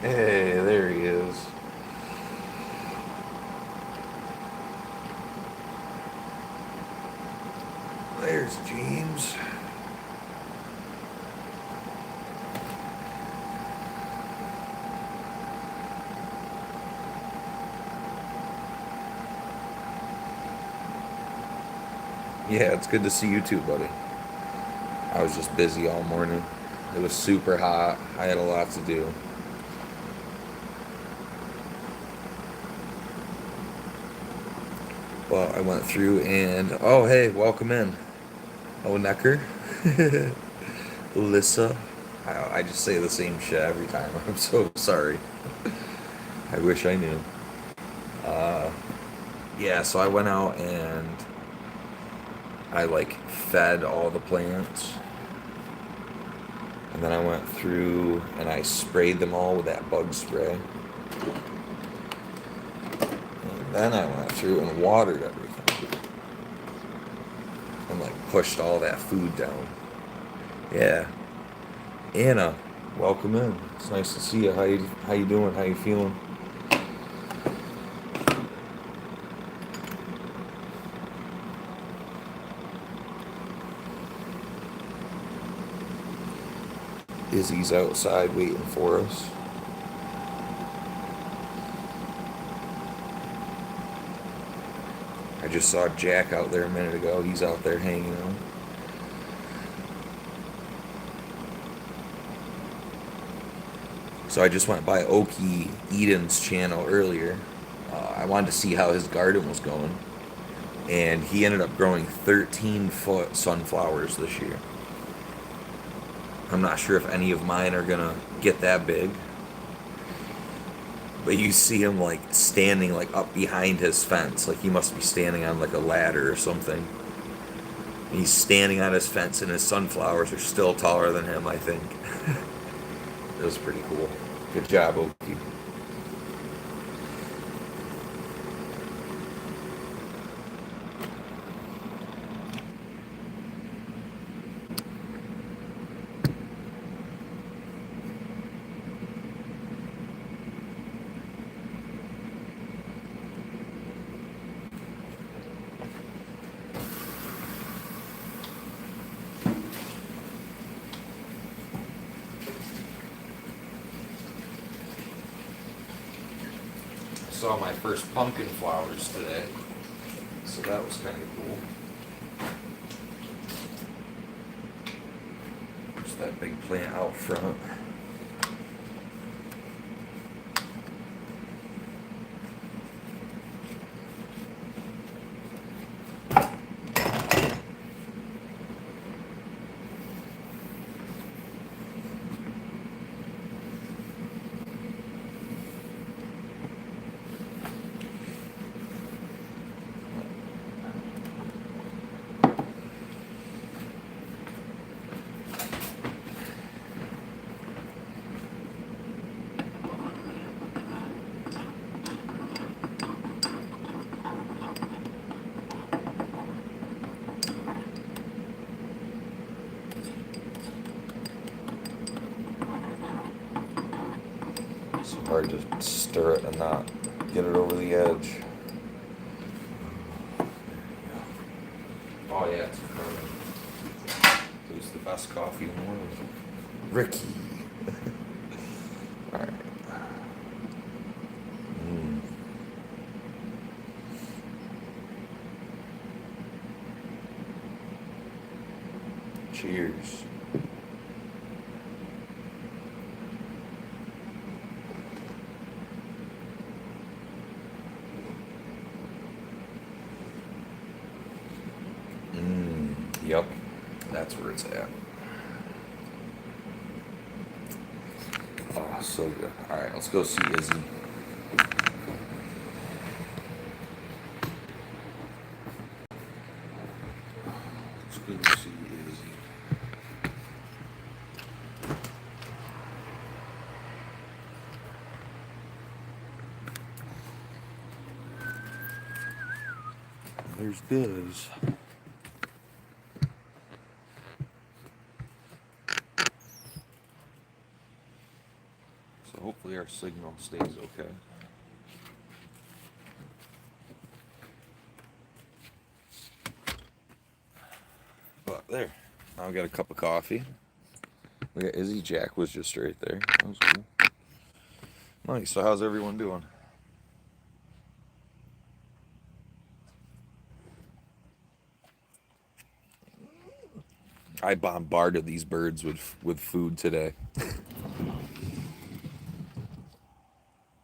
Hey, there he is. There's James. Yeah, it's good to see you too, buddy. I was just busy all morning. It was super hot. I had a lot to do. But I went through and, oh, hey, welcome in. Oh, Necker. Alyssa. I just say the same shit every time. I'm so sorry. I wish I knew. Uh, yeah, so I went out and I like fed all the plants. And then I went through and I sprayed them all with that bug spray. And then I went through and watered everything. And like pushed all that food down. Yeah. Anna, welcome in. It's nice to see you. How you doing? How you feeling? Izzy's outside waiting for us. I just saw Jack out there a minute ago. He's out there hanging out. So I just went by Okie Eden's channel earlier. I wanted to see how his garden was going. And he ended up growing 13-foot sunflowers this year. I'm not sure if any of mine are gonna get that big. But you see him like standing like up behind his fence. Like he must be standing on like a ladder or something. He's standing on his fence and his sunflowers are still taller than him, I think. It was pretty cool. Good job, Oki. I saw my first pumpkin flowers today, so that was kind of cool. There's that big plant out front. It's hard to stir it and not get it over the edge. Oh yeah, it's perfect. Who's the best coffee in the world? Ricky. All right. Mm. Cheers. Yep, that's where it's at. Oh, so good. All right, let's go see Izzy. It's good to see Izzy. There's Biz. So So hopefully our signal stays okay. But there. Now I got a cup of coffee. We got Izzy. Jack was just right there. That was cool. Nice. So how's everyone doing? I bombarded these birds with food today.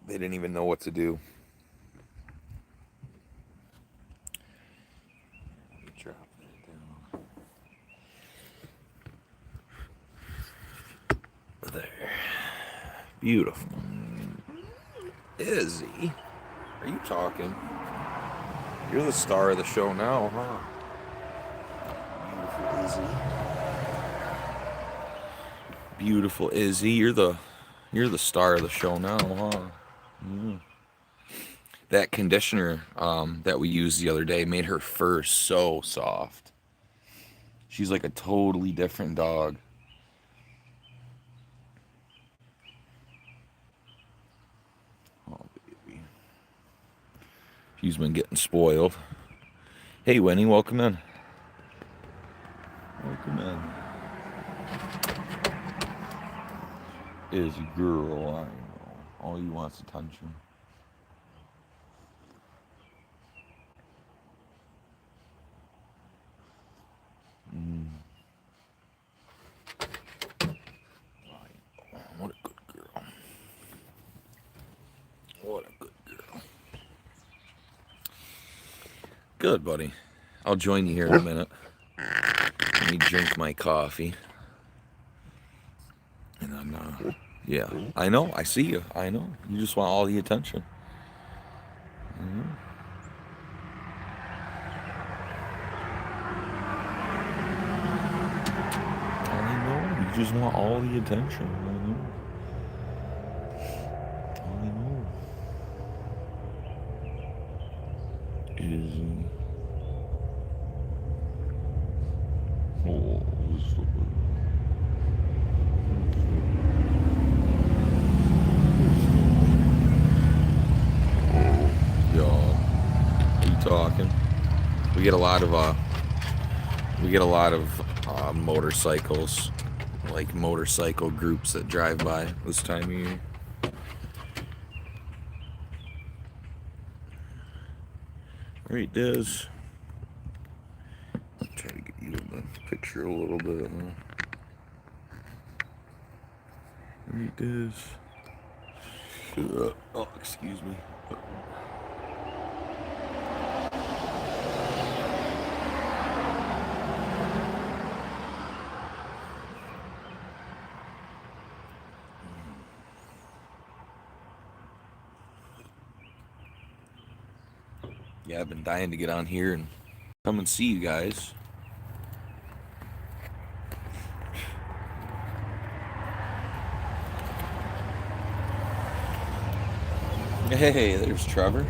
They didn't even know what to do. Let me drop that down. There. Beautiful. Izzy, are you talking? You're the star of the show now, huh? Beautiful Izzy. Beautiful Izzy, you're the star of the show now, huh? Mm. That conditioner that we used the other day made her fur so soft. She's like a totally different dog. Oh, baby. She's been getting spoiled. Hey, Winnie, welcome in. Welcome in. Izzy girl, I know. All you want's attention. Mm. What a good girl. What a good girl. Good, buddy. I'll join you here in a minute. Let me drink my coffee. And then, yeah. I know. I see you. I know. You just want all the attention. Mm-hmm. I know. You just want all the attention. I know. I know. Izzy. Oh, this little bird. Y'all, are you talking? We get a lot of motorcycles, like motorcycle groups that drive by this time of year. Right, Des. Try to get you in the picture a little bit. Right, Des. Oh, excuse me. Yeah, I've been dying to get on here and come and see you guys. Hey, there's Trevor.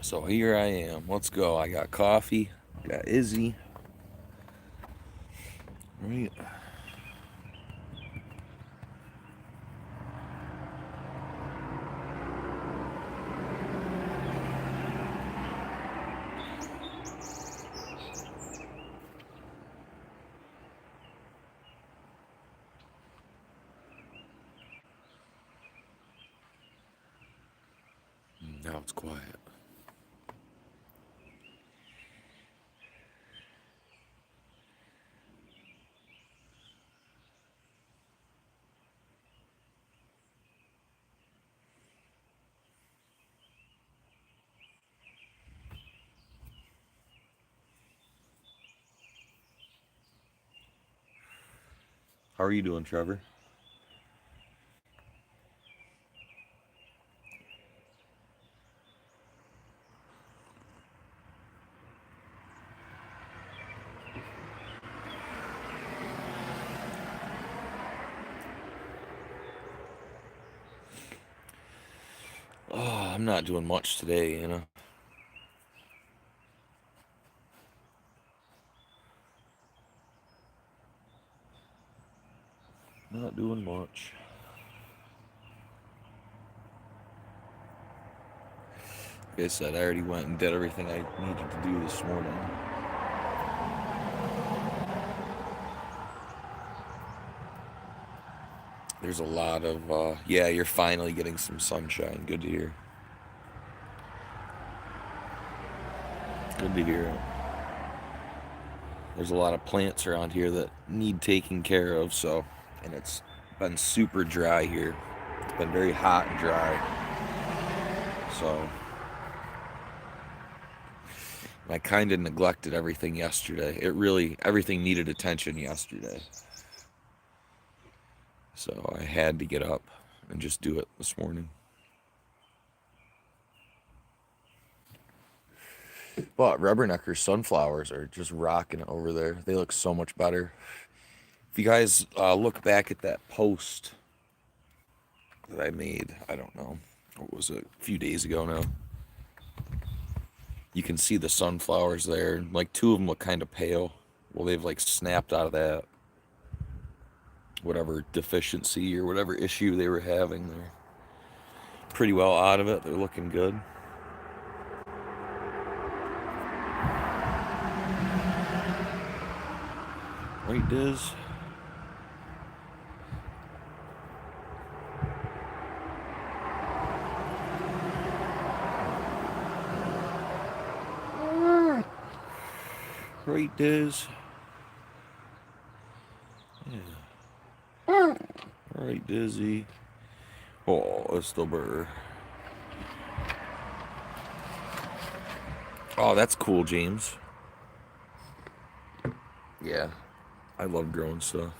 So here I am. Let's go. I got coffee. Got Izzy. Right. Now it's quiet. How are you doing, Trevor? I'm not doing much today, you know. Not doing much. Like I said, I already went and did everything I needed to do this morning. There's a lot of, yeah, you're finally getting some sunshine. Good to hear. Good to hear it. There's a lot of plants around here that need taking care of, so, and it's been super dry here. It's been very hot and dry. So, I kind of neglected everything yesterday. Everything needed attention yesterday. So I had to get up and just do it this morning. But Rubbernecker sunflowers are just rocking it over there. They look so much better. If you guys look back at that post that I made, I don't know, what was it, a few days ago now. You can see the sunflowers there. Like two of them look kind of pale. Well, they've like snapped out of that whatever deficiency or whatever issue they were having. They're pretty well out of it. They're looking good. Right, Diz? Right, Diz? Yeah. Right, Dizzy. Oh, it's the burr. Oh, that's cool, James. Yeah, I love growing stuff.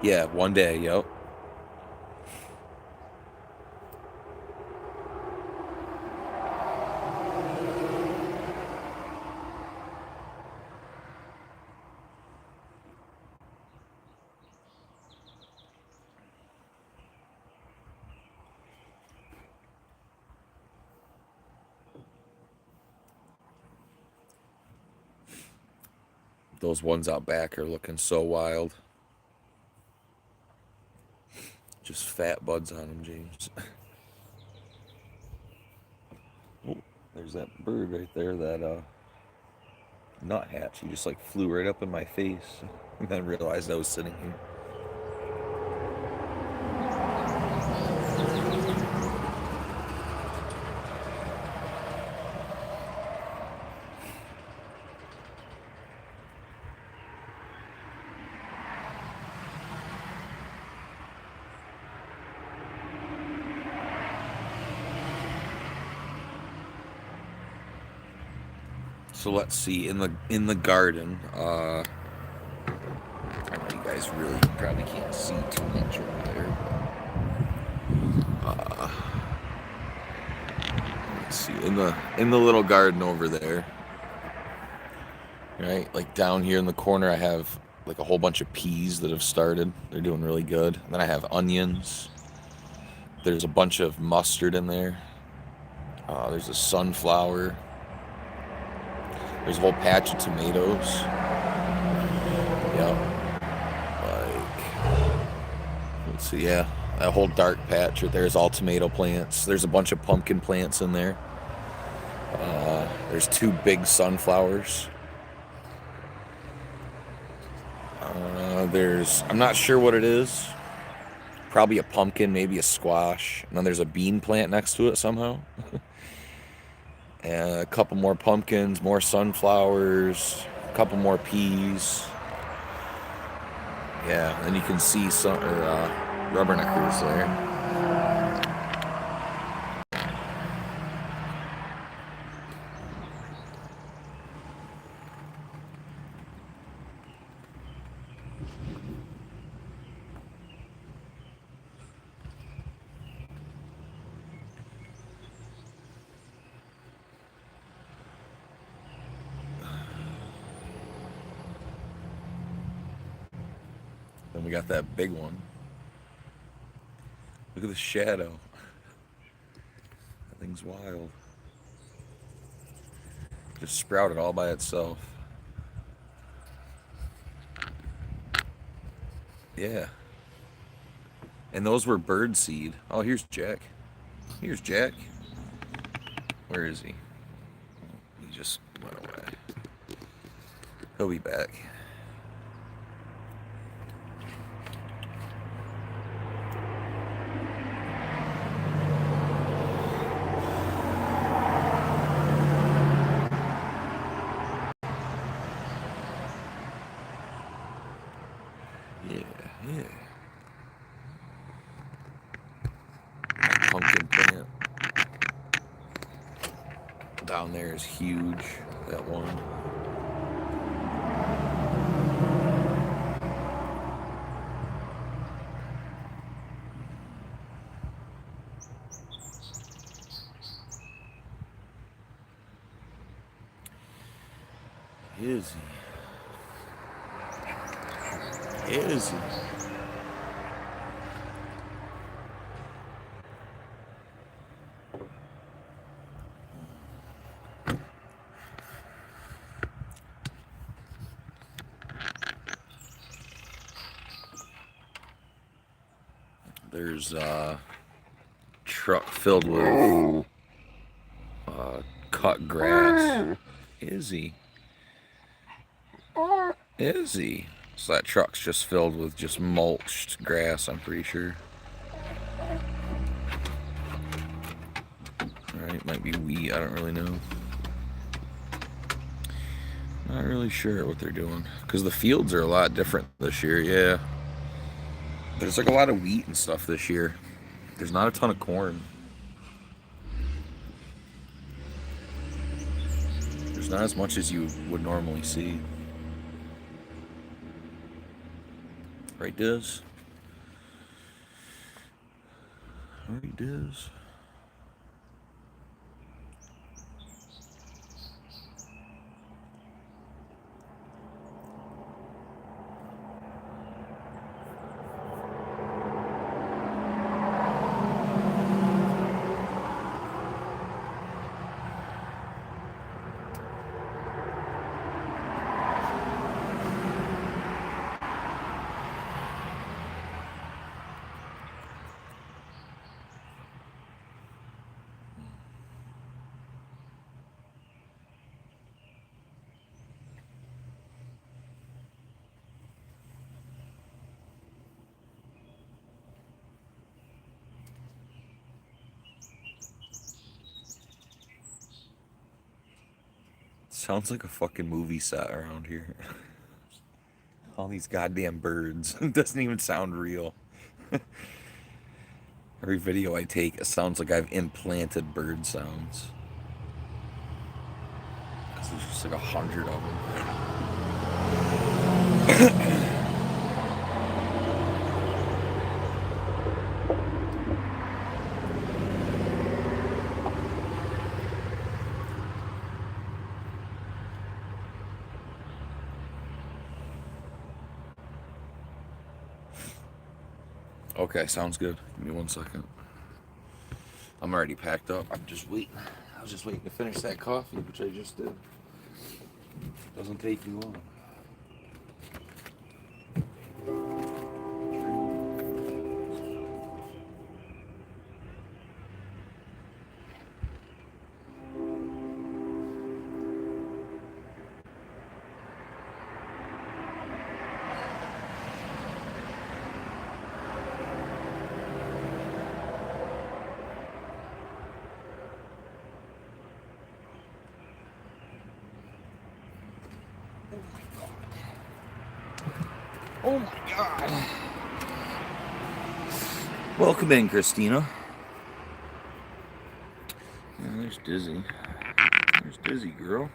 Yeah, one day, yep. Those ones out back are looking so wild. Just fat buds on them, James. Oh, there's that bird right there, that nuthatch. He just like flew right up in my face and then realized I was sitting here. So let's see, in the garden, I know you guys really probably can't see too much over there. Let's see, in the little garden over there, right? Like down here in the corner, I have like a whole bunch of peas that have started. They're doing really good. And then I have onions. There's a bunch of mustard in there. There's a sunflower. There's a whole patch of tomatoes. Yep. Like, let's see, yeah. That whole dark patch right there is all tomato plants. There's a bunch of pumpkin plants in there. There's two big sunflowers. I'm not sure what it is. Probably a pumpkin, maybe a squash. And then there's a bean plant next to it somehow. And a couple more pumpkins, more sunflowers, a couple more peas. Yeah, and you can see some rubberneckers there. we got that big one. Look at the shadow. That thing's wild. Just sprouted all by itself. Yeah. And those were bird seed. Oh, here's Jack. Here's Jack. Where is he? He just went away. He'll be back. Yeah. Pumpkin plant down there is huge. That one. Is he? Is he? There's a truck filled with cut grass. Is he? Is he? So that truck's just filled with just mulched grass, I'm pretty sure. Alright, might be wheat, I don't really know. Not really sure what they're doing. Because the fields are a lot different this year, yeah. There's like a lot of wheat and stuff this year. There's not a ton of corn. There's not as much as you would normally see. Right, Diz? Right, Diz? Sounds like a fucking movie set around here. All these goddamn birds. It doesn't even sound real. Every video I take, it sounds like I've implanted bird sounds. Because there's just like 100 of them. Okay, sounds good. Give me 1 second. I'm already packed up. I'm just waiting. I was just waiting to finish that coffee, which I just did. Doesn't take you long. Oh my God. Welcome in, Christina. Yeah, there's Dizzy. There's Dizzy, girl.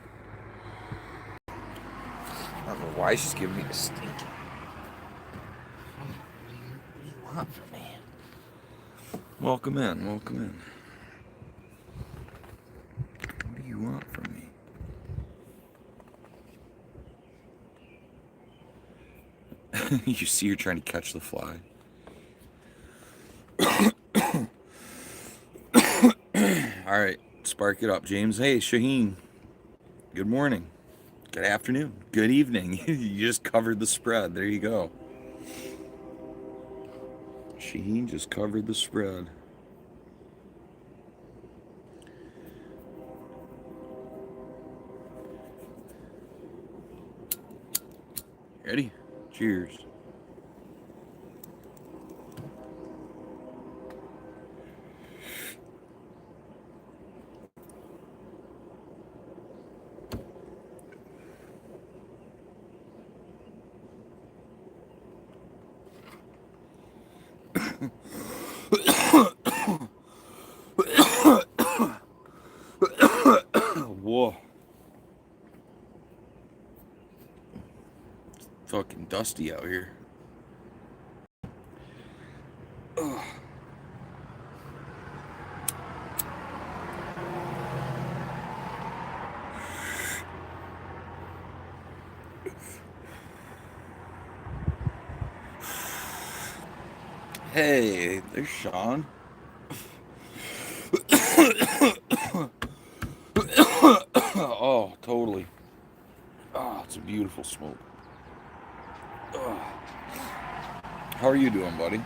I don't know why she's giving me the stink. What do you want from me? Welcome in, welcome in. What do you want from me? You see her trying to catch the fly. All right, spark it up, James. Hey, Shaheen. Good morning. Good afternoon. Good evening. You just covered the spread. There you go. Shaheen just covered the spread. Ready? Cheers. Whoa. Fucking dusty out here. Ugh. Hey, there's Sean. Oh, totally. Oh, it's a beautiful smoke. Oh. How are you doing, buddy?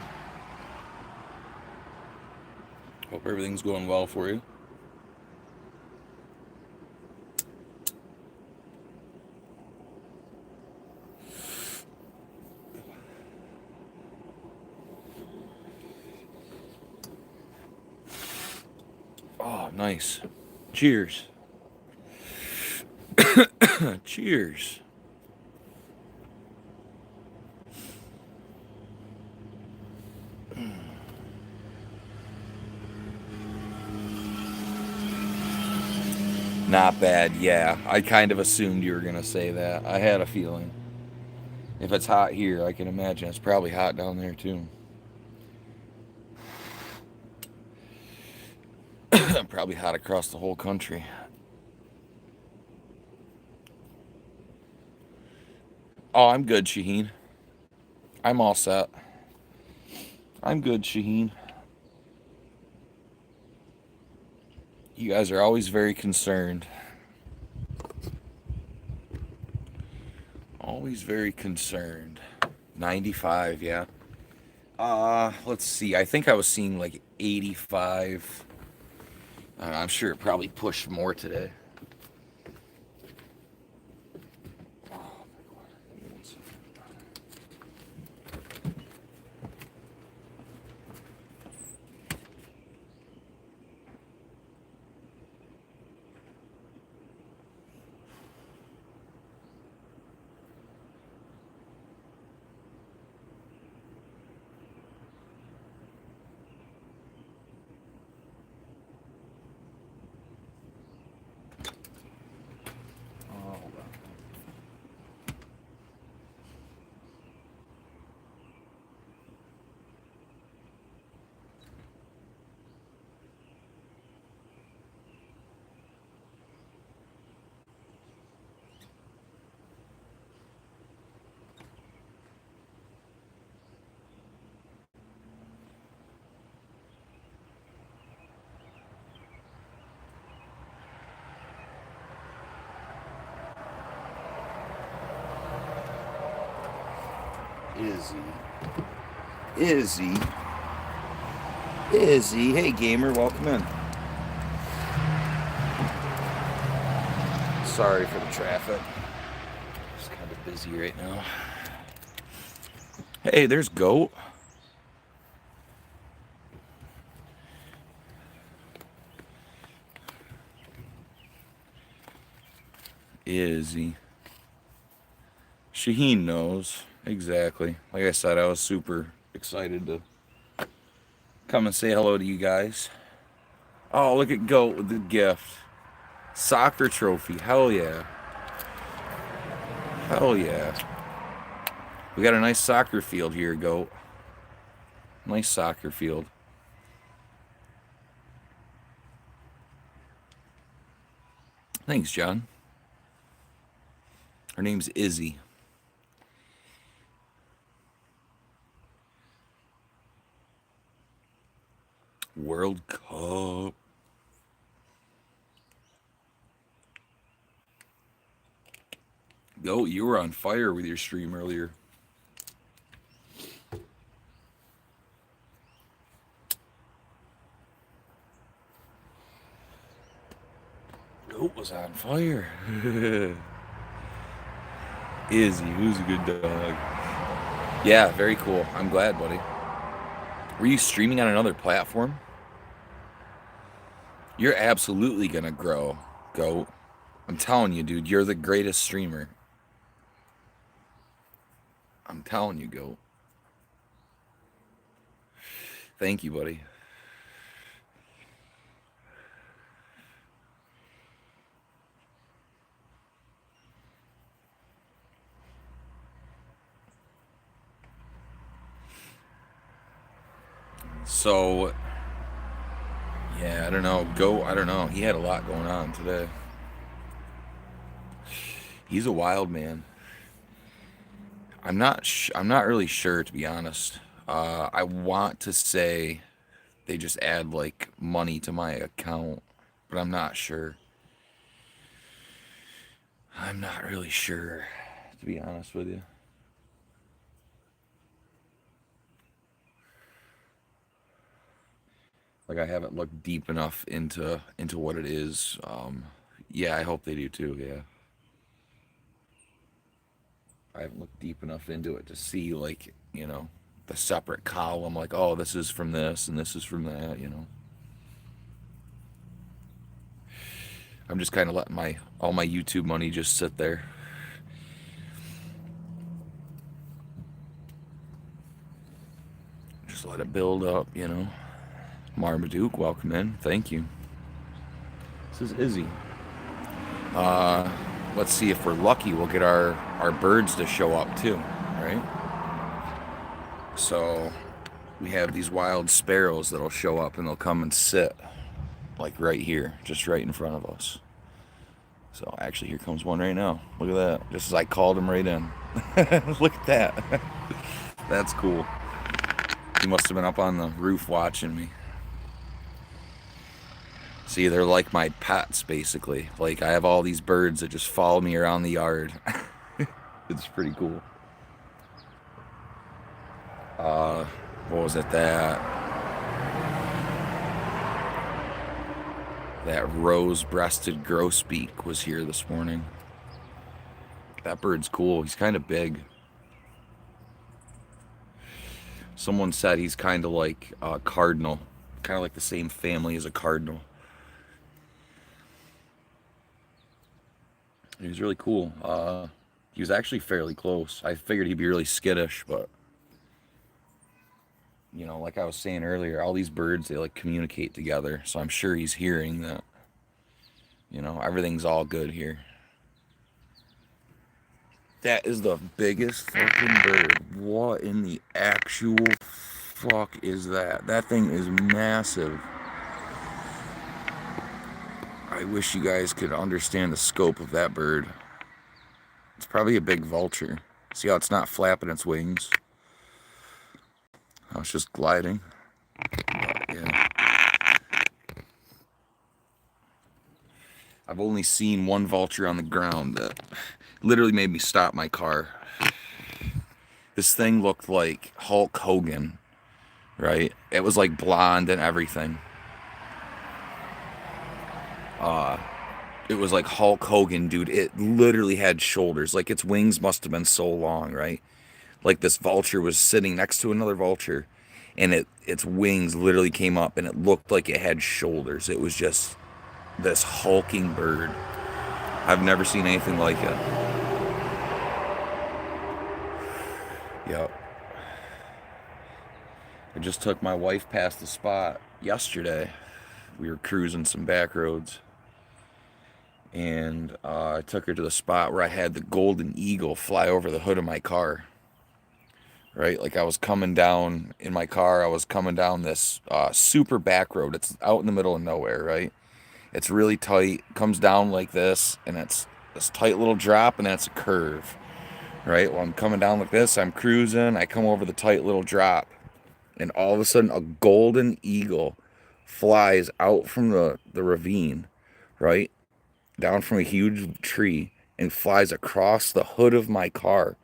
Hope everything's going well for you. Oh, nice. Cheers. Cheers. Not bad, yeah. I kind of assumed you were going to say that. I had a feeling. If it's hot here, I can imagine it's probably hot down there too. Probably hot across the whole country. Oh, I'm good, Shaheen. I'm all set. I'm good, Shaheen. You guys are always very concerned. Always very concerned. 95, yeah. Let's see. I think I was seeing like 85. I'm sure it probably pushed more today. Izzy. Hey, gamer, welcome in. Sorry for the traffic. Just kind of busy right now. Hey, there's Goat. Izzy. Shaheen knows. Exactly. Like I said, I was super excited to come and say hello to you guys. Oh, look at Goat with the gift. Soccer trophy. Hell yeah. Hell yeah. We got a nice soccer field here, Goat. Nice soccer field. Thanks, John. Her name's Izzy. World Cup. Yo, you were on fire with your stream earlier. Goat was on fire. Izzy, who's a good dog? Yeah, very cool. I'm glad, buddy. Were you streaming on another platform? You're absolutely gonna grow, Goat. I'm telling you, dude, you're the greatest streamer. I'm telling you, Goat. Thank you, buddy. So, yeah, I don't know. Goat, I don't know. He had a lot going on today. He's a wild man. I'm not really sure, to be honest. I want to say they just add like money to my account, but I'm not sure. I'm not really sure, to be honest with you. Like I haven't looked deep enough into what it is. Yeah, I hope they do too. Yeah, I haven't looked deep enough into it to see like the separate column. Like, oh, this is from this and this is from that. I'm just kind of letting all my YouTube money just sit there. Just let it build up. Marmaduke, welcome in. Thank you. This is Izzy. Let's see if we're lucky. We'll get our birds to show up too, right? So we have these wild sparrows that'll show up and they'll come and sit like right here, just right in front of us. So actually, here comes one right now. Look at that. Just as I called him right in. Look at that. That's cool. He must have been up on the roof watching me. See, they're like my pets, basically. Like, I have all these birds that just follow me around the yard. It's pretty cool. What was it? That rose-breasted grosbeak was here this morning. That bird's cool. He's kind of big. Someone said he's kind of like a cardinal. Kind of like the same family as a cardinal. He was really cool. He was actually fairly close. I figured he'd be really skittish, but like I was saying earlier, all these birds, they like communicate together. So I'm sure he's hearing that. Everything's all good here. That is the biggest fucking bird. What in the actual fuck is that? That thing is massive. I wish you guys could understand the scope of that bird. It's probably a big vulture. See how it's not flapping its wings? How it's just gliding. But, yeah. I've only seen one vulture on the ground that literally made me stop my car. This thing looked like Hulk Hogan, right? It was like blonde and everything. It was like Hulk Hogan, dude. It literally had shoulders. Like its wings must have been so long, right? Like this vulture was sitting next to another vulture, and its wings literally came up, and it looked like it had shoulders. It was just this hulking bird. I've never seen anything like it. Yep. I just took my wife past the spot yesterday. We were cruising some back roads. And I took her to the spot where I had the golden eagle fly over the hood of my car. Right? Like I was coming down in my car. I was coming down this super back road. It's out in the middle of nowhere, right? It's really tight. Comes down like this. And it's this tight little drop. And then it's a curve. Right? Well, I'm coming down like this. I'm cruising. I come over the tight little drop. And all of a sudden, a golden eagle flies out from the ravine, right? Down from a huge tree and flies across the hood of my car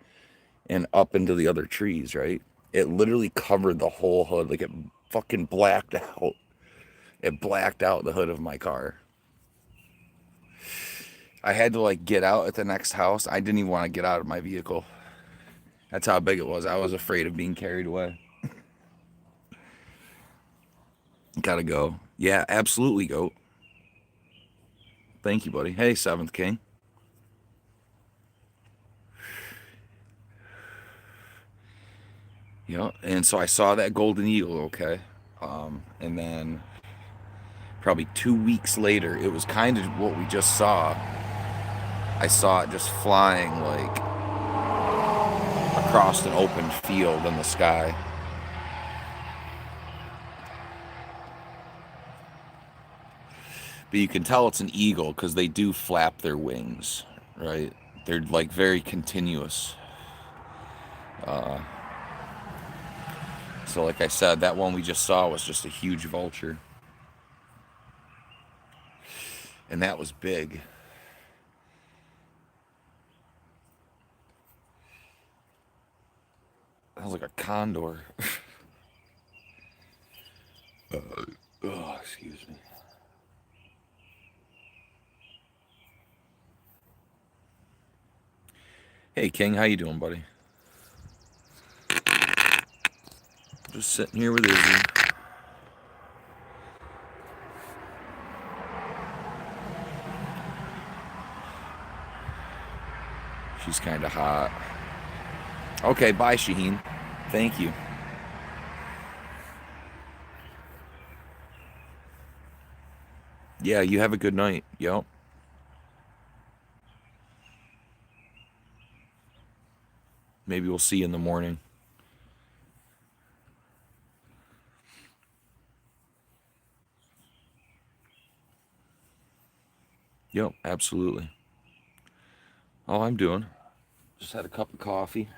and up into the other trees, right? It literally covered the whole hood. Like it fucking blacked out. It blacked out the hood of my car. I had to like get out at the next house. I didn't even want to get out of my vehicle. That's how big it was. I was afraid of being carried away. Gotta go. Yeah, absolutely, goat. Thank you, buddy. Hey, Seventh King. Yeah, and so I saw that golden eagle, okay? And then probably 2 weeks later, it was kind of what we just saw. I saw it just flying like across an open field in the sky. But you can tell it's an eagle because they do flap their wings, right? They're like very continuous. So like I said, that one we just saw was just a huge vulture. And that was big. That was like a condor. Oh, excuse me. Hey, King, how you doing, buddy? Just sitting here with Izzy. She's kind of hot. Okay, bye, Shaheen. Thank you. Yeah, you have a good night. Yep. Maybe we'll see you in the morning. Yep, absolutely. All I'm doing, just had a cup of coffee.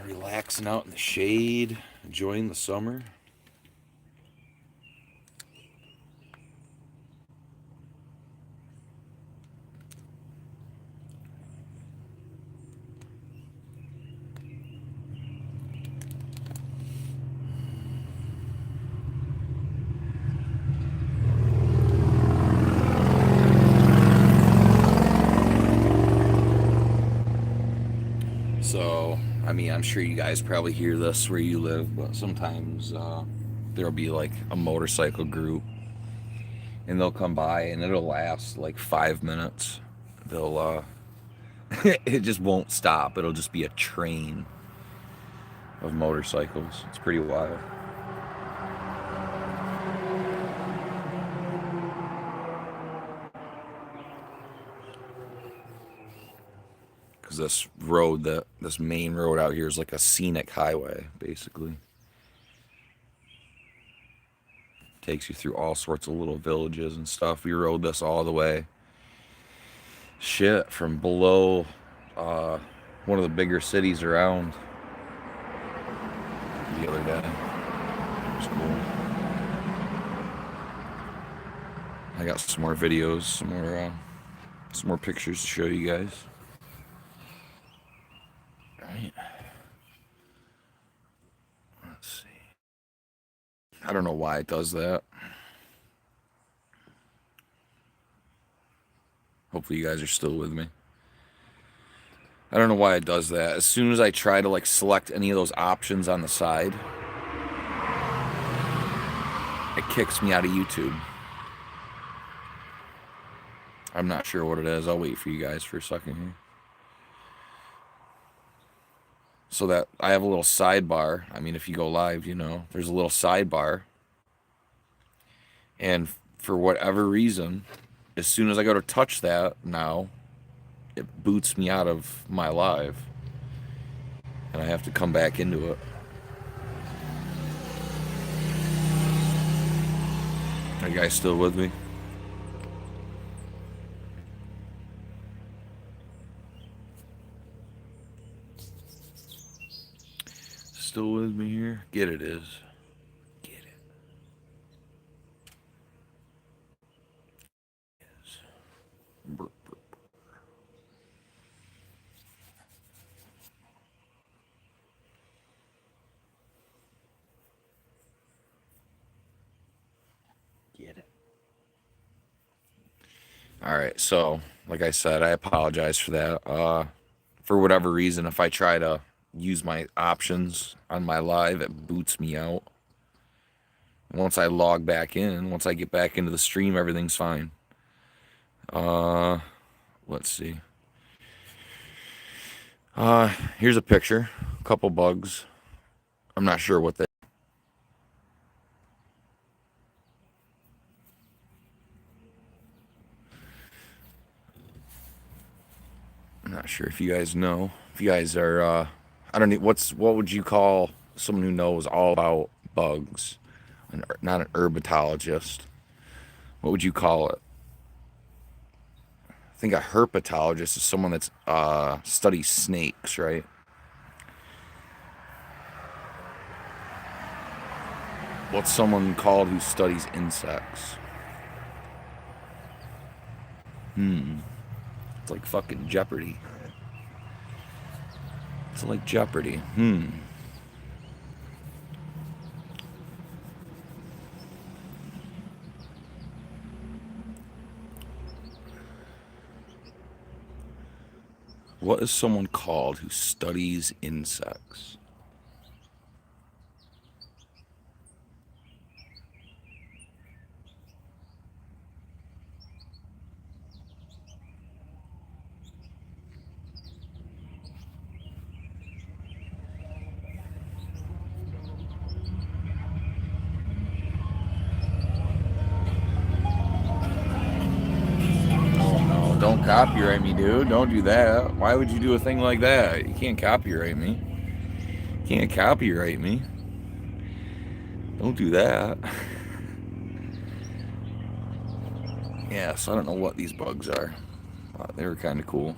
Relaxing out in the shade, enjoying the summer. So, I mean, I'm sure you guys probably hear this where you live, but sometimes there'll be like a motorcycle group and they'll come by and it'll last like 5 minutes. They'll, it just won't stop. It'll just be a train of motorcycles. It's pretty wild. Because this main road out here is like a scenic highway, basically. Takes you through all sorts of little villages and stuff. We rode this all the way. Shit, from below one of the bigger cities around the other day. It was cool. I got some more videos, some more pictures to show you guys. Right. Let's see. I don't know why it does that. Hopefully you guys are still with me. I don't know why it does that. As soon as I try to like select any of those options on the side, it kicks me out of YouTube. I'm not sure what it is. I'll wait for you guys for a second here. So that I have a little sidebar. I mean, if you go live, you know, there's a little sidebar. And for whatever reason, as soon as I go to touch that now, it boots me out of my live. And I have to come back into it. Are you guys still with me? still with me here? Get it is. Get it is. Burp, burp. Get it. All right, so like I said, I apologize for that. For whatever reason, if I try to use my options on my live, it boots me out. Once I log back in, once I get back into the stream, everything's fine. Let's see. Here's a picture. A couple bugs. I'm not sure what they. I'm not sure if you guys know. If you guys are, I don't know. What would you call someone who knows all about bugs? Not an herpetologist. What would you call it? I think a herpetologist is someone that's studies snakes, right? What's someone called who studies insects? It's like fucking Jeopardy. It's like Jeopardy. What is someone called who studies insects? Oh no, don't copyright me, dude. Don't do that. Why would you do a thing like that? You can't copyright me. You can't copyright me. Don't do that. Yeah, so I don't know what these bugs are. They were kind of cool.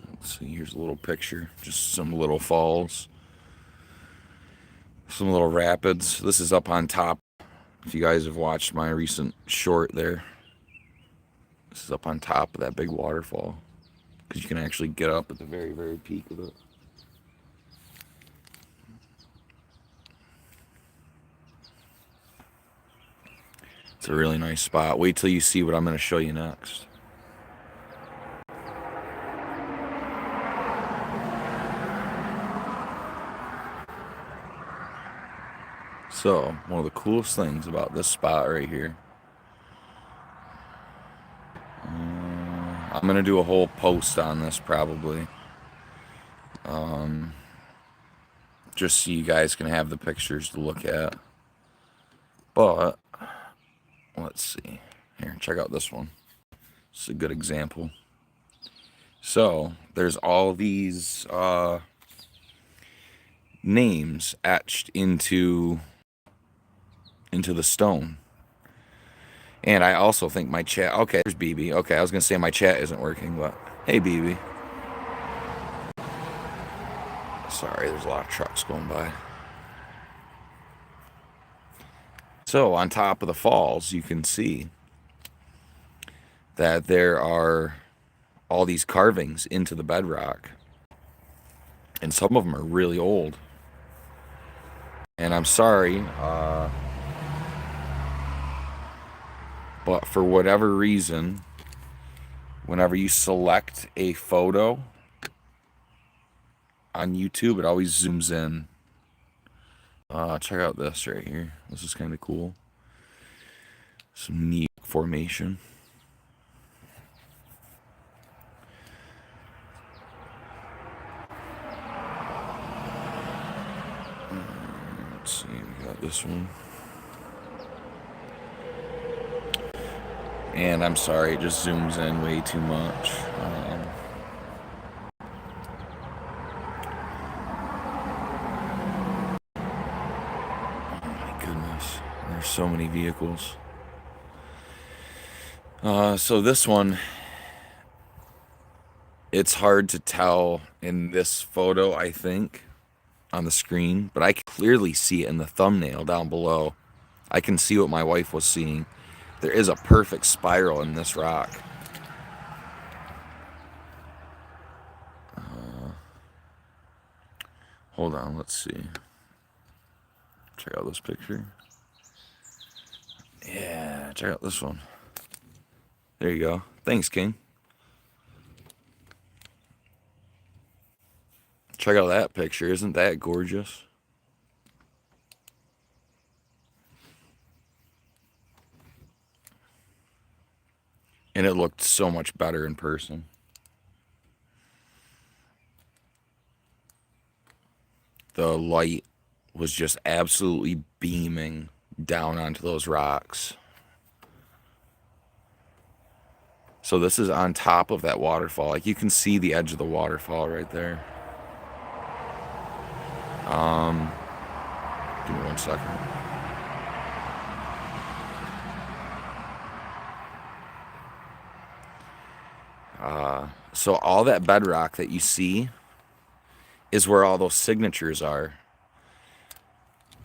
Let's see, here's a little picture. Just some little falls. Some little rapids. This is up on top. If you guys have watched my recent short there. This is up on top of that big waterfall. Because you can actually get up at the very, very peak of it. It's a really nice spot. Wait till you see what I'm going to show you next. So, one of the coolest things about this spot right here. I'm going to do a whole post on this probably. Just so you guys can have the pictures to look at. But, let's see. Here, check out this one. It's a good example. So, there's all these names etched into the stone. And I also think my chat... Okay, there's BB. Okay, I was going to say my chat isn't working, but... Hey, BB. Sorry, there's a lot of trucks going by. So, on top of the falls, you can see that there are all these carvings into the bedrock. And some of them are really old. And I'm sorry, but for whatever reason, whenever you select a photo on YouTube, it always zooms in. Check out this right here. This is kind of cool. Some neat formation. Let's see, we got this one. And I'm sorry, it just zooms in way too much. Oh my goodness, there's so many vehicles. So this one It's hard to tell in this photo, I think, on the screen, but I can clearly see it in the thumbnail down below. I can see what my wife was seeing. There is a perfect spiral in this rock. Hold on, let's see. Check out this picture. Yeah, check out this one. There you go. Thanks, King. Check out that picture. Isn't that gorgeous? And it looked so much better in person. The light was just absolutely beaming down onto those rocks. So this is on top of that waterfall. Like, you can see the edge of the waterfall right there. Give me 1 second. So all that bedrock that you see is where all those signatures are.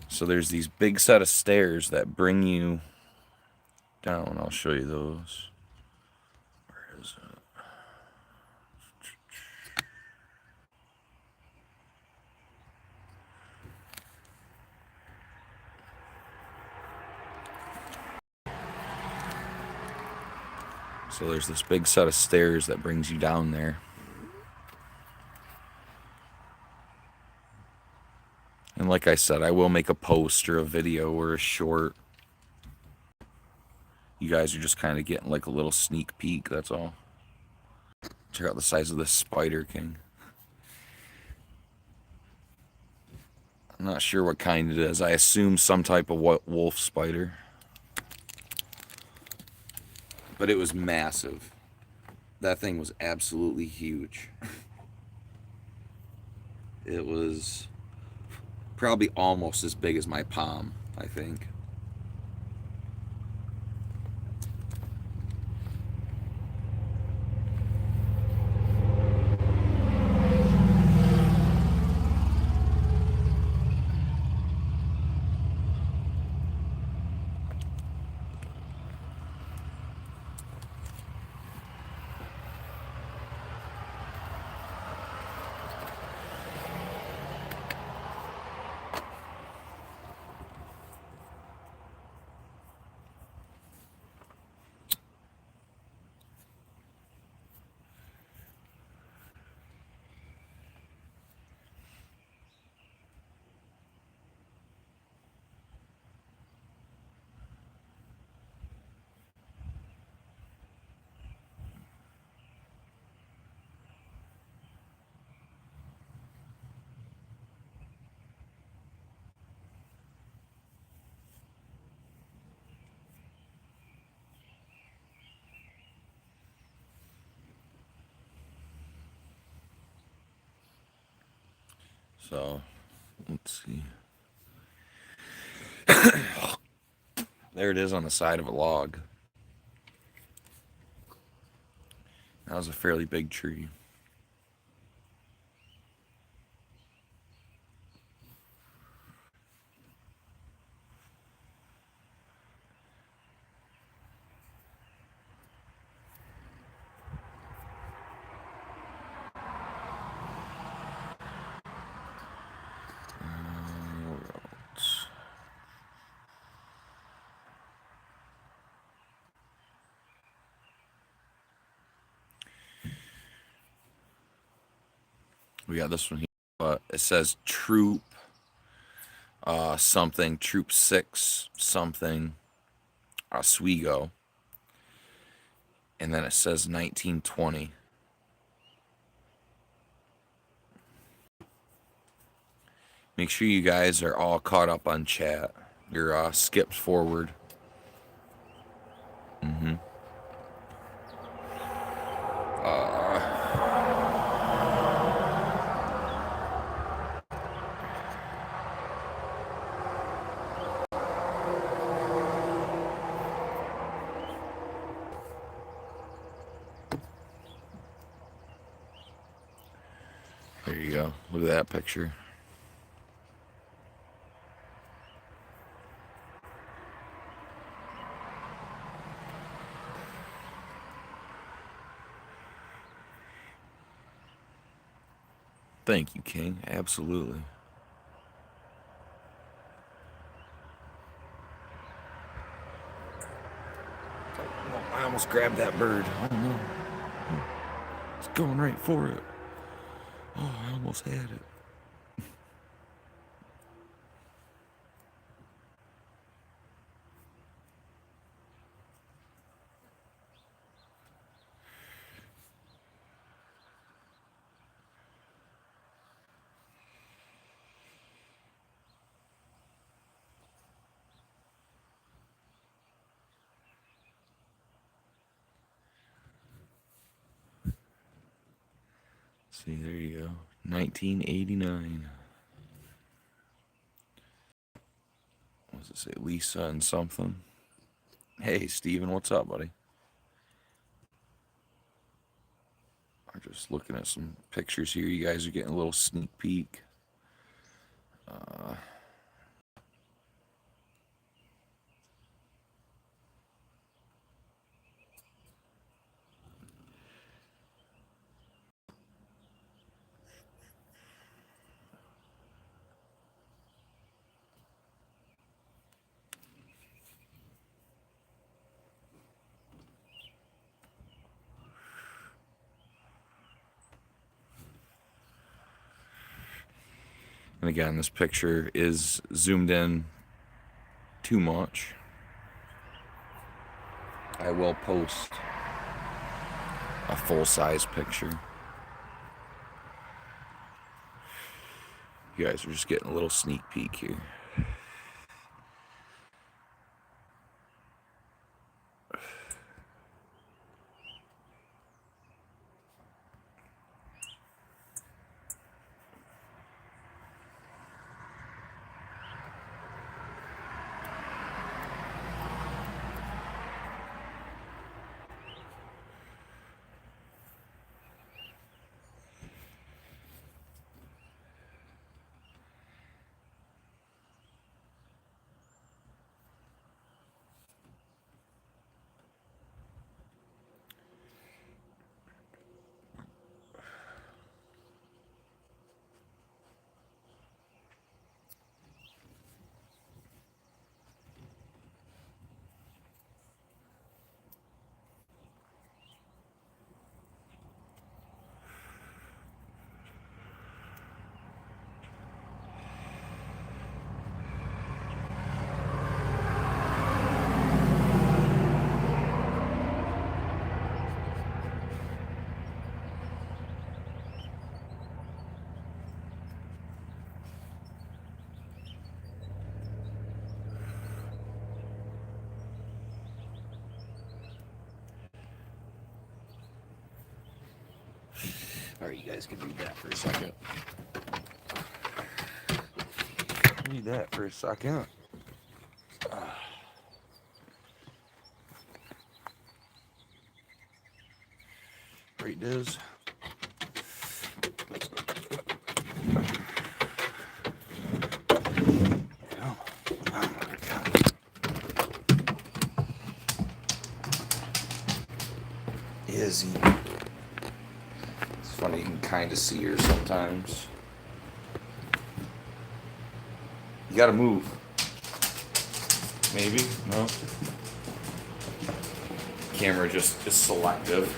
So there's these big set of stairs that bring you down. I'll show you those. Where is it? So there's this big set of stairs that brings you down there. And like I said, I will make a post or a video or a short. You guys are just kind of getting like a little sneak peek, that's all. Check out the size of this spider, King. I'm not sure what kind it is. I assume some type of wolf spider. But it was massive. That thing was absolutely huge. It was probably almost as big as my palm, I think. So, let's see. There it is on the side of a log. That was a fairly big tree. We got this one here. It says Troop something, Troop 6 something, Oswego. And then it says 1920. Make sure you guys are all caught up on chat. You're skipped forward. There you go. Look at that picture. Thank you, King. Absolutely. Oh, I almost grabbed that bird. Oh no. It's going right for it. Oh, I almost had it. See, there you go. 1989. What does it say? Lisa and something. Hey, Steven, what's up, buddy? I'm just looking at some pictures here. You guys are getting a little sneak peek. And again, this picture is zoomed in too much. I will post a full-size picture. You guys are just getting a little sneak peek here. All right, you guys can read that for a second. Read that for a second. Right, Diz. Izzy. It's funny, you can kind of see her sometimes. You gotta move. Maybe? No? Camera just is selective.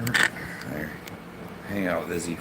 There. Hang out with Izzy.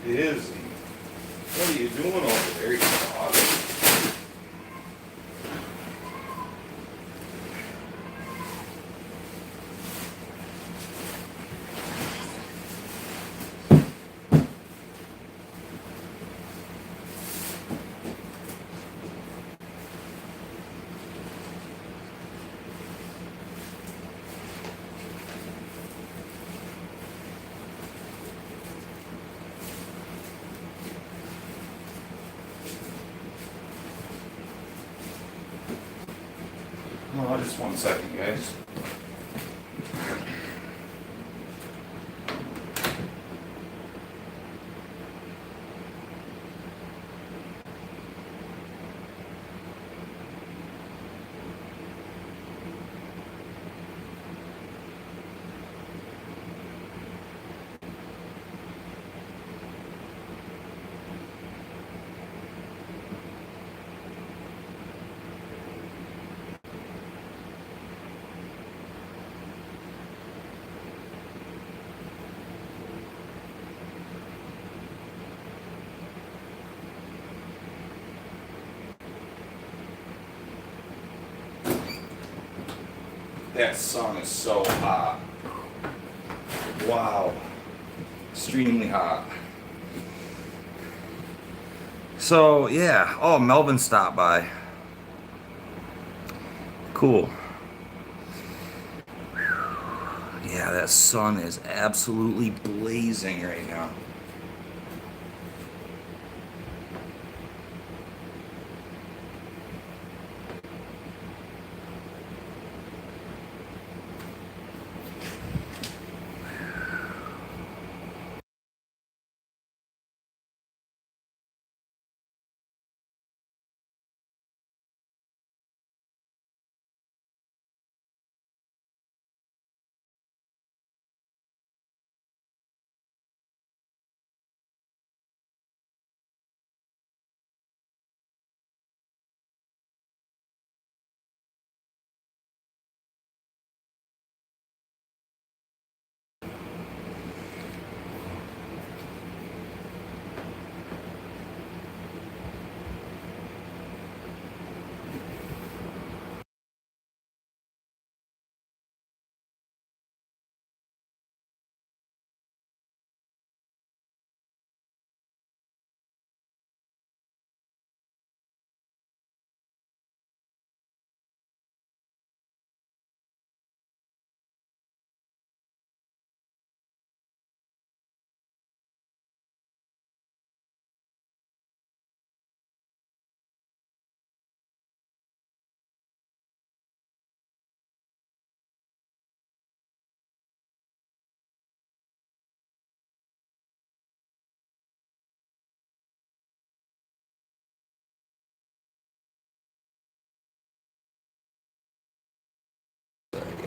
Izzy, what are you doing over there, you dog? Oh, just 1 second, guys. That sun is so hot. Wow. Extremely hot. So, yeah. Oh, Melvin stopped by. Cool. Yeah, that sun is absolutely blazing right now.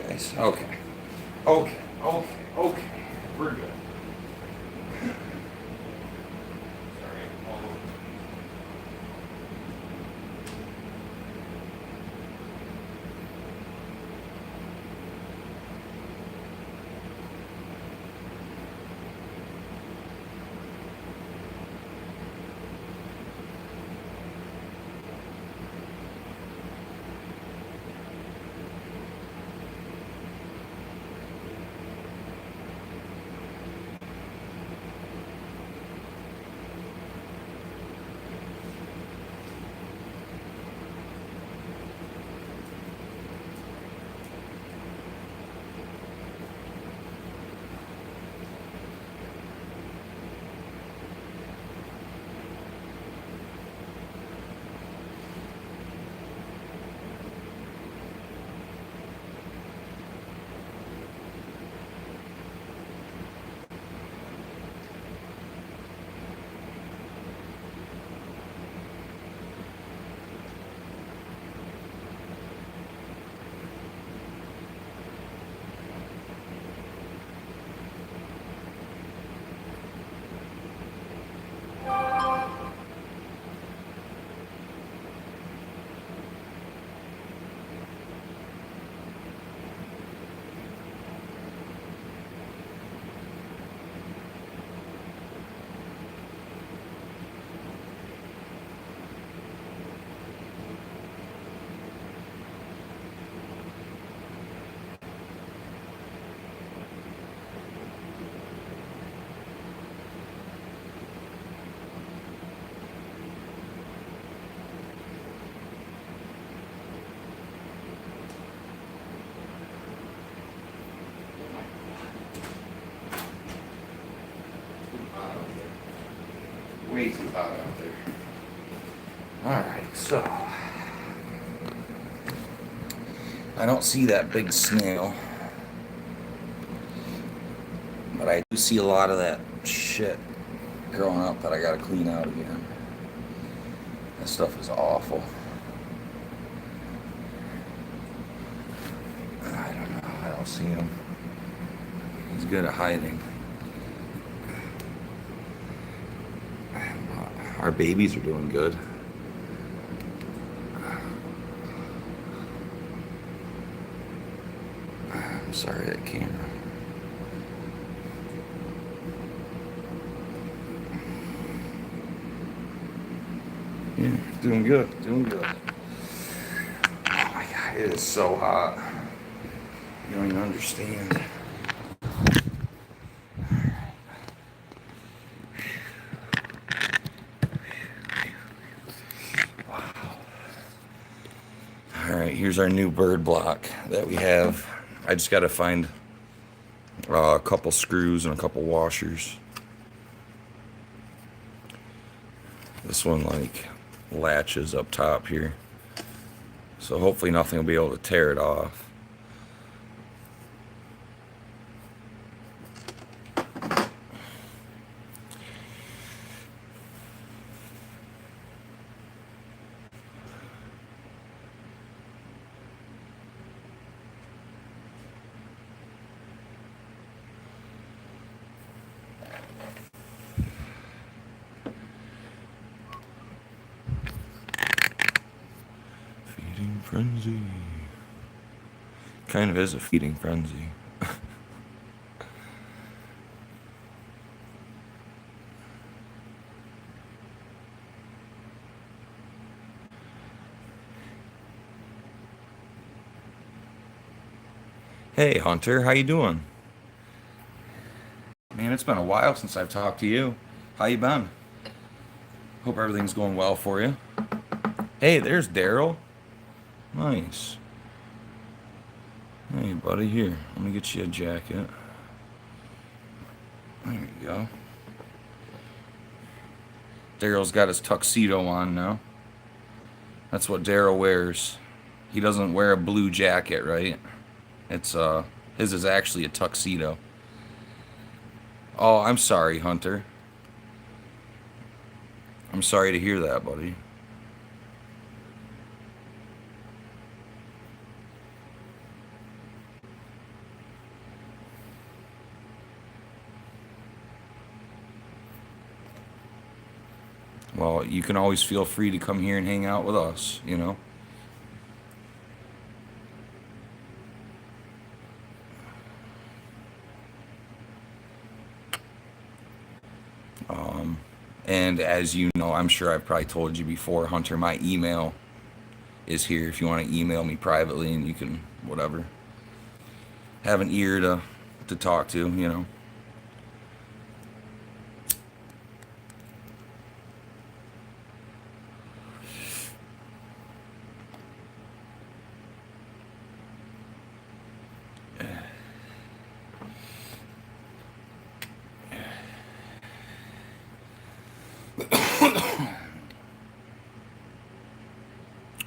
Guys. Okay. Okay. We're good. way too hot out there. Alright, so I don't see that big snail, but I do see a lot of that shit growing up that I gotta clean out again. That stuff is awful. I don't know. I don't see him. He's good at hiding. Our babies are doing good. I'm sorry, that camera. Yeah, doing good, doing good. Oh my God, it is so hot. You don't even understand. Alright, here's our new bird block that we have. I just got to find a couple screws and a couple washers. This one like latches up top here, so hopefully nothing will be able to tear it off. Feeding frenzy. Kind of is a feeding frenzy. Hey Hunter, how you doing? Man, it's been a while since I've talked to you. How you been? Hope everything's going well for you. Hey, there's Daryl. Nice. Hey, buddy, here. Let me get you a jacket. There you go. Daryl's got his tuxedo on now. That's what Daryl wears. He doesn't wear a blue jacket, right? It's his is actually a tuxedo. Oh, I'm sorry, Hunter. I'm sorry to hear that, buddy. Well, you can always feel free to come here and hang out with us, you know? And as you know, I'm sure I've probably told you before, Hunter, my email is here if you want to email me privately, and you can, whatever, have an ear to talk to, you know?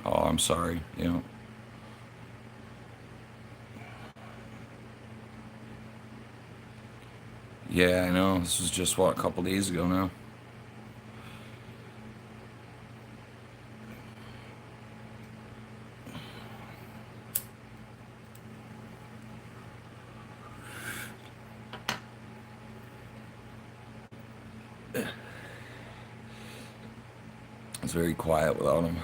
Oh, I'm sorry, you know. Yeah, I know. This was just, what, a couple days ago now. It's very quiet without him.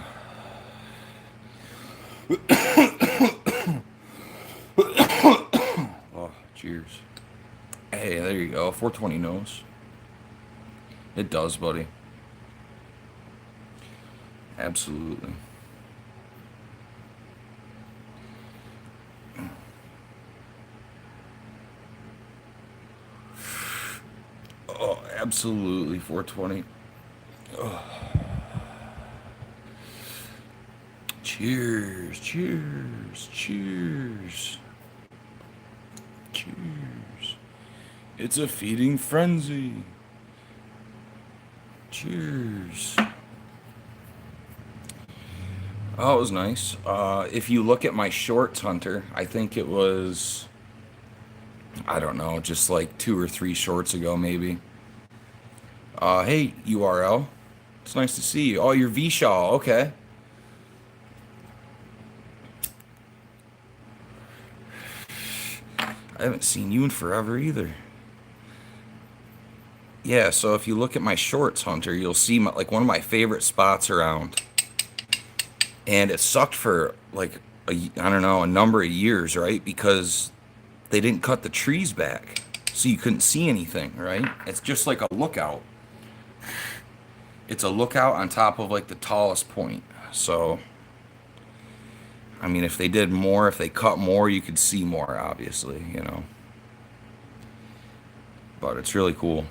Oh, cheers. Hey, there you go. 420 nose. It does, buddy. Absolutely. Oh, absolutely. 420. Oh. Cheers, cheers, cheers. Cheers. It's a feeding frenzy. Cheers. Oh, it was nice. If you look at my shorts, Hunter, I think it was, I don't know, just like 2 or 3 shorts ago, maybe. Hey, URL. It's nice to see you. Oh, you're Vishaw. Okay. I haven't seen you in forever either. Yeah, so if you look at my shorts, Hunter, you'll see like one of my favorite spots around. And it sucked for like, I don't know, a number of years, right? Because they didn't cut the trees back. So you couldn't see anything, right? It's just like a lookout. It's a lookout on top of like the tallest point. So, I mean, if they did more, if they cut more, you could see more, obviously. But it's really cool.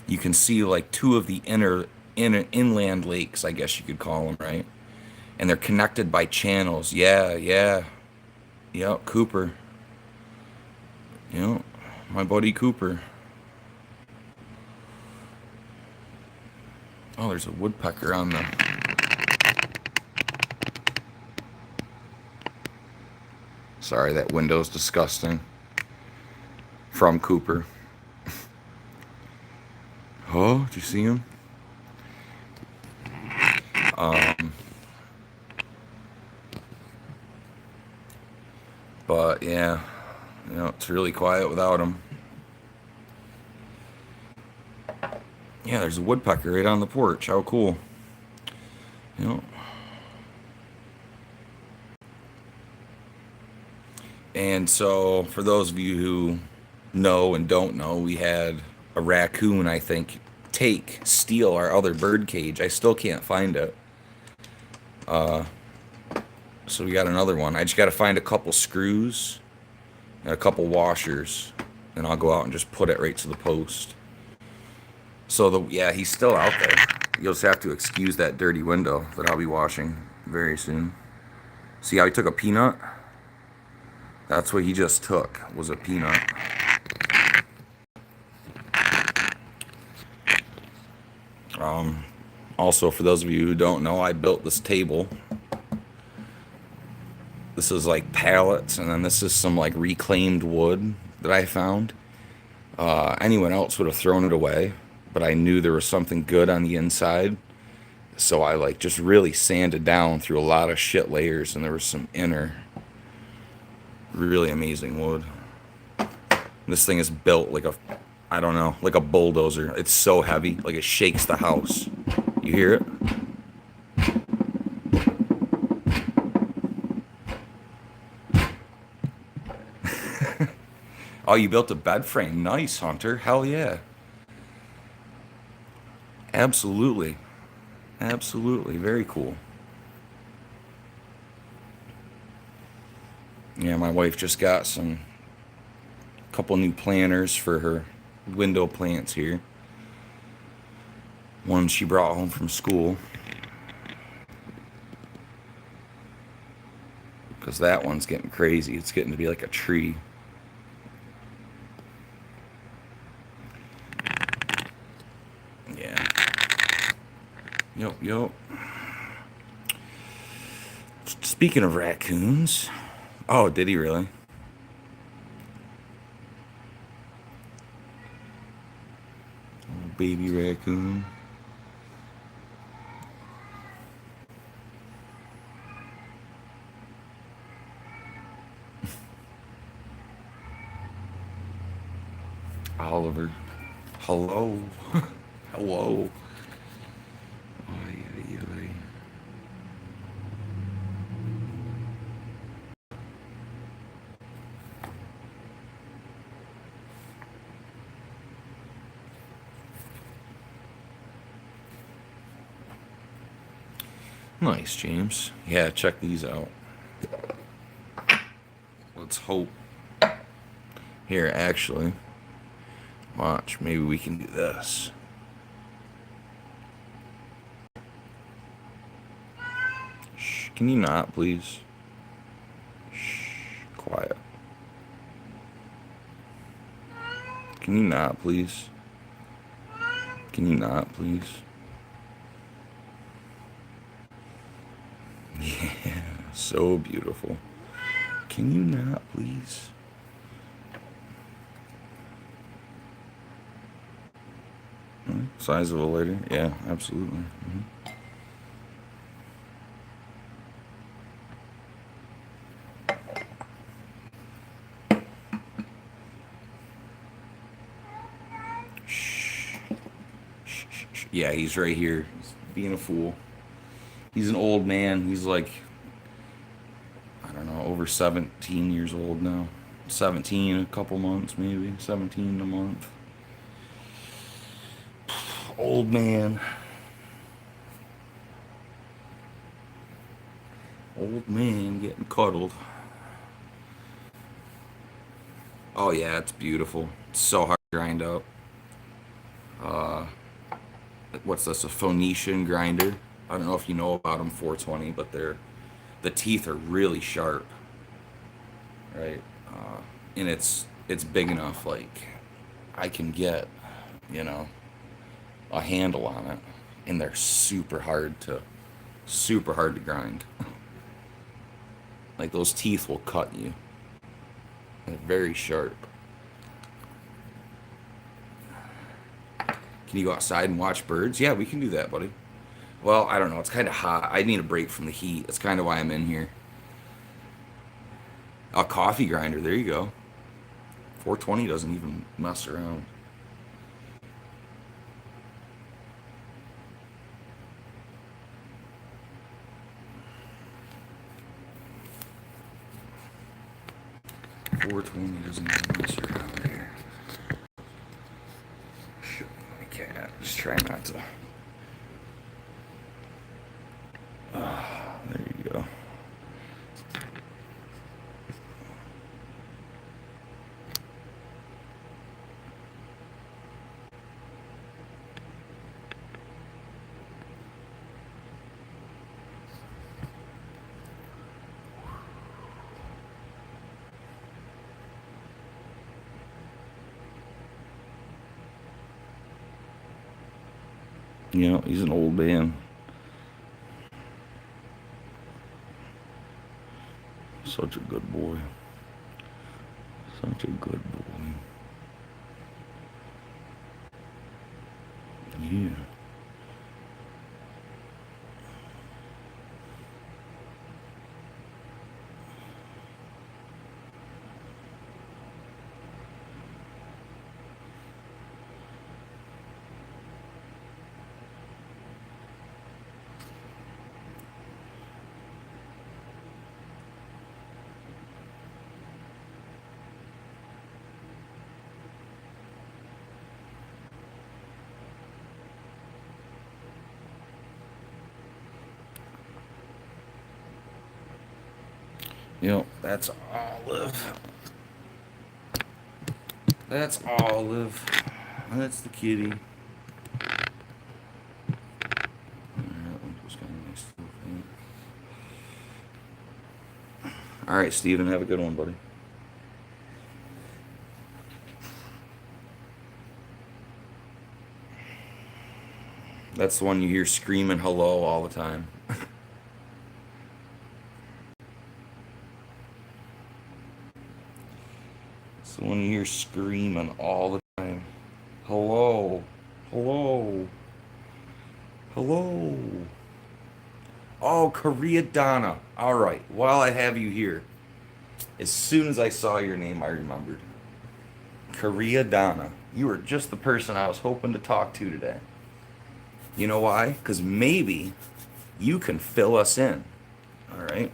You can see like two of the inner inland lakes, I guess you could call them, right? And they're connected by channels. Yeah, yeah. Yep, Cooper. Yep, my buddy Cooper. Oh, there's a woodpecker on the. Sorry, that window's disgusting. From Cooper. Oh, did you see him? But yeah, it's really quiet without him. Yeah, there's a woodpecker right on the porch. How cool. You know. And so, for those of you who know and don't know, we had a raccoon, I think, steal our other bird cage. I still can't find it. So we got another one. I just got to find a couple screws and a couple washers, and I'll go out and just put it right to the post. So yeah, he's still out there. You'll just have to excuse that dirty window that I'll be washing very soon. See how he took a peanut? That's what he just took, was a peanut. Also, for those of you who don't know, I built this table. This is like pallets, and then this is some like reclaimed wood that I found. Anyone else would have thrown it away, but I knew there was something good on the inside. So I like just really sanded down through a lot of shit layers, and there was some inner really amazing wood. This thing is built like I don't know, like a bulldozer. It's so heavy, like it shakes the house. You hear it? Oh, you built a bed frame. Nice, Hunter. Hell yeah. Absolutely. Absolutely. Very cool. Yeah, my wife just got some couple new planters for her window plants here. One she brought home from school. Because that one's getting crazy. It's getting to be like a tree. Yeah. Yup, yup. Speaking of raccoons. Oh, did he really? Oh, baby raccoon. Oliver. Hello. Hello. Ay, ay, ay. Nice, James. Yeah, check these out. Let's hope. Here, actually. Watch, maybe we can do this. Shh, can you not, please? Shh, quiet. Can you not, please? Can you not, please? Yeah, so beautiful. Can you not, please? Size of a lighter? Yeah, absolutely. Shh. Shh, shh, shh. Yeah, he's right here. He's being a fool. He's an old man. He's like, I don't know, over 17 years old now. 17 a couple months, maybe. 17 a month. Old man. Old man getting cuddled. Oh, yeah, it's beautiful. It's so hard to grind up. What's this? A Phoenician grinder. I don't know if you know about them, 420, but the teeth are really sharp, right? And it's big enough, like I can get, you know, a handle on it, and they're super hard to grind. Like those teeth will cut you. They're very sharp. Can you go outside and watch birds? Yeah, we can do that, buddy. Well, I don't know. It's kind of hot. I need a break from the heat. That's kind of why I'm in here. A coffee grinder. There you go. 420 doesn't even mess around. Doesn't even mess around here. Show my cat. Just try not to. There you go. You know, he's an old man. Such a good boy. Such a good boy. Yeah. You know, that's Olive. That's Olive. That's the kitty. That one was kind of nice. All right, Steven, have a good one, buddy. That's the one you hear screaming hello all the time. It's the one you hear screaming all the time. Hello. Hello. Hello. Oh, Korea Donna. All right. While I have you here, as soon as I saw your name, I remembered. Korea Donna. You were just the person I was hoping to talk to today. You know why? Because maybe you can fill us in. All right.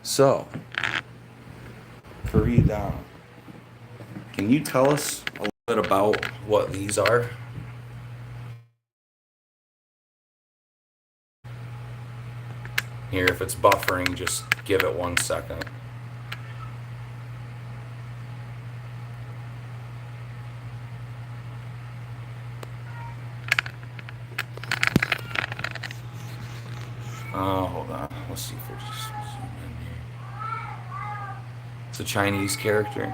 So, Korea Donna, can you tell us a little bit about what these are? Here, if it's buffering, just give it 1 second. Hold on. Let's see if there's just zoom in here. It's a Chinese character.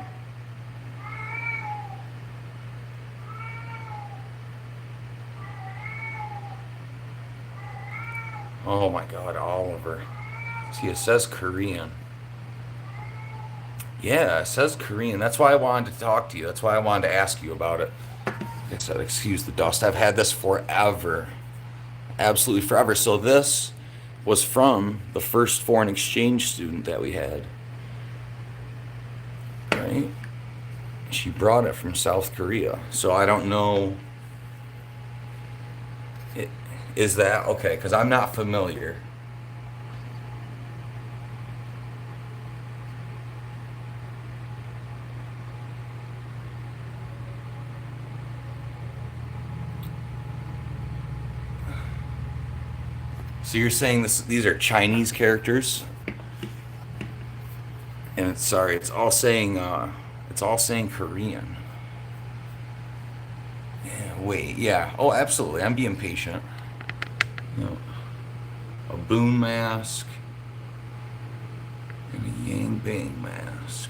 Oh my God, Oliver. See, it says Korean. Yeah, it says Korean. That's why I wanted to talk to you. That's why I wanted to ask you about it. Like I said, excuse the dust. I've had this forever. Absolutely forever. So this was from the first foreign exchange student that we had, right? She brought it from South Korea. So I don't know. i- Is that okay? Because I'm not familiar. So you're saying these are Chinese characters, and sorry, it's all saying Korean. Yeah, wait, yeah. Oh, absolutely. I'm being patient. You know, a boom mask and a yang bang mask.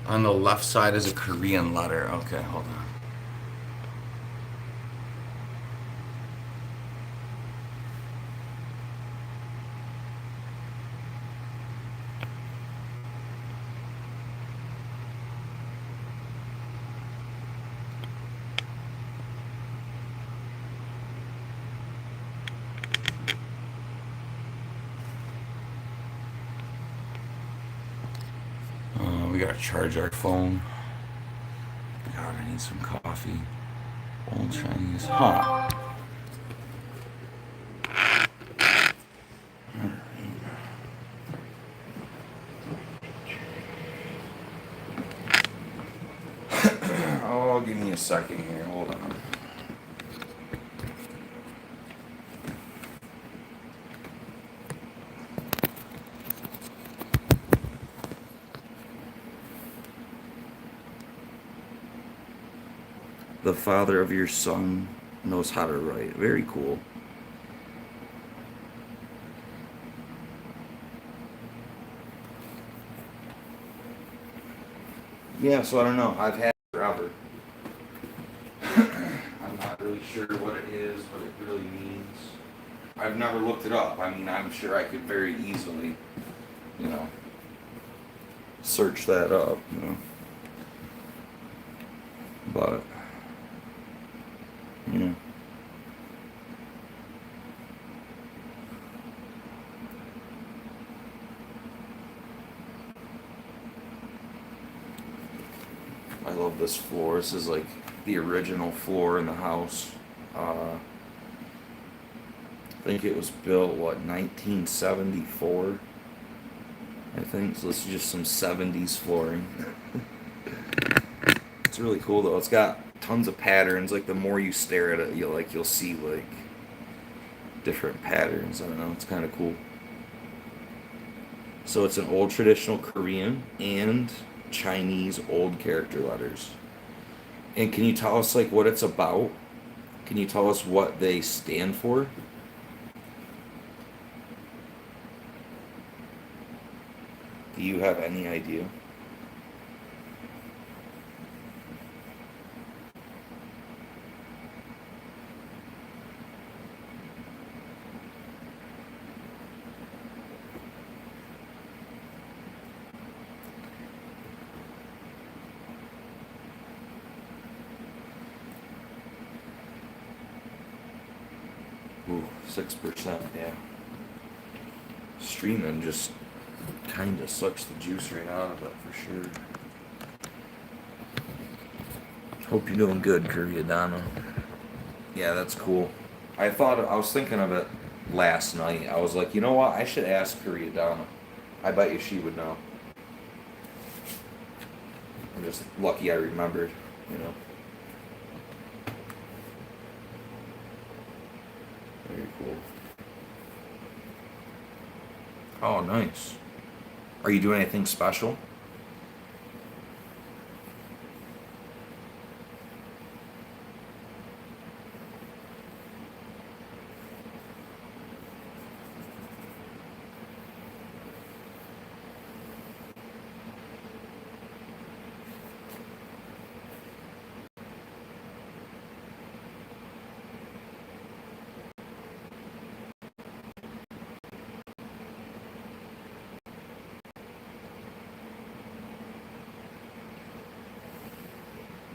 On the left side is a Korean letter. Okay, hold on. We gotta charge our phone. God, I need some coffee. Old Chinese. Huh. Oh, give me a second here. Hold on. The father of your son knows how to write. Very cool. Yeah, so I don't know. I've had it forever. I'm not really sure what it is, what it really means. I've never looked it up. I mean, I'm sure I could very easily, you know, search that up, you know. But, you know, I love this floor. This is like the original floor in the house. I think it was built, what, 1974? I think. So this is just some 70s flooring. It's really cool though. It's got tons of patterns. Like the more you stare at it, you'll see like different patterns. I don't know. It's kind of cool. So it's an old traditional Korean and Chinese old character letters. And can you tell us like what it's about? Can you tell us what they stand for? Do you have any idea? Ooh, 6%, yeah. Streaming just kind of sucks the juice right out of it for sure. Hope you're doing good, Koreadana. Yeah, that's cool. I was thinking of it last night. I was like, you know what? I should ask Koreadana. I bet you she would know. I'm just lucky I remembered, you know. Very cool. Oh, nice. Are you doing anything special?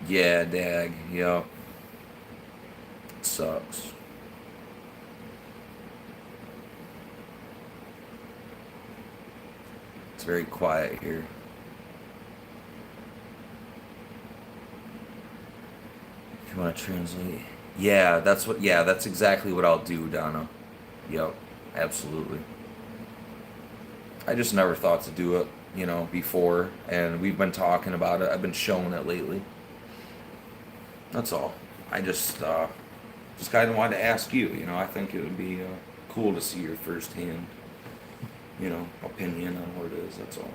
Yeah, dag. Yep. It sucks. It's very quiet here. If you want to translate. Yeah, that's what. Yeah, that's exactly what I'll do, Donna. Yep. Absolutely. I just never thought to do it, before, and we've been talking about it. I've been showing it lately. That's all. I just kind of wanted to ask you. I think it would be cool to see your firsthand, opinion on what it is. That's all.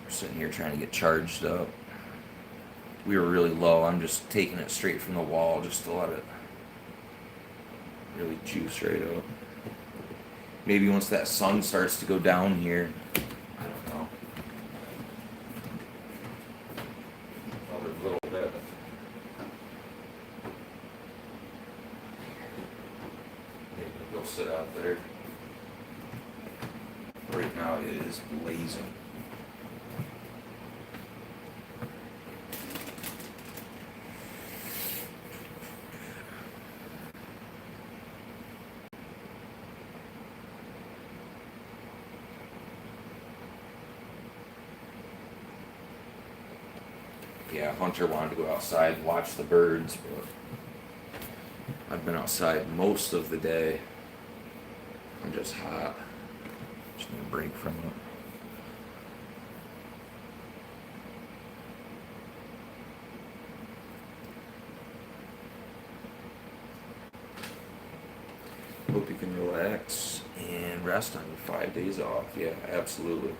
We're sitting here trying to get charged up. We were really low. I'm just taking it straight from the wall just to let it really juice right up. Maybe once that sun starts to go down here, I don't know. Another little bit. Maybe go sit out there. Right now it is blazing. Yeah, Hunter wanted to go outside and watch the birds, but I've been outside most of the day. I'm just hot. Just need a break from it. Hope you can relax and rest on your 5 days off. Yeah, absolutely.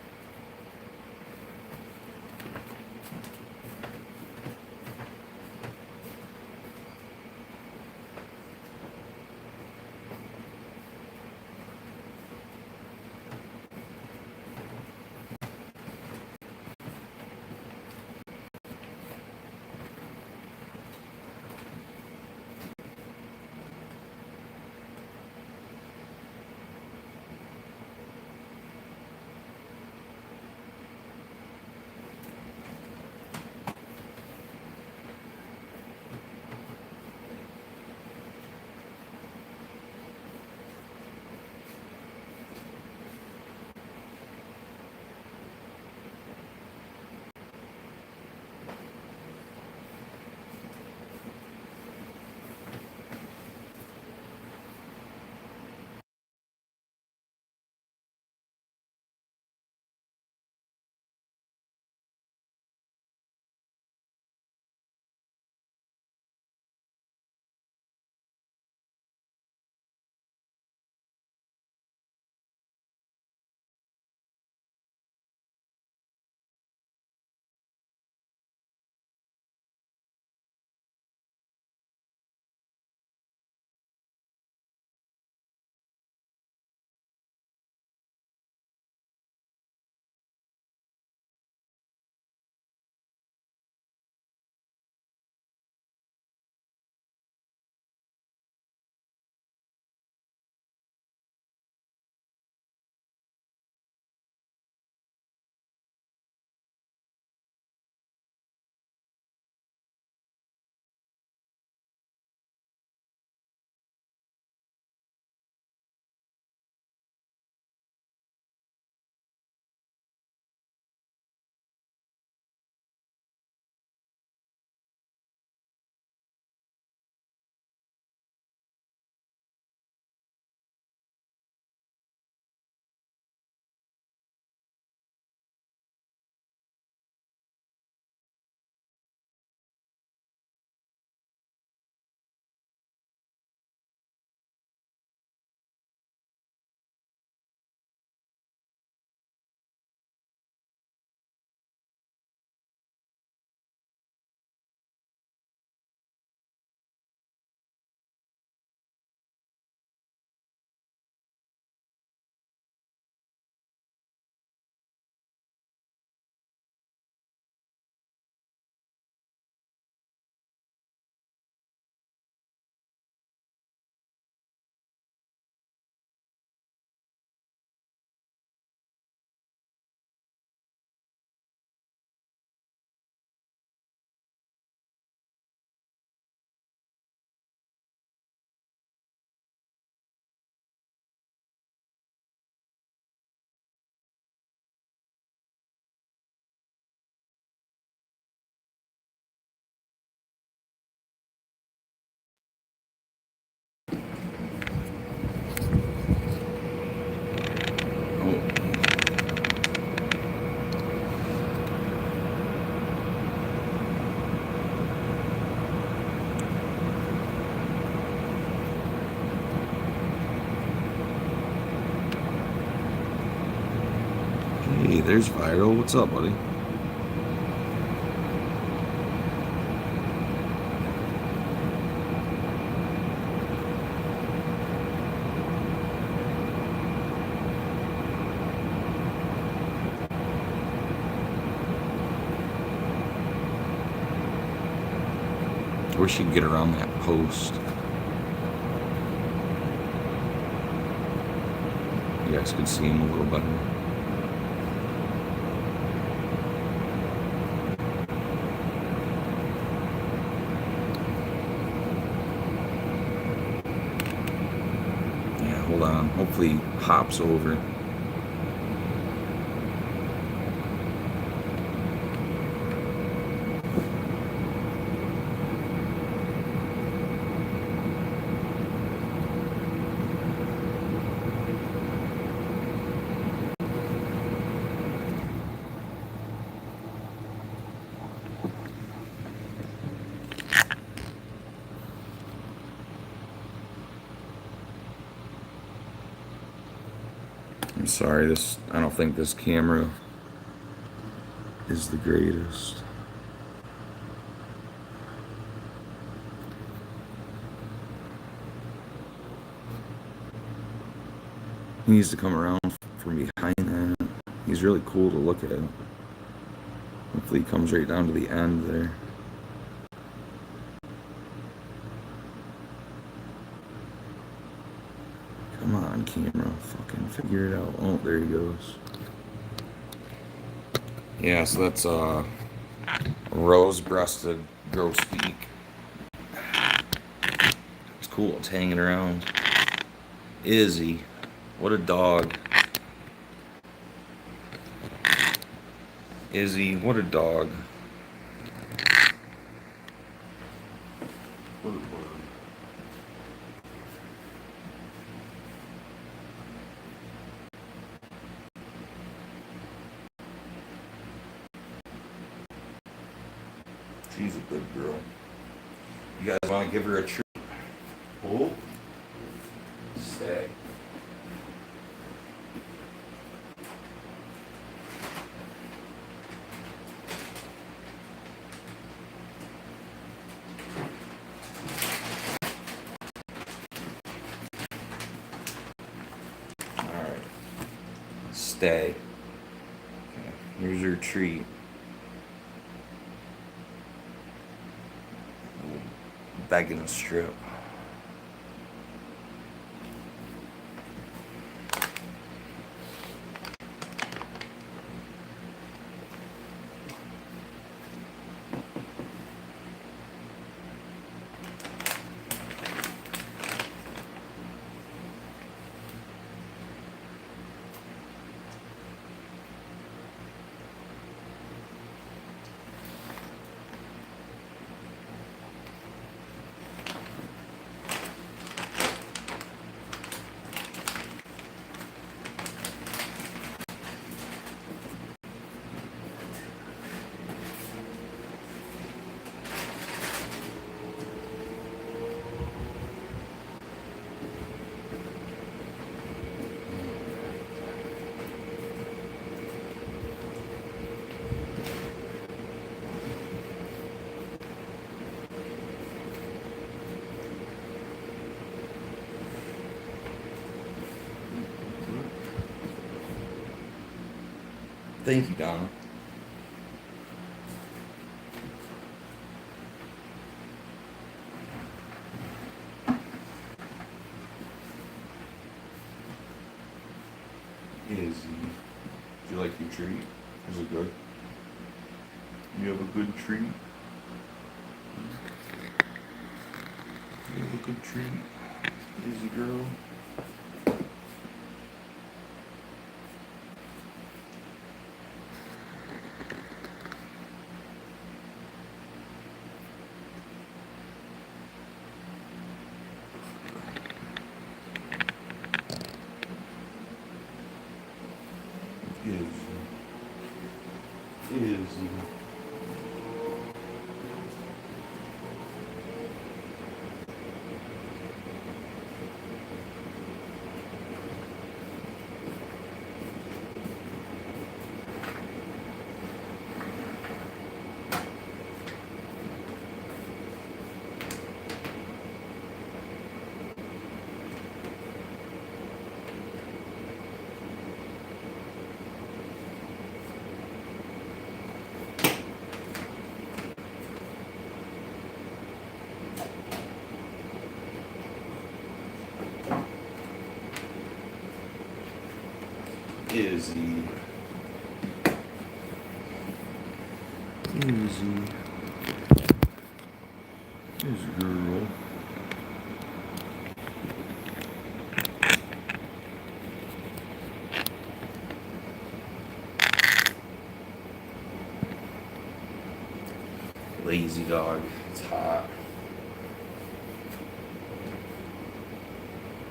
Hey, there's Viral. What's up, buddy? I wish you could get around that post. You guys could see him a little better. Yeah, hold on. Hopefully he hops over. I'm sorry, I don't think this camera is the greatest. He needs to come around from behind that. He's really cool to look at. Hopefully he comes right down to the end there. Come on, camera. Fucking figure it out. Oh, there he goes. Yeah, so that's rose-breasted grosbeak. It's cool. It's hanging around. Izzy. What a dog. Izzy, what a dog. What a bird. She's a good girl. You guys want to give her a treat? Oh, stay. All right, stay. Okay. Here's your treat. Begging strip. Thank you, Donna. Izzy, do you like your treat? Is it good? You have a good treat? You have a good treat? Izzy girl? Izzy. Izzy. Easy. This girl. Lazy dog. It's hot.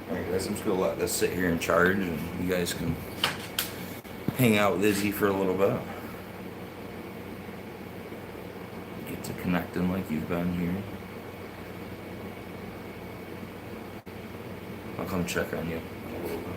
Alright guys, I'm just gonna let this sit here and charge and you guys can hang out with Izzy for a little bit. Get to connecting like you've been here. I'll come check on you in a little bit.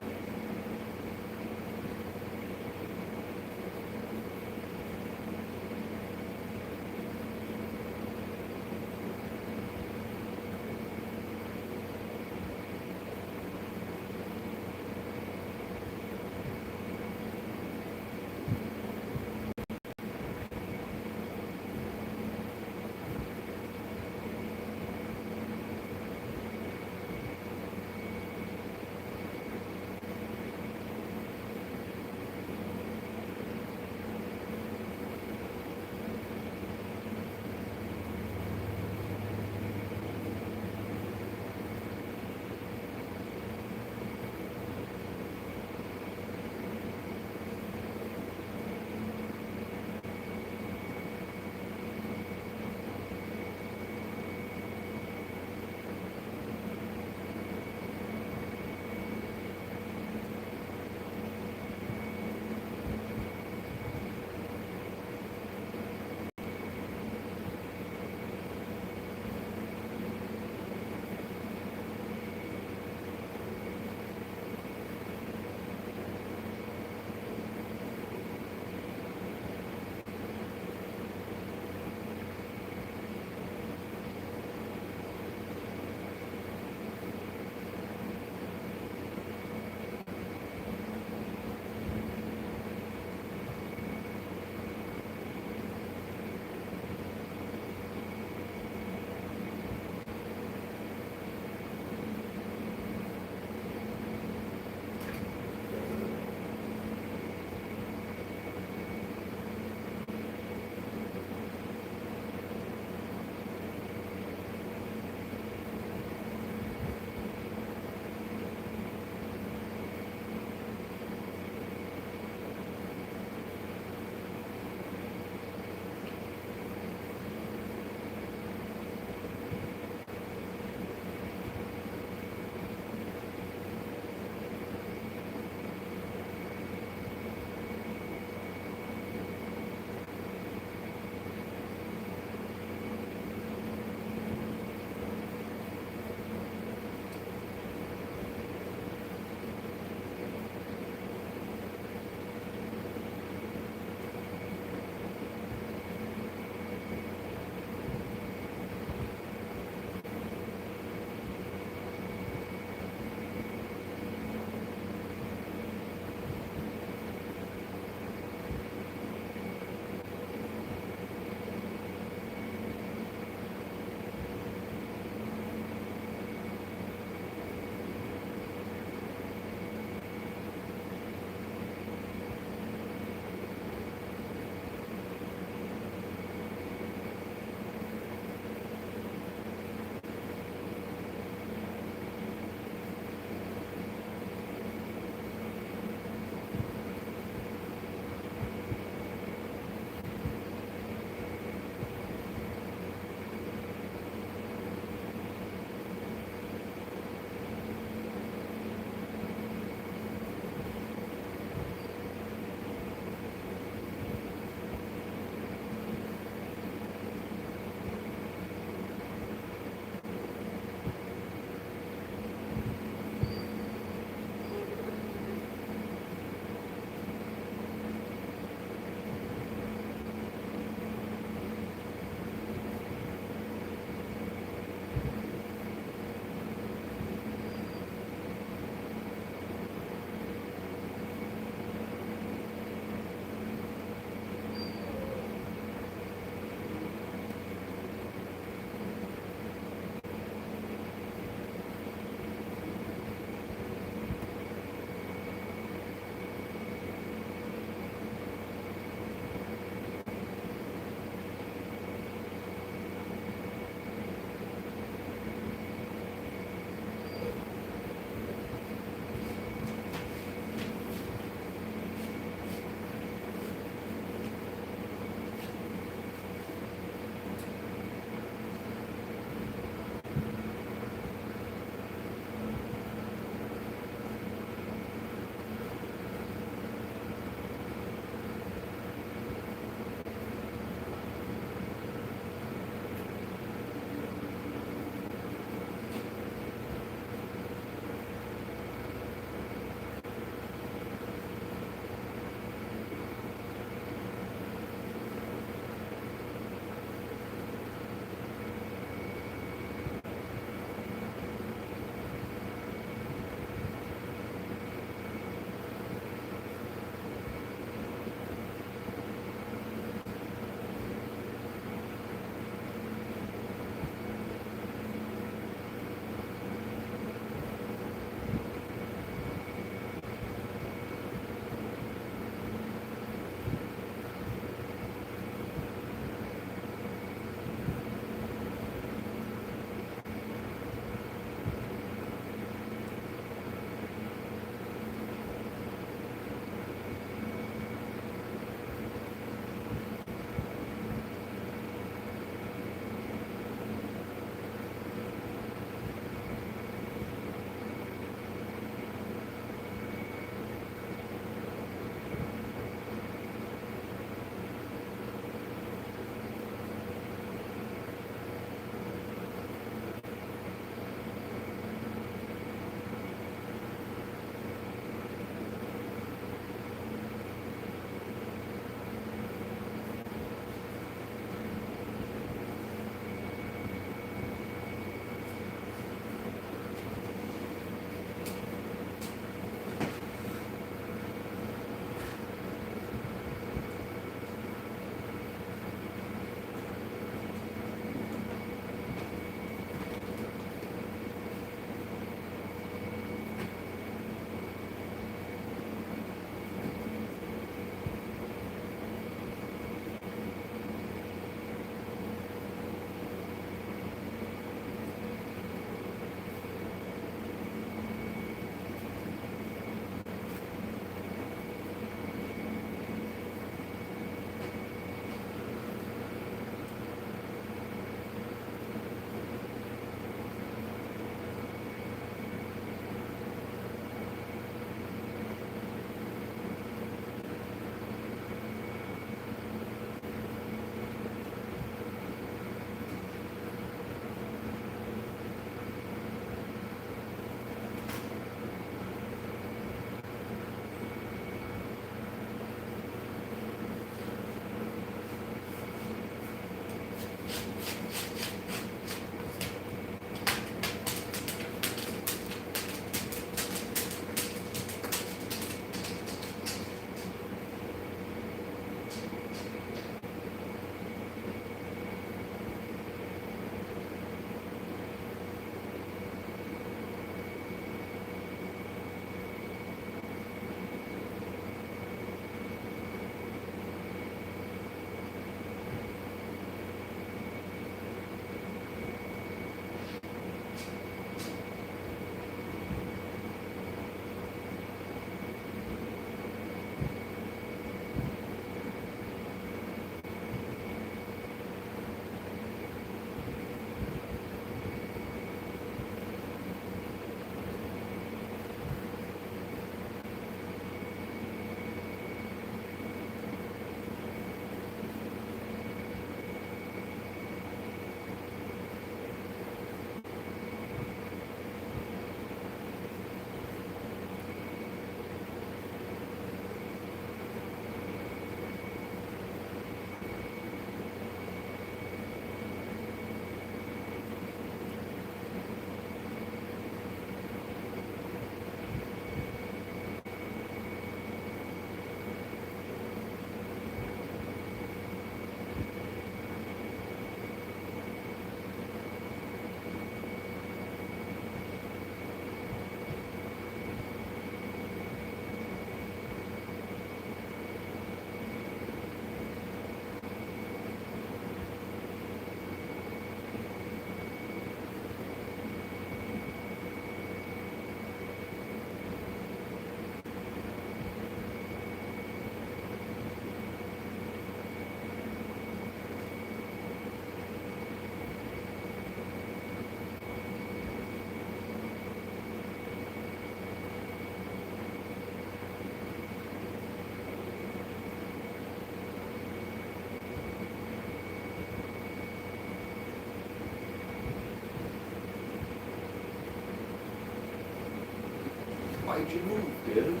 Why'd you move, Biz?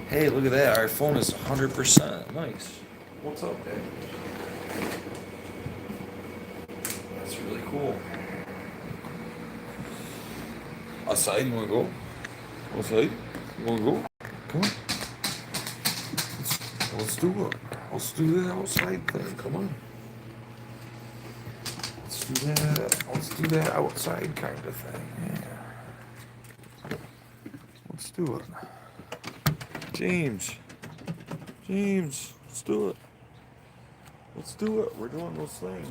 Hey, look at that. Our phone is 100%. Nice. What's up, Dad? That's really cool. Outside, you wanna go? Outside? You wanna go? Come on. Let's do it. Let's do that outside thing. Come on. Let's do that. Let's do that outside kind of thing. Yeah. Let's do it. James. James. Let's do it. Let's do it. We're doing those things.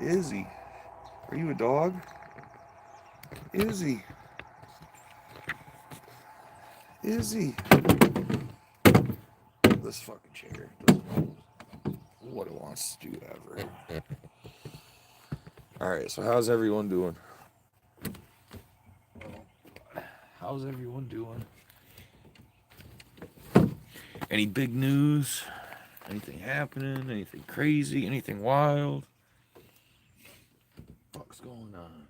Izzy. Are you a dog? Izzy. Izzy. This fucking chair doesn't know what it wants to do ever. Alright, so how's everyone doing? How's everyone doing? Any big news? Anything happening? Anything crazy? Anything wild? What's going on?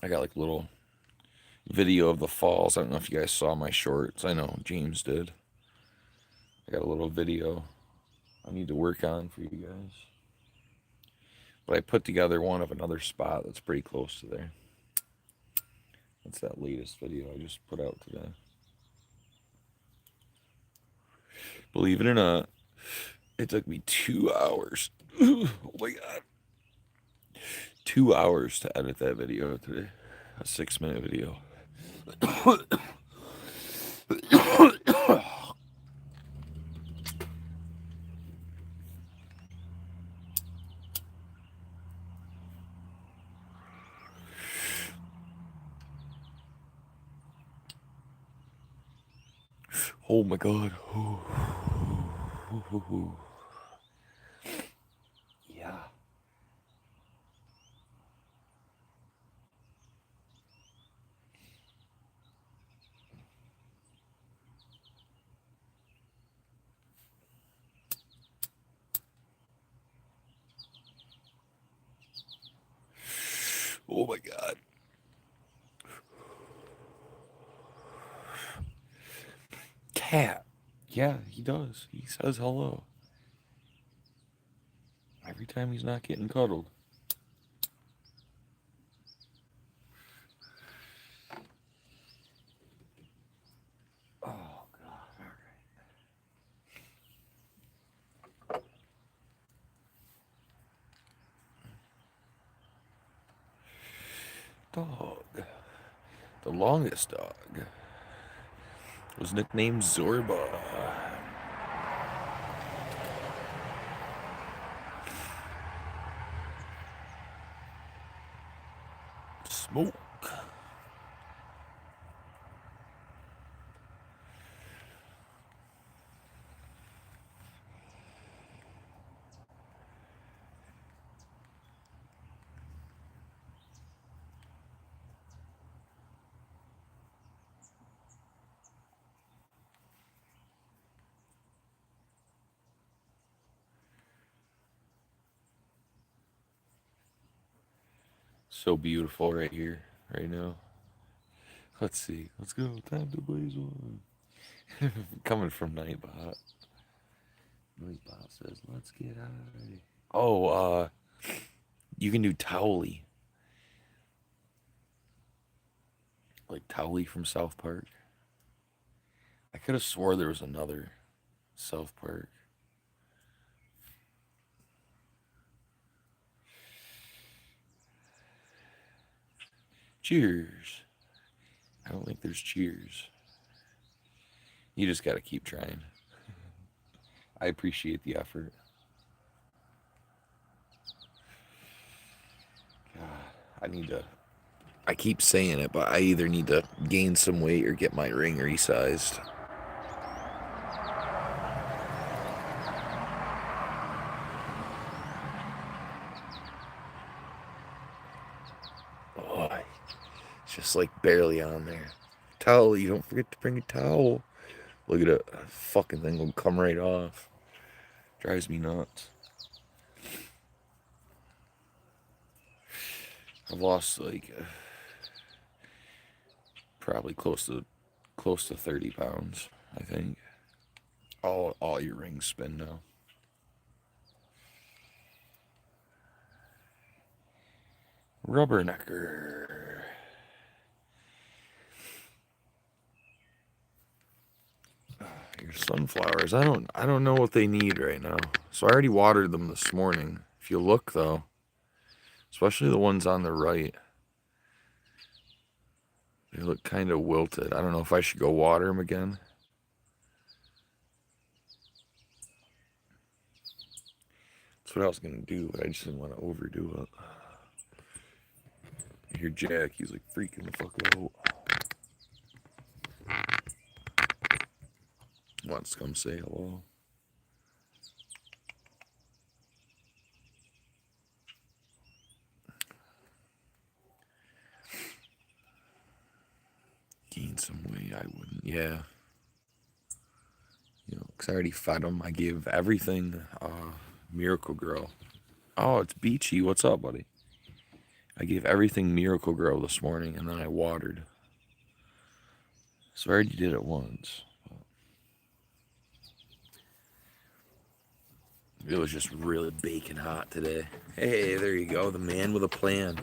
I got like a little video of the falls. I don't know if you guys saw my shorts. I know James did. I got a little video I need to work on for you guys. But I put together one of another spot that's pretty close to there. That's that latest video I just put out today. Believe it or not, it took me 2 hours. Oh my God. 2 hours to edit that video today. A 6-minute video. Oh my God. Yeah. Oh my God. Cat. Yeah, he does. He says hello. Every time he's not getting cuddled. Oh God. Dog. The longest dog was nicknamed Zorba. Smoke. So beautiful right here, right now. Let's see. Let's go. Time to blaze one. Coming from Nightbot. Nightbot says, let's get high. Oh, you can do Towley. Like Towley from South Park. I could have swore there was another South Park. Cheers. I don't think there's cheers. You just gotta keep trying. I appreciate the effort. God, I keep saying it, but I either need to gain some weight or get my ring resized. Just like barely on there. Towel, you don't forget to bring a towel. Look at it. That fucking thing will come right off. Drives me nuts. I've lost like probably close to 30 pounds, I think. All your rings spin now. Rubbernecker. Your sunflowers. I don't know what they need right now. So I already watered them this morning. If you look though, especially the ones on the right, they look kind of wilted. I don't know if I should go water them again. That's what I was gonna do, but I just didn't want to overdo it. I hear Jack, he's like freaking the fuck out. Wants to come say hello. Gain some weight, I wouldn't. Yeah. You know, because I already fed him. I gave everything Miracle Grow. Oh, it's Beachy. What's up, buddy? I gave everything Miracle Grow this morning, and then I watered. So I already did it once. It was just really baking hot today. Hey, there you go. The man with a plan.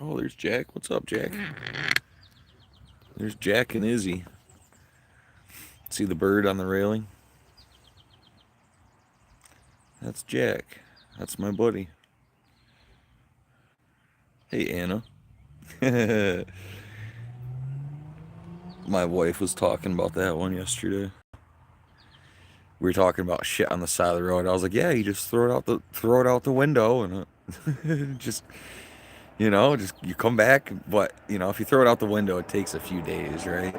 Oh, there's Jack. What's up, Jack? There's Jack and Izzy. See the bird on the railing? That's Jack. That's my buddy. Hey, Anna. My wife was talking about that one yesterday. We were talking about shit on the side of the road. I was like, "Yeah, you just throw it out the window, and just just you come back. But if you throw it out the window, it takes a few days, right?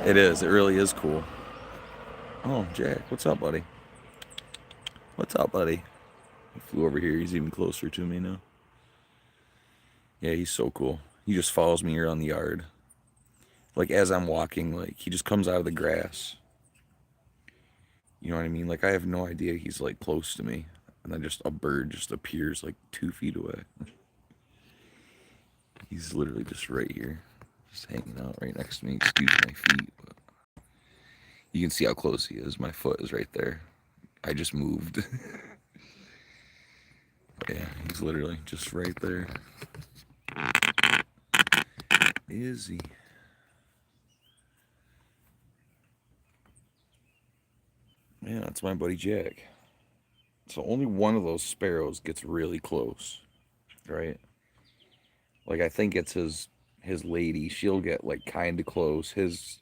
It is. It really is cool. Oh, Jack, what's up, buddy? What's up, buddy? He flew over here. He's even closer to me now. Yeah, he's so cool. He just follows me around the yard. Like as I'm walking, like he just comes out of the grass. You know what I mean? Like I have no idea he's like close to me. And then just a bird just appears like 2 feet away. He's literally just right here. Just hanging out right next to me. Excuse my feet. But you can see how close he is. My foot is right there. I just moved. Yeah, he's literally just right there. Is he? Yeah, that's my buddy Jack. So only one of those sparrows gets really close, right? Like I think it's his lady. She'll get like kind of close. His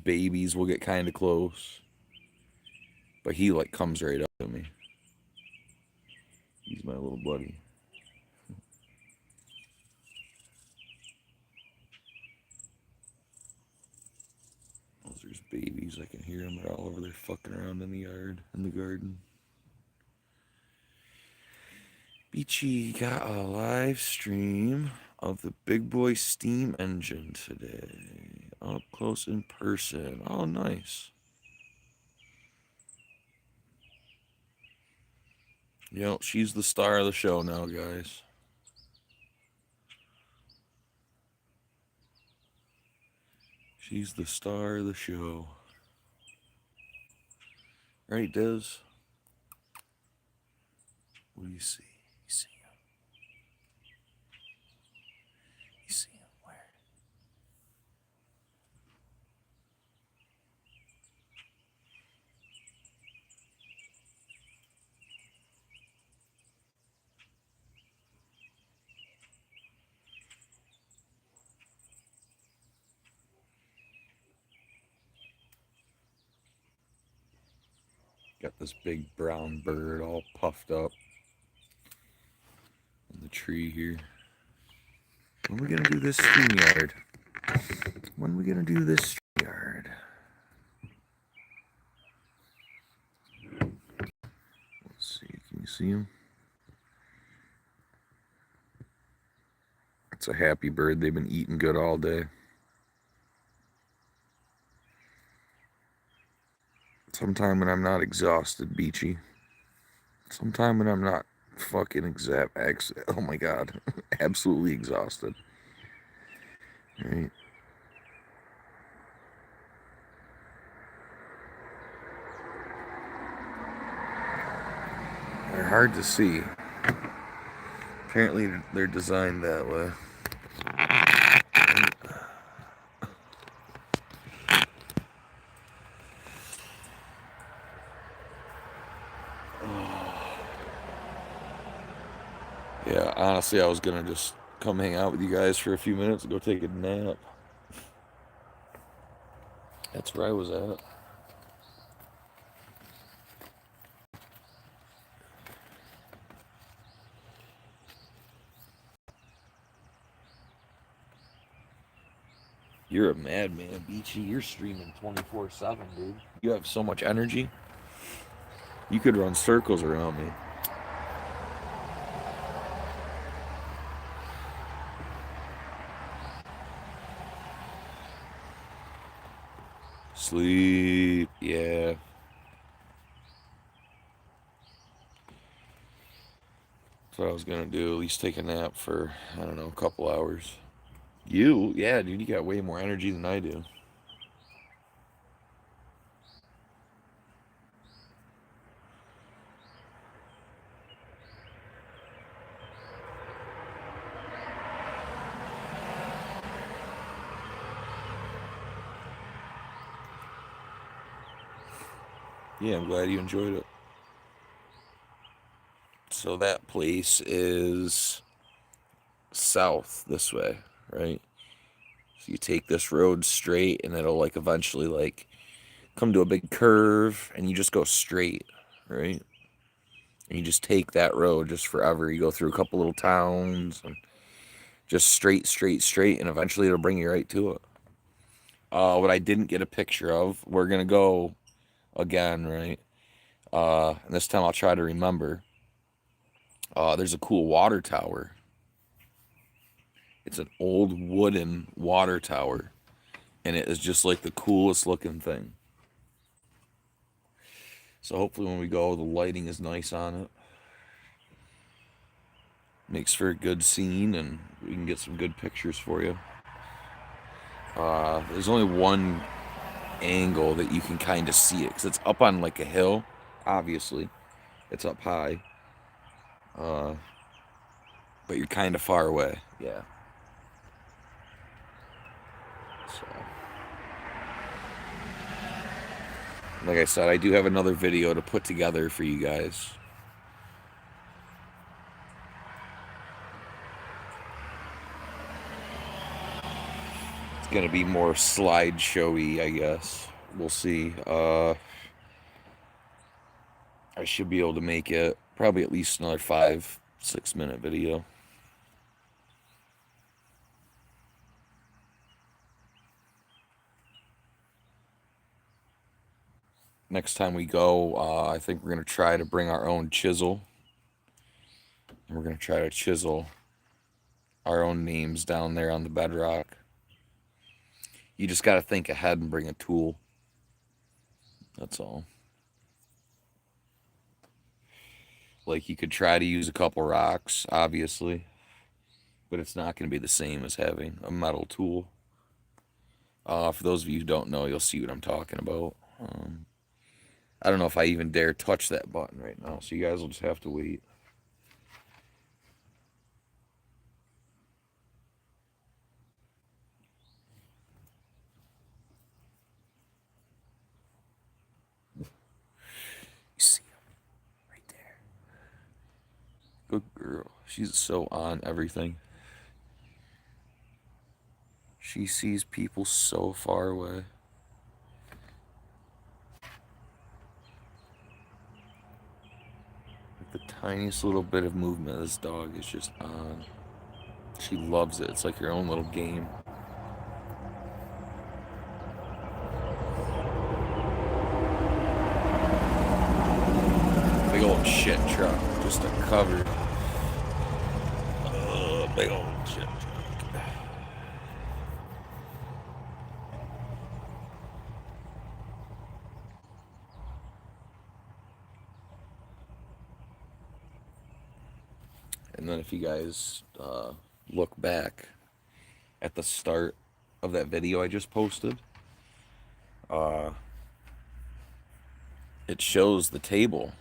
babies will get kind of close. But he like comes right up to me. He's my little buddy. Those are his babies. I can hear them. They're all over there fucking around in the yard, in the garden. Beachy got a live stream of the Big Boy steam engine today. Up close in person. Oh, nice. She's the star of the show now, guys. She's the star of the show. Right, Des? What do you see? You see him? You see him where? Got this big brown bird all puffed up in the tree here. When are we gonna do this StreamYard? When are we gonna do this yard? Let's see. Can you see him? It's a happy bird. They've been eating good all day. Sometime when I'm not exhausted, Beachy. Sometime when I'm not fucking oh my god, absolutely exhausted. Right. They're hard to see. Apparently they're designed that way. Yeah, honestly, I was gonna just come hang out with you guys for a few minutes and go take a nap. That's where I was at. You're a madman, Beachy. You're streaming 24/7, dude. You have so much energy. You could run circles around me. Sleep, yeah. That's what I was gonna do. At least take a nap for, I don't know, a couple hours. You? Yeah, dude, you got way more energy than I do. Yeah, I'm glad you enjoyed it. So that place is south this way, right? So you take this road straight and it'll like eventually like come to a big curve and you just go straight, right? And you just take that road just forever. You go through a couple little towns and just straight, straight, straight, and eventually it'll bring you right to it. What I didn't get a picture of, we're gonna go again, right? And this time I'll try to remember. There's a cool water tower. It's an old wooden water tower, and it is just like the coolest looking thing. So hopefully when we go, the lighting is nice on it. Makes for a good scene, and we can get some good pictures for you. There's only one angle that you can kind of see it, because it's up on like a hill, obviously. It's up high. But you're kind of far away. Yeah. So, like I said, I do have another video to put together for you guys. It's gonna be more slideshowy, I guess. We'll see. I should be able to make it probably at least another 5-6 minute video. Next time we go, I think we're gonna try to bring our own chisel. And we're gonna try to chisel our own names down there on the bedrock. You just gotta think ahead and bring a tool. That's all. Like, you could try to use a couple rocks, obviously, but it's not going to be the same as having a metal tool. For those of you who don't know, you'll see what I'm talking about. I don't know if I even dare touch that button right now, so you guys will just have to wait. You see him right there. Good girl. She's so on everything. She sees people so far away. Like the tiniest little bit of movement, this dog is just on. She loves it. It's like her own little game. covered. Big old shit. And then if you guys look back at the start of that video I just posted, uh, it shows the table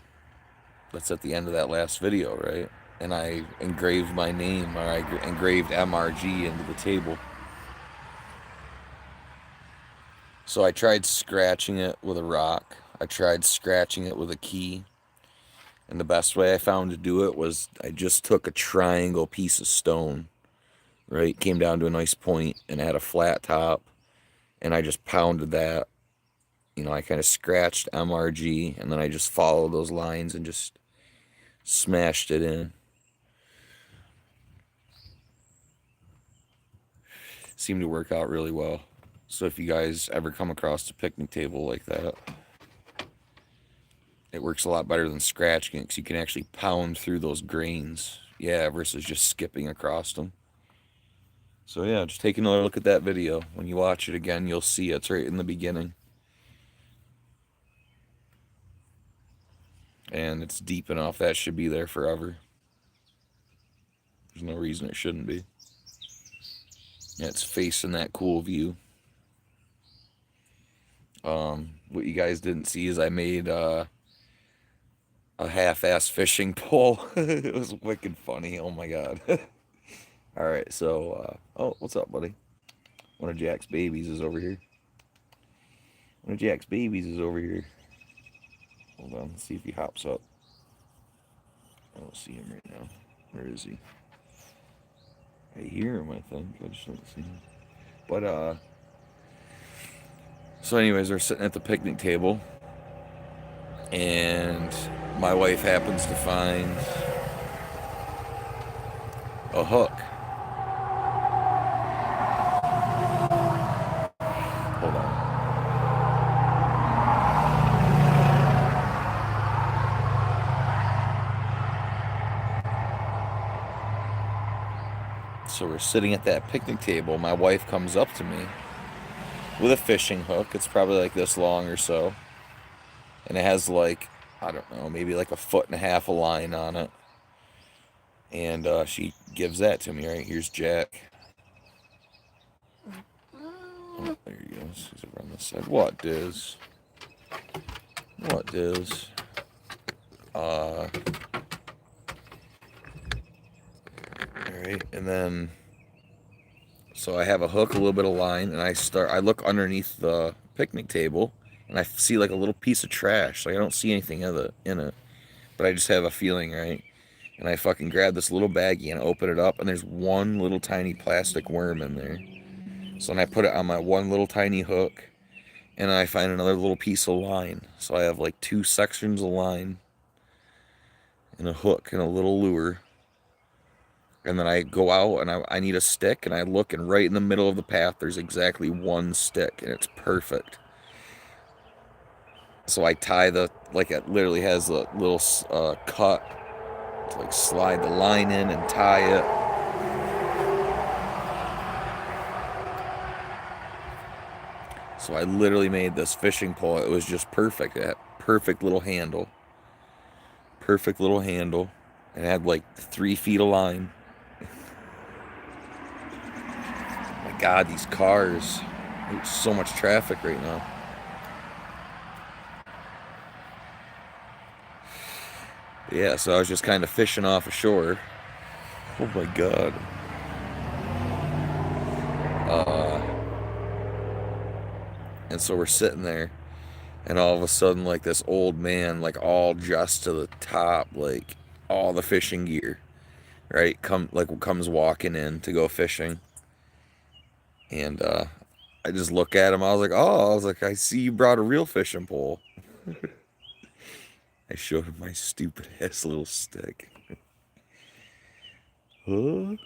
that's at the end of that last video, right? And I engraved my name, or I engraved MRG into the table. So I tried scratching it with a rock. I tried scratching it with a key. And the best way I found to do it was I just took a triangle piece of stone, right? Came down to a nice point and it had a flat top. And I just pounded that. You know, I kind of scratched MRG and then I just followed those lines and just smashed it in. Seemed to work out really well. So if you guys ever come across a picnic table like that, it works a lot better than scratching it because you can actually pound through those grains. Yeah, versus just skipping across them. So yeah, just take another look at that video. When you watch it again, you'll see it's right in the beginning. And it's deep enough that should be there forever. There's no reason it shouldn't be. Yeah, it's facing that cool view. What you guys didn't see is I made a half-ass fishing pole. It was wicked funny. Oh my god. All right, so oh, what's up, buddy? One of Jack's babies is over here. One of Jack's babies is over here. Hold on, let's see if he hops up. I don't see him right now. Where is he? I hear him, I think. I just don't see him. But so anyways, we're sitting at the picnic table, and my wife happens to find a hook. Hold on. So we're sitting at that picnic table. My wife comes up to me with a fishing hook. It's probably like this long or so. And it has like, I don't know, maybe like 1.5 feet of line on it. And she gives that to me, right? Here's Jack. Oh, there he goes. He's over on this side. What, Diz? What, Diz? Alright, and then, so I have a hook, a little bit of line, and I look underneath the picnic table, and I see like a little piece of trash. Like I don't see anything in it, but I just have a feeling, right? And I fucking grab this little baggie and open it up, and there's one little tiny plastic worm in there. So then I put it on my one little tiny hook, and I find another little piece of line. So I have like 2 sections of line, and a hook, and a little lure. And then I go out and I need a stick, and I look, and right in the middle of the path there's exactly 1 stick, and it's perfect. So I tie like it literally has a little cut to like slide the line in and tie it. So I literally made this fishing pole. It was just perfect. It had perfect little handle. Perfect little handle. And it had like 3 feet of line. My God, these cars. There's so much traffic right now. Yeah, so I was just kind of fishing off ashore. Oh my God. And so we're sitting there, and all of a sudden, like this old man, like all dressed to the top, like all the fishing gear, right? Comes walking in to go fishing, and I just look at him. I was like, I see you brought a real fishing pole. I showed him my stupid ass little stick. Huh?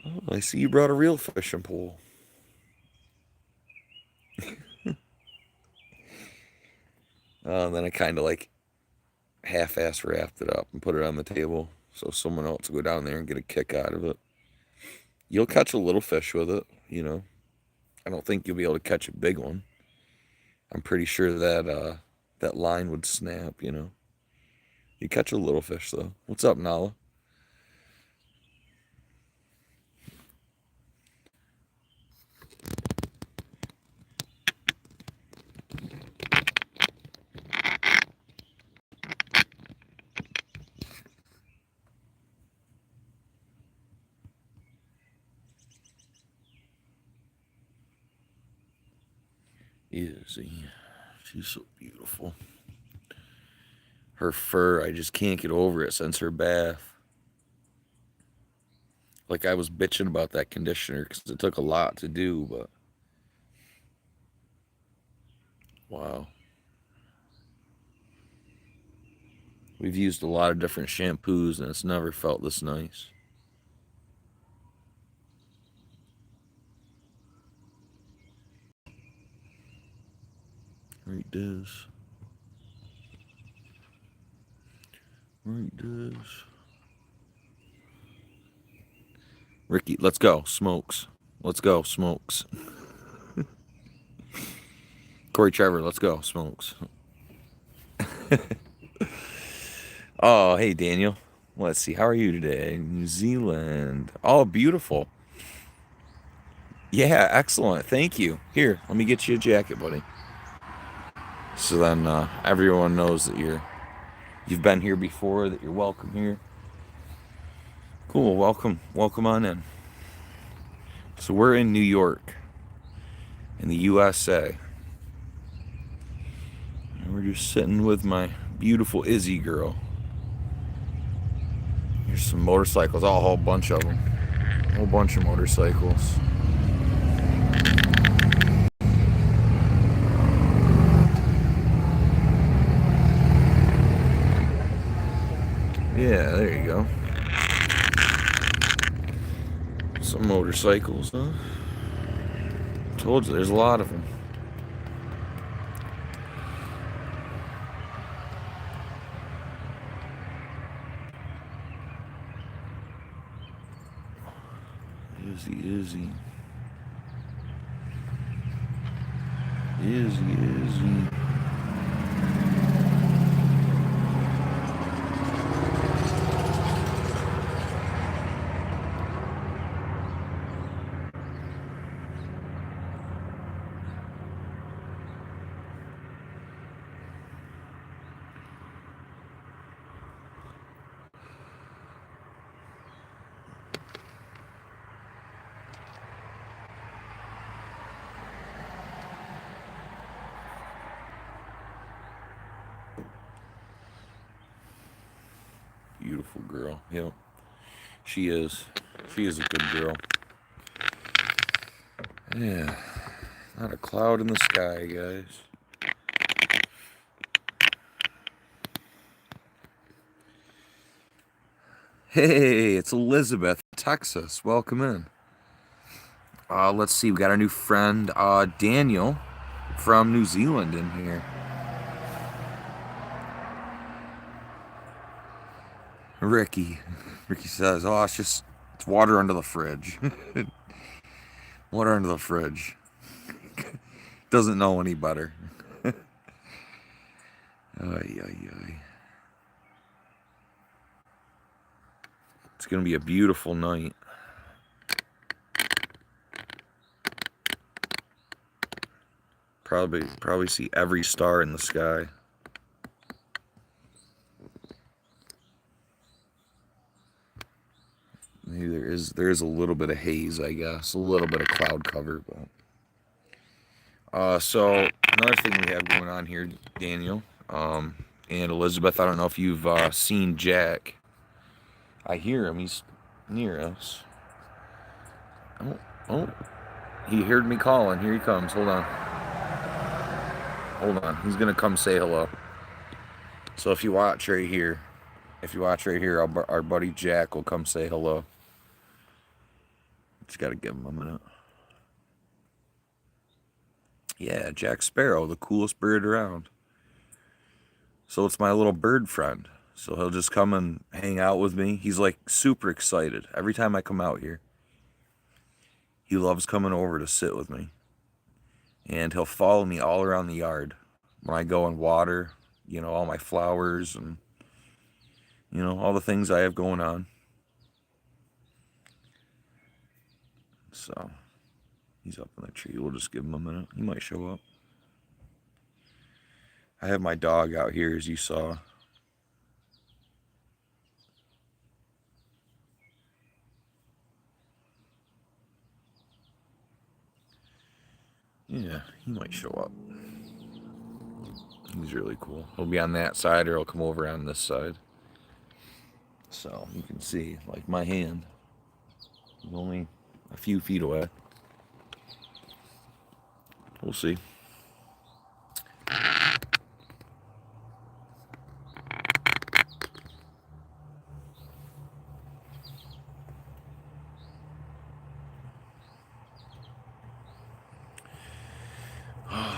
Oh, I see you brought a real fishing pole. Then I kind of like half-ass wrapped it up and put it on the table so someone else will go down there and get a kick out of it. You'll catch a little fish with it, you know. I don't think you'll be able to catch a big one. I'm pretty sure that that line would snap, you know. You catch a little fish though. What's up, Nala? Izzy. She's so beautiful. Her fur, I just can't get over it since her bath. Like I was bitching about that conditioner because it took a lot to do, but wow. We've used a lot of different shampoos and it's never felt this nice. Right, does. Right, does. Ricky, let's go. Smokes. Let's go. Smokes. Corey Trevor, let's go. Smokes. Oh, hey, Daniel. Let's see. How are you today? New Zealand. Oh, beautiful. Yeah, excellent. Thank you. Here, let me get you a jacket, buddy. So then everyone knows that you've been here before, that you're welcome here. Cool. Welcome. Welcome on in. So we're in New York, in the USA. And we're just sitting with my beautiful Izzy girl. Here's some motorcycles. Oh, a whole bunch of them. A whole bunch of motorcycles. Yeah, there you go. Some motorcycles, huh? Told you, there's a lot of them. Izzy, Izzy. Izzy, Izzy. Beautiful girl. Yep. She is. She is a good girl. Yeah. Not a cloud in the sky, guys. Hey, it's Elizabeth, Texas. Welcome in. Let's see. We got our new friend, Daniel from New Zealand in here. Ricky. Ricky says, oh, it's water under the fridge. Water under the fridge. Doesn't know any better. Ay, ay, ay. It's going to be a beautiful night. Probably see every star in the sky. Maybe there is a little bit of haze, I guess, a little bit of cloud cover, but so another thing we have going on here, Daniel, and Elizabeth. I don't know if you've seen Jack. I hear him. He's near us. Oh, oh, he heard me calling. Here he comes. Hold on. Hold on. He's gonna come say hello. So if you watch right here, our buddy Jack will come say hello. Just gotta give him a minute. Yeah, Jack Sparrow, the coolest bird around. So it's my little bird friend. So he'll just come and hang out with me. He's like super excited every time I come out here. He loves coming over to sit with me. And he'll follow me all around the yard when I go and water, all my flowers and, all the things I have going on. So he's up in the tree. We'll just give him a minute. He might show up. I have my dog out here, as you saw. Yeah, he might show up. He's really cool. He'll be on that side or he'll come over on this side. So you can see, like my hand is only a few feet away. We'll see.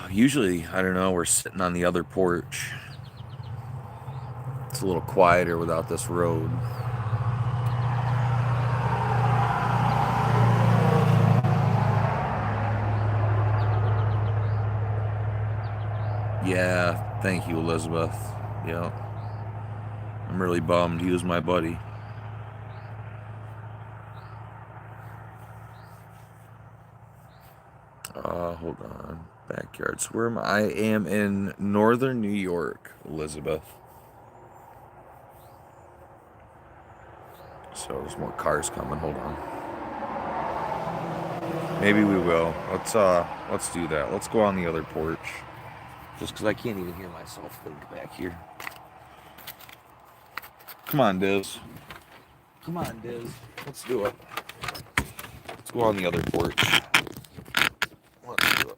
Usually, I don't know, we're sitting on the other porch. It's a little quieter without this road. Yeah, thank you, Elizabeth. Yeah, I'm really bummed. He was my buddy. Hold on. Backyard. So where am I? I am in northern New York, Elizabeth. So there's more cars coming. Hold on. Maybe we will. Let's do that. Let's go on the other porch. Just because I can't even hear myself think back here. Come on, Diz. Come on, Diz. Let's do it. Let's go on the other porch. Let's do it.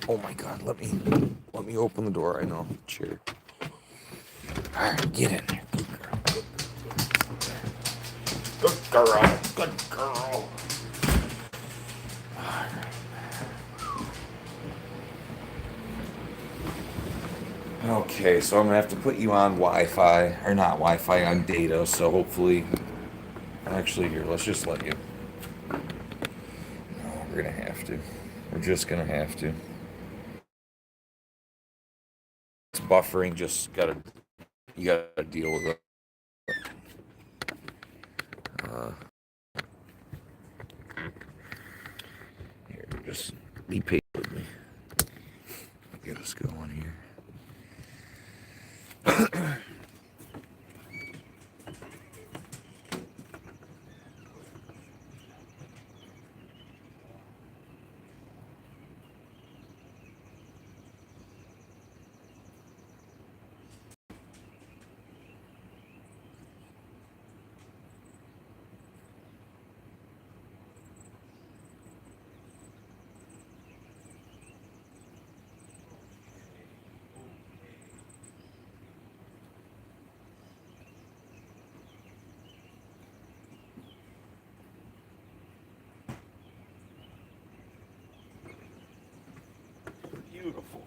Oh my God! Let me open the door. I know. Chair. All right, get in there. Good girl. Good girl. Okay, so I'm gonna have to put you on Wi-Fi, or not Wi-Fi, on data. So hopefully, actually, here, let's just let you. No, we're gonna have to. We're just gonna have to. It's buffering. You gotta deal with it. Here, just be patient with me. Get us going here. Beautiful.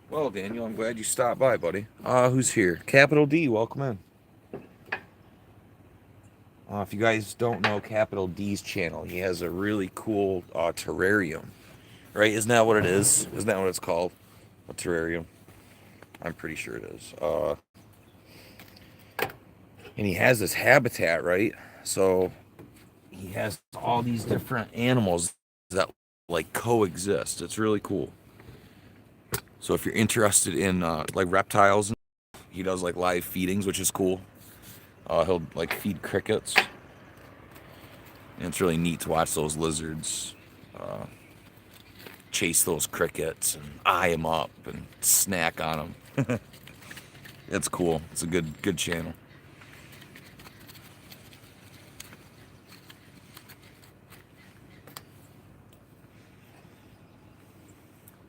Well, Daniel, I'm glad you stopped by, buddy. Who's here? Capital D, welcome in. If you guys don't know Capital D's channel, he has a really cool terrarium. Right? Isn't that what it is? Isn't that what it's called? A terrarium? I'm pretty sure it is. And he has this habitat, right? So he has all these different animals that like coexist. It's really cool. So if you're interested in like reptiles, he does like live feedings, which is cool. He'll like feed crickets, and it's really neat to watch those lizards chase those crickets and eye them up and snack on them. It's cool. It's a good channel.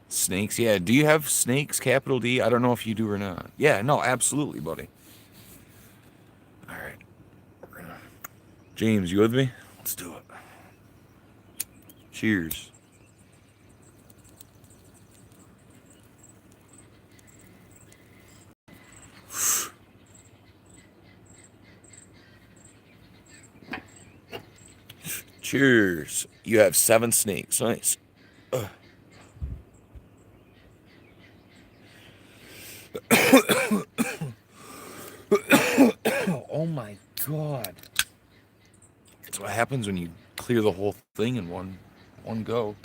Snakes, yeah. Do you have snakes, capital D? I don't know if you do or not. Yeah, no, absolutely, buddy. All right. James, you with me? Let's do it. Cheers. Cheers. You have 7 snakes. Nice. Oh my god. That's what happens when you clear the whole thing in one go.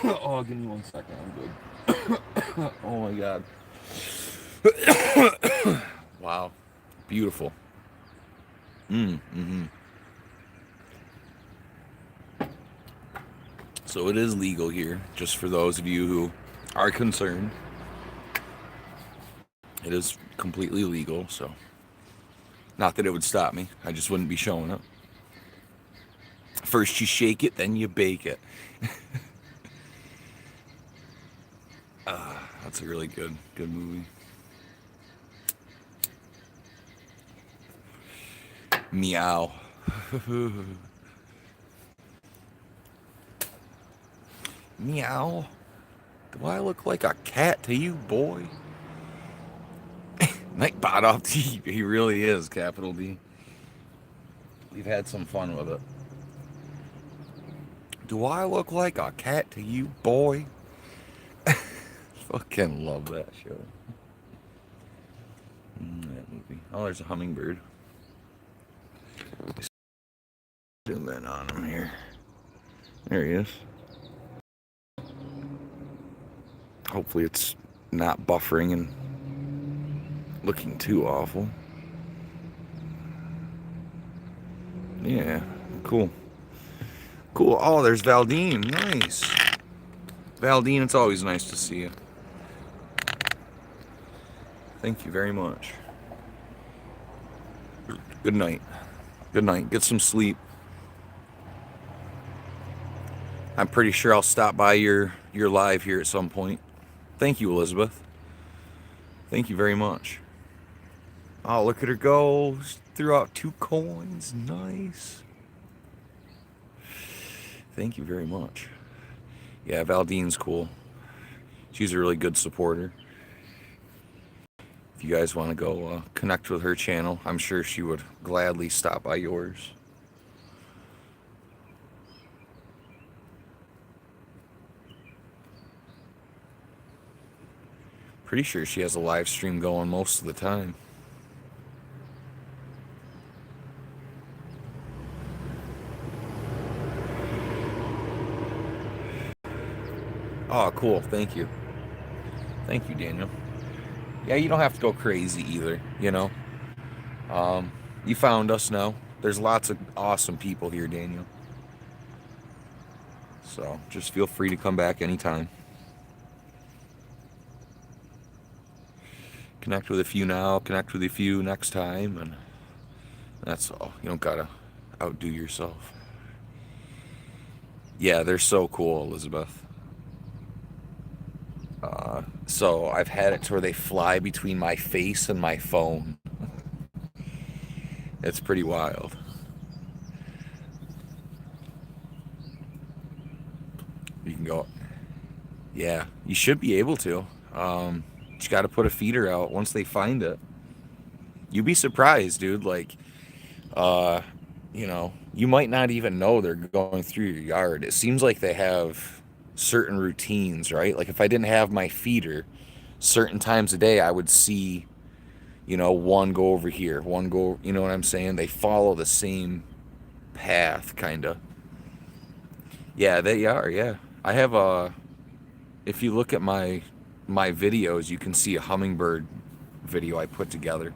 Oh, give me 1 second. I'm good. Oh my god. Wow. Beautiful. Mm-hmm. So it is legal here, just for those of you who are concerned. It is completely legal, so not that it would stop me. I just wouldn't be showing up. First you shake it, then you bake it. That's a really good movie. Meow. Meow. Do I look like a cat to you, boy? Nightbot off D. He really is, capital D. We've had some fun with it. Do I look like a cat to you, boy? Fucking love that show. That movie. Oh, there's a hummingbird. Zoom in on him here. There he is. Hopefully it's not buffering and looking too awful. Yeah, cool. Cool. Oh, there's Valdine. Nice. Valdine, it's always nice to see you. Thank you very much. Good night. Good night. Get some sleep. I'm pretty sure I'll stop by your live here at some point. Thank you, Elizabeth. Thank you very much. Oh, look at her go. She threw out 2 coins. Nice. Thank you very much. Yeah, Valdine's cool. She's a really good supporter. If you guys want to go connect with her channel, I'm sure she would gladly stop by yours. Pretty sure she has a live stream going most of the time. Oh, cool. Thank you. Thank you, Daniel. Yeah, you don't have to go crazy either, you know. You found us now. There's lots of awesome people here, Daniel. So just feel free to come back anytime. Connect with a few now, connect with a few next time, and that's all. You don't gotta outdo yourself. Yeah, they're so cool, Elizabeth. So I've had it to where they fly between my face and my phone. It's pretty wild. You can go. Yeah, you should be able to. You got to put a feeder out once they find it. You'd be surprised, dude. Like, you know, you might not even know they're going through your yard. It seems like they have certain routines, right? Like if I didn't have my feeder, certain times a day I would see, you know, one go over here, one go, you know what I'm saying? They follow the same path, kind of. Yeah, they are, yeah. I have a, if you look at my videos, you can see a hummingbird video I put together.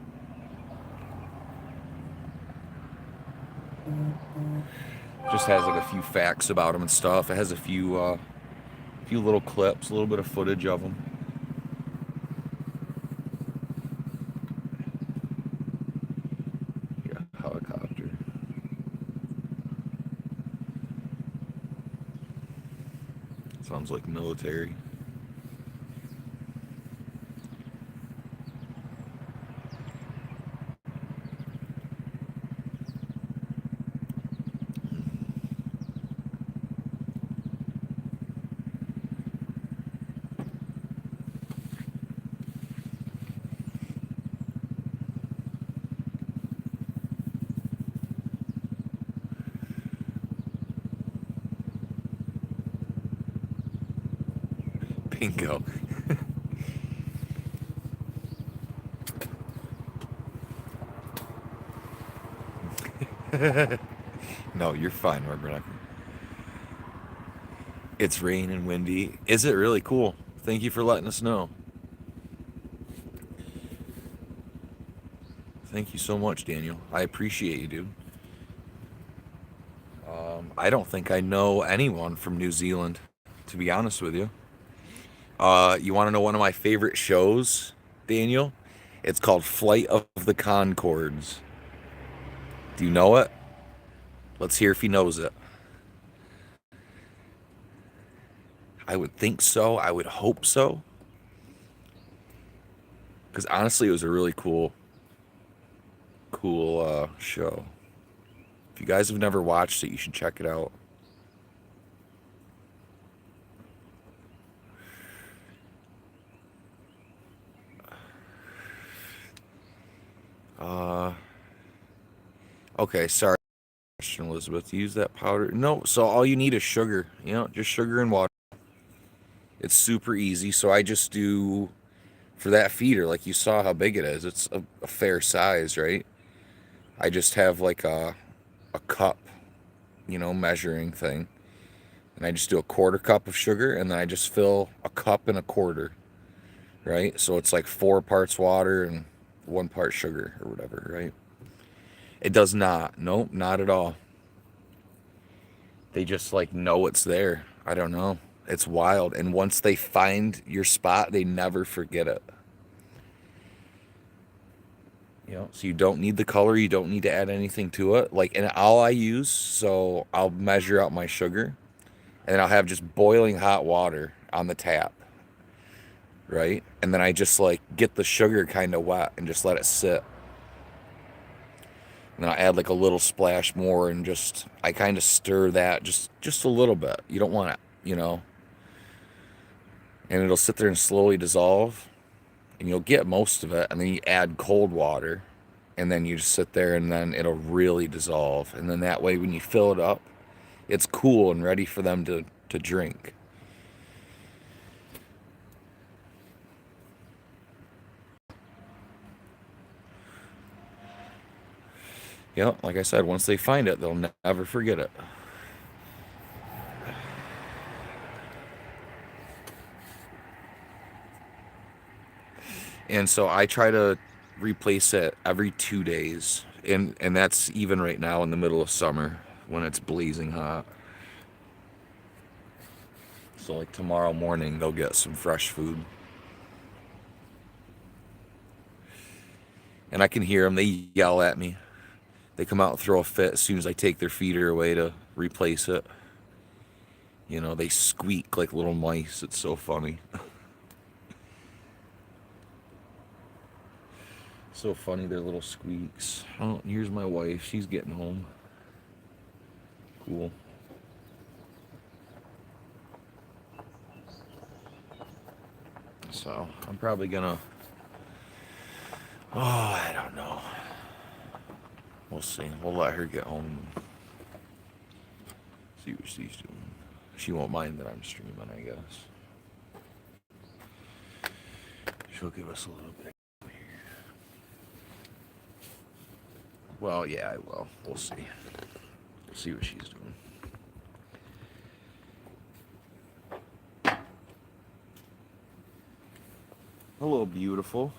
Just has like a few facts about them and stuff. It has a few little clips, a little bit of footage of them. Yeah, helicopter. Sounds like military. Bingo. No, you're fine, Robert. It's rain and windy. Is it really cool? Thank you for letting us know. Thank you so much, Daniel. I appreciate you, dude. I don't think I know anyone from New Zealand, to be honest with you. You want to know one of my favorite shows, Daniel? It's called Flight of the Conchords. Do you know it? Let's hear if he knows it. I would think so. I would hope so. Because honestly, it was a really cool show. If you guys have never watched it, you should check it out. Uh, okay, sorry, question, Elizabeth. Use that powder? No. So all you need is sugar. You know, just sugar and water. It's super easy. So I just do for that feeder, like you saw how big it is. It's a fair size, right? I just have like a cup, measuring thing, and I just do a quarter cup of sugar, and then I just fill a cup and a quarter, right? So it's like 4 parts water and 1 part sugar or whatever, right? It does not. Nope, not at all. They just like know it's there. I don't know. It's wild. And once they find your spot, they never forget it. So you don't need the color, you don't need to add anything to it. Like, and all I use, so I'll measure out my sugar, and then I'll have just boiling hot water on the tap, right? And then I just like get the sugar kind of wet and just let it sit. And then I'll add like a little splash more, and just I kind of stir that just a little bit. You don't want it. And it'll sit there and slowly dissolve, and you'll get most of it, and then you add cold water, and then you just sit there, and then it'll really dissolve, and then that way when you fill it up, it's cool and ready for them to drink. Like I said, once they find it, they'll never forget it. And so I try to replace it every 2 days. And that's even right now in the middle of summer when it's blazing hot. So like tomorrow morning they'll get some fresh food. And I can hear them. They yell at me. They come out and throw a fit as soon as I take their feeder away to replace it. They squeak like little mice. It's so funny. So funny, their little squeaks. Oh, here's my wife. She's getting home. Cool. So I'm probably gonna. Oh, I don't know. We'll see. We'll let her get home. See what she's doing. She won't mind that I'm streaming, I guess. She'll give us a little bit. Well, yeah, I will. We'll see. We'll see what she's doing. Hello, beautiful.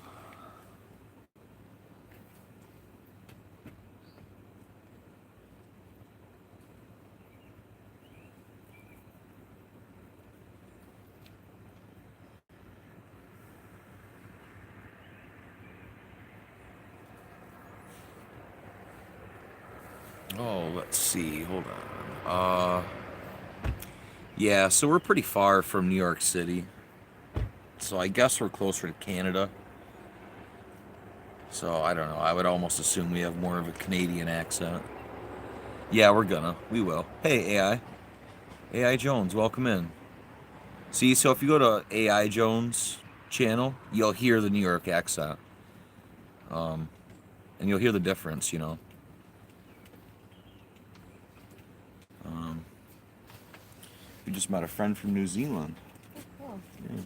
Oh, let's see. Hold on. Yeah, so we're pretty far from New York City. So I guess we're closer to Canada. So I don't know. I would almost assume we have more of a Canadian accent. Yeah, we will. Hey, AI. AI Jones, welcome in. See, so if you go to AI Jones channel, you'll hear the New York accent. And you'll hear the difference, We just met a friend from New Zealand. Oh, Yeah.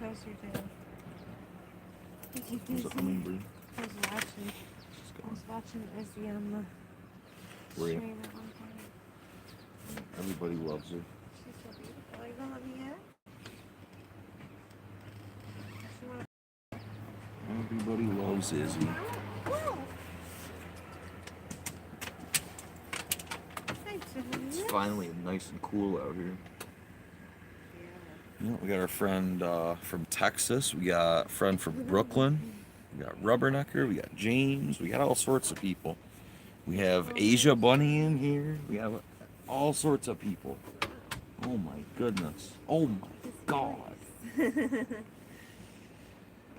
How was your day? There's a hummingbird. I was watching Izzy on the Were you? train at one point. Everybody loves her. She's so beautiful. Are you gonna let me get it? She wanna... Everybody loves Izzy. Whoa! Thanks, It's finally nice and cool out here. Yeah, we got our friend from Texas. We got a friend from Brooklyn. We got Rubbernecker. We got James. We got all sorts of people. We have Asia Bunny in here. We have all sorts of people. Oh my goodness. Oh my God.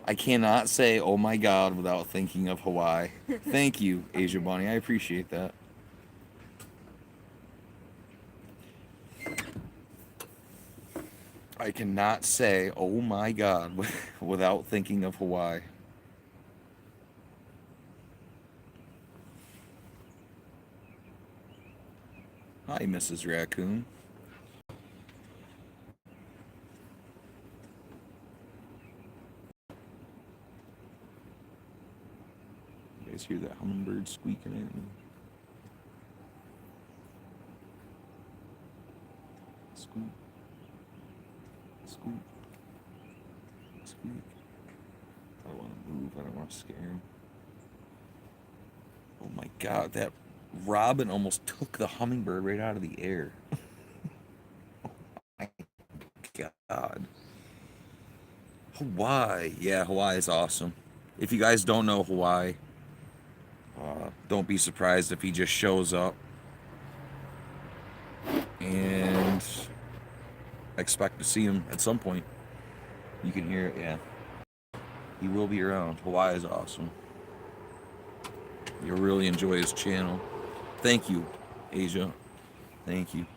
I cannot say oh my God without thinking of Hawaii. Thank you, Asia Bunny. I appreciate that. I cannot say oh my God without thinking of Hawaii. Hi, Mrs. Raccoon. You guys hear that hummingbird squeaking at me? Squeak. Squeak. Squeak. I don't want to move. I don't want to scare him. Oh my God, that robin almost took the hummingbird right out of the air. Oh my God. Hawaii. Yeah, Hawaii is awesome. If you guys don't know Hawaii, don't be surprised if he just shows up. And I expect to see him at some point. You can hear it, yeah. He will be around. Hawaii is awesome. You'll really enjoy his channel. Thank you, Asia. Thank you.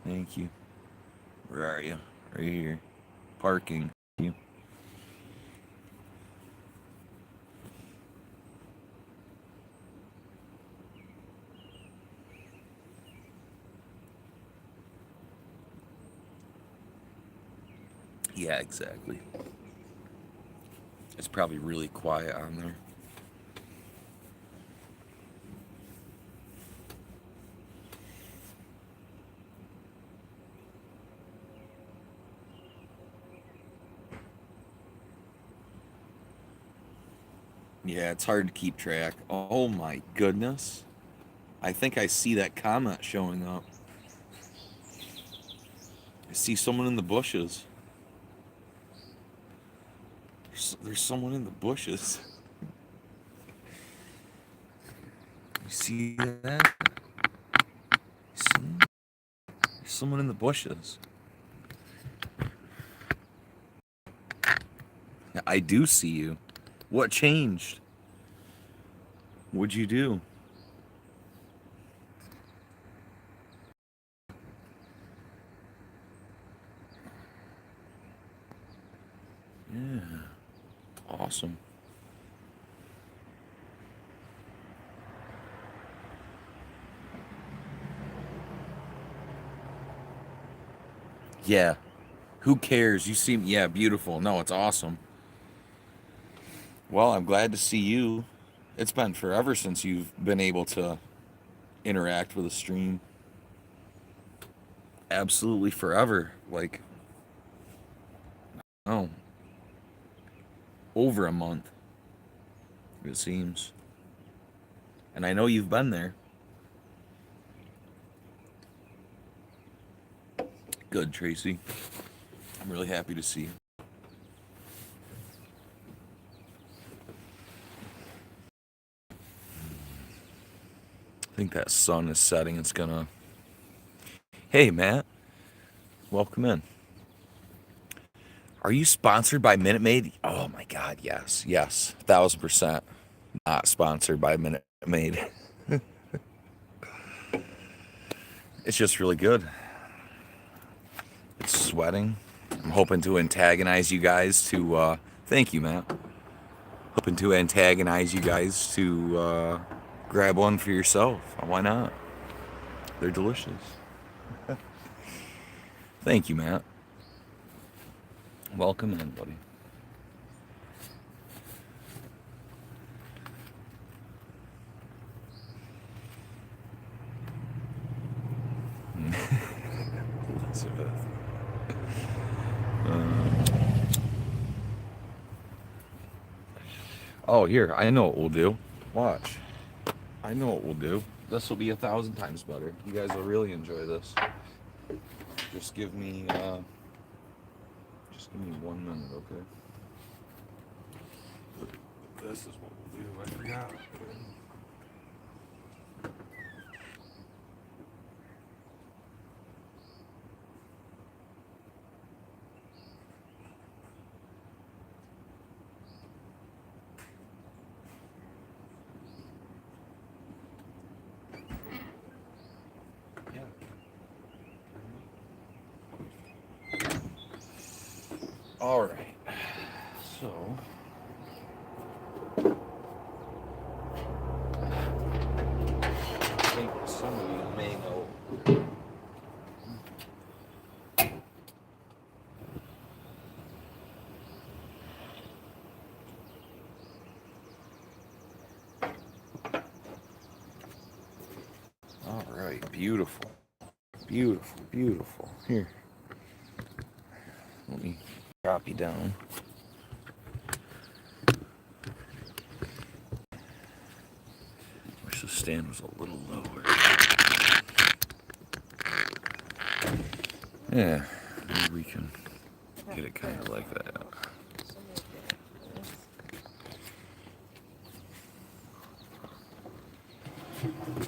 Thank you. Where are you? Right here. Parking. Thank you. Yeah, exactly. It's probably really quiet on there. Yeah, it's hard to keep track. Oh my goodness. I think I see that comment showing up. I see someone in the bushes. There's someone in the bushes. You see that? See? There's someone in the bushes. I do see you. What changed? What'd you do? Yeah. Awesome. Yeah. Who cares? You seem, yeah, beautiful. No, it's awesome. Well, I'm glad to see you. It's been forever since you've been able to interact with a stream. Absolutely forever. Like, oh, over a month, it seems. And I know you've been there. Good, Tracy. I'm really happy to see you. I think that sun is setting. It's gonna. Hey, Matt. Welcome in. Are you sponsored by Minute Maid? Oh my God, yes, yes, 1,000% not sponsored by Minute Maid. It's just really good. It's sweating. I'm hoping to antagonize you guys to. Thank you, Matt. Hoping to antagonize you guys to grab one for yourself. Why not? They're delicious. Thank you, Matt. Welcome in, buddy. Elizabeth. Oh, here. I know what we'll do. Watch. I know what we'll do. This will be 1,000 times better. You guys will really enjoy this. Just give me 1 minute, okay? This is what we'll do. I forgot. Yeah. All right. So. I think some of you may know. All right, beautiful, beautiful, beautiful. Here, let me copy down. Wish the stand was a little lower. Yeah, maybe we can get it kind of like that.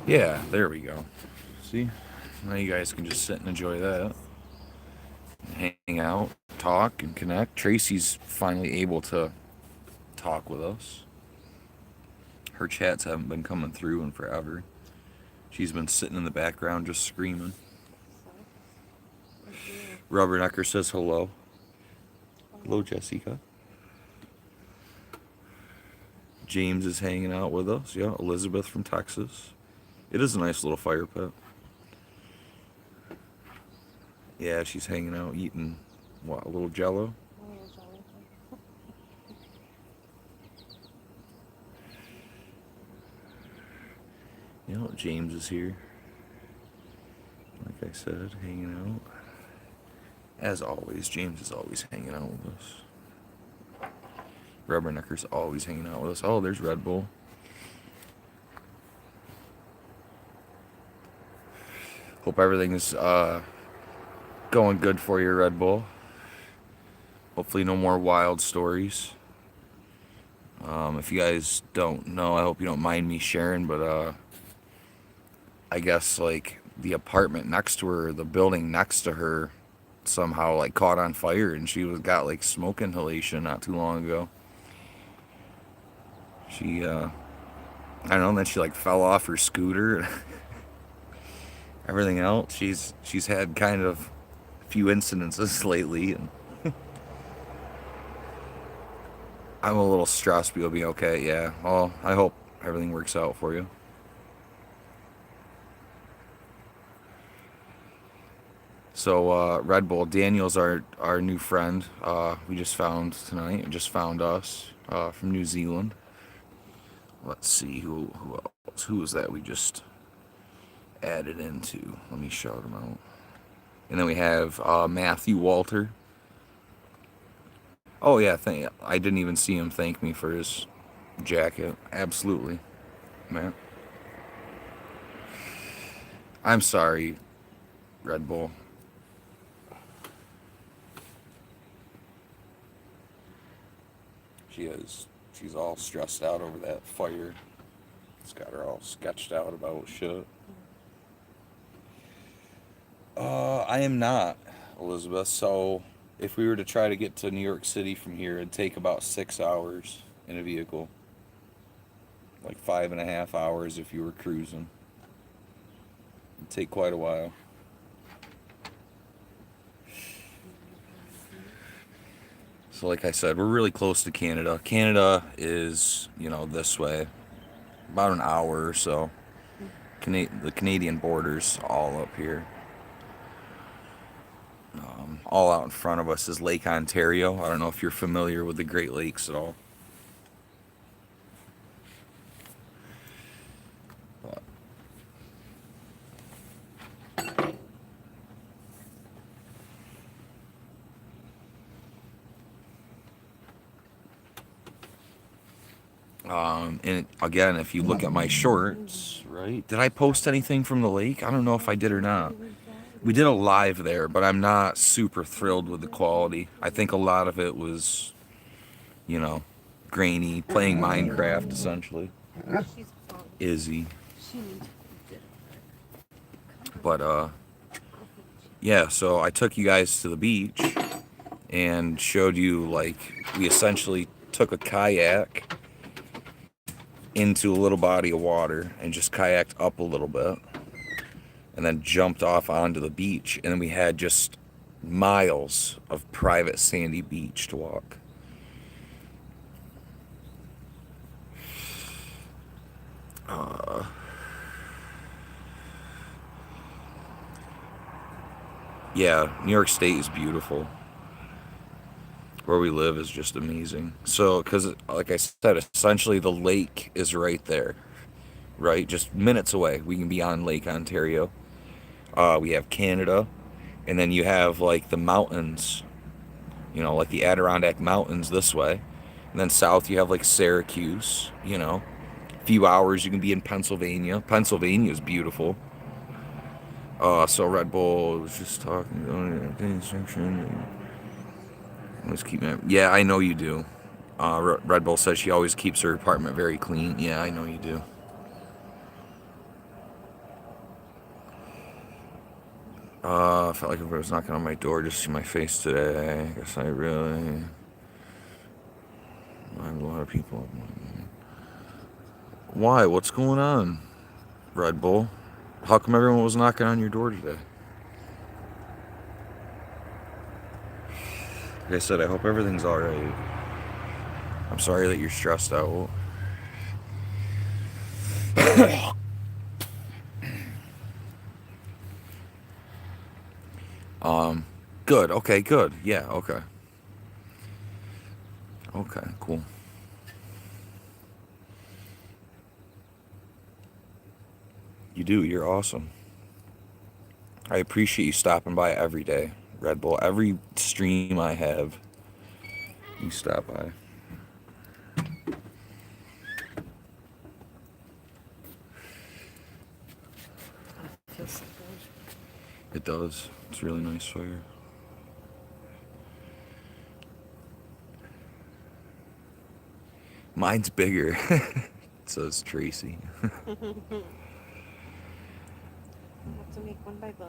Yeah, there we go. See? Now you guys can just sit and enjoy that. Hang out, talk, and connect. Tracy's finally able to talk with us. Her chats haven't been coming through in forever. She's been sitting in the background just screaming. Rubbernecker says hello. Hello, Jessica. James is hanging out with us. Yeah, Elizabeth from Texas. It is a nice little fire pit. Yeah, she's hanging out eating, what, a little Jello? You know, James is here. Like I said, hanging out. As always, James is always hanging out with us. Rubbernecker's always hanging out with us. Oh, there's Red Bull. Hope everything's going good for you, Red Bull. Hopefully no more wild stories. If you guys don't know, I hope you don't mind me sharing, but I guess like the apartment next to her, the building next to her, somehow like caught on fire, and she got like smoke inhalation not too long ago. She I don't know, then she like fell off her scooter. Everything else, she's had kind of a few incidences lately, and I'm a little stressed, but you'll be okay. Yeah, well, I hope everything works out for you. So Red Bull, Daniel's our new friend. We just found tonight, and just found us from New Zealand. Let's see who else. Who was that we just added into? Let me shout him out. And then we have Matthew Walter. Oh yeah, I didn't even see him thank me for his jacket. Absolutely, Matt. I'm sorry, Red Bull. She's all stressed out over that fire. It's got her all sketched out about shit. I am not, Elizabeth. So if we were to try to get to New York City from here, it'd take about 6 hours in a vehicle. Like 5.5 hours if you were cruising. It'd take quite a while. So like I said, we're really close to Canada. Canada is, this way. about an hour or so. The Canadian border's all up here. All out in front of us is Lake Ontario. I don't know if you're familiar with the Great Lakes at all. But and again, if you look at my shorts, right? Did I post anything from the lake? I don't know if I did or not. We did a live there, but I'm not super thrilled with the quality. I think a lot of it was, you know, grainy, playing Minecraft essentially. She's fine. Izzy. She needs to. But yeah, so I took you guys to the beach and showed you, like, we essentially took a kayak into a little body of water and just kayaked up a little bit and then jumped off onto the beach, and then we had just miles of private sandy beach to walk. Yeah, New York State is beautiful. Where we live is just amazing. So, because, like I said, essentially the lake is right there, right? Just minutes away. We can be on Lake Ontario. We have Canada, and then you have, like, the mountains, you know, like the Adirondack Mountains this way. And then south you have, like, Syracuse, you know. A few hours you can be in Pennsylvania. Pennsylvania is beautiful. So Red Bull was just talking section. Let's keep it. Yeah, I know you do. Red Bull says she always keeps her apartment very clean. Yeah, I know you do. I felt like if I was knocking on my door just to see my face today. I guess I really. I have a lot of people. Why? What's going on, Red Bull? How come everyone was knocking on your door today? Like I said, I hope everything's alright. I'm sorry that you're stressed out. Good. Okay, good. Yeah, okay. Okay, cool. You do. You're awesome. I appreciate you stopping by every day, Red Bull. Every stream I have, you stop by. Feels so good. It does. It's really nice fire. Mine's bigger, says Tracy. I'll have to make one by the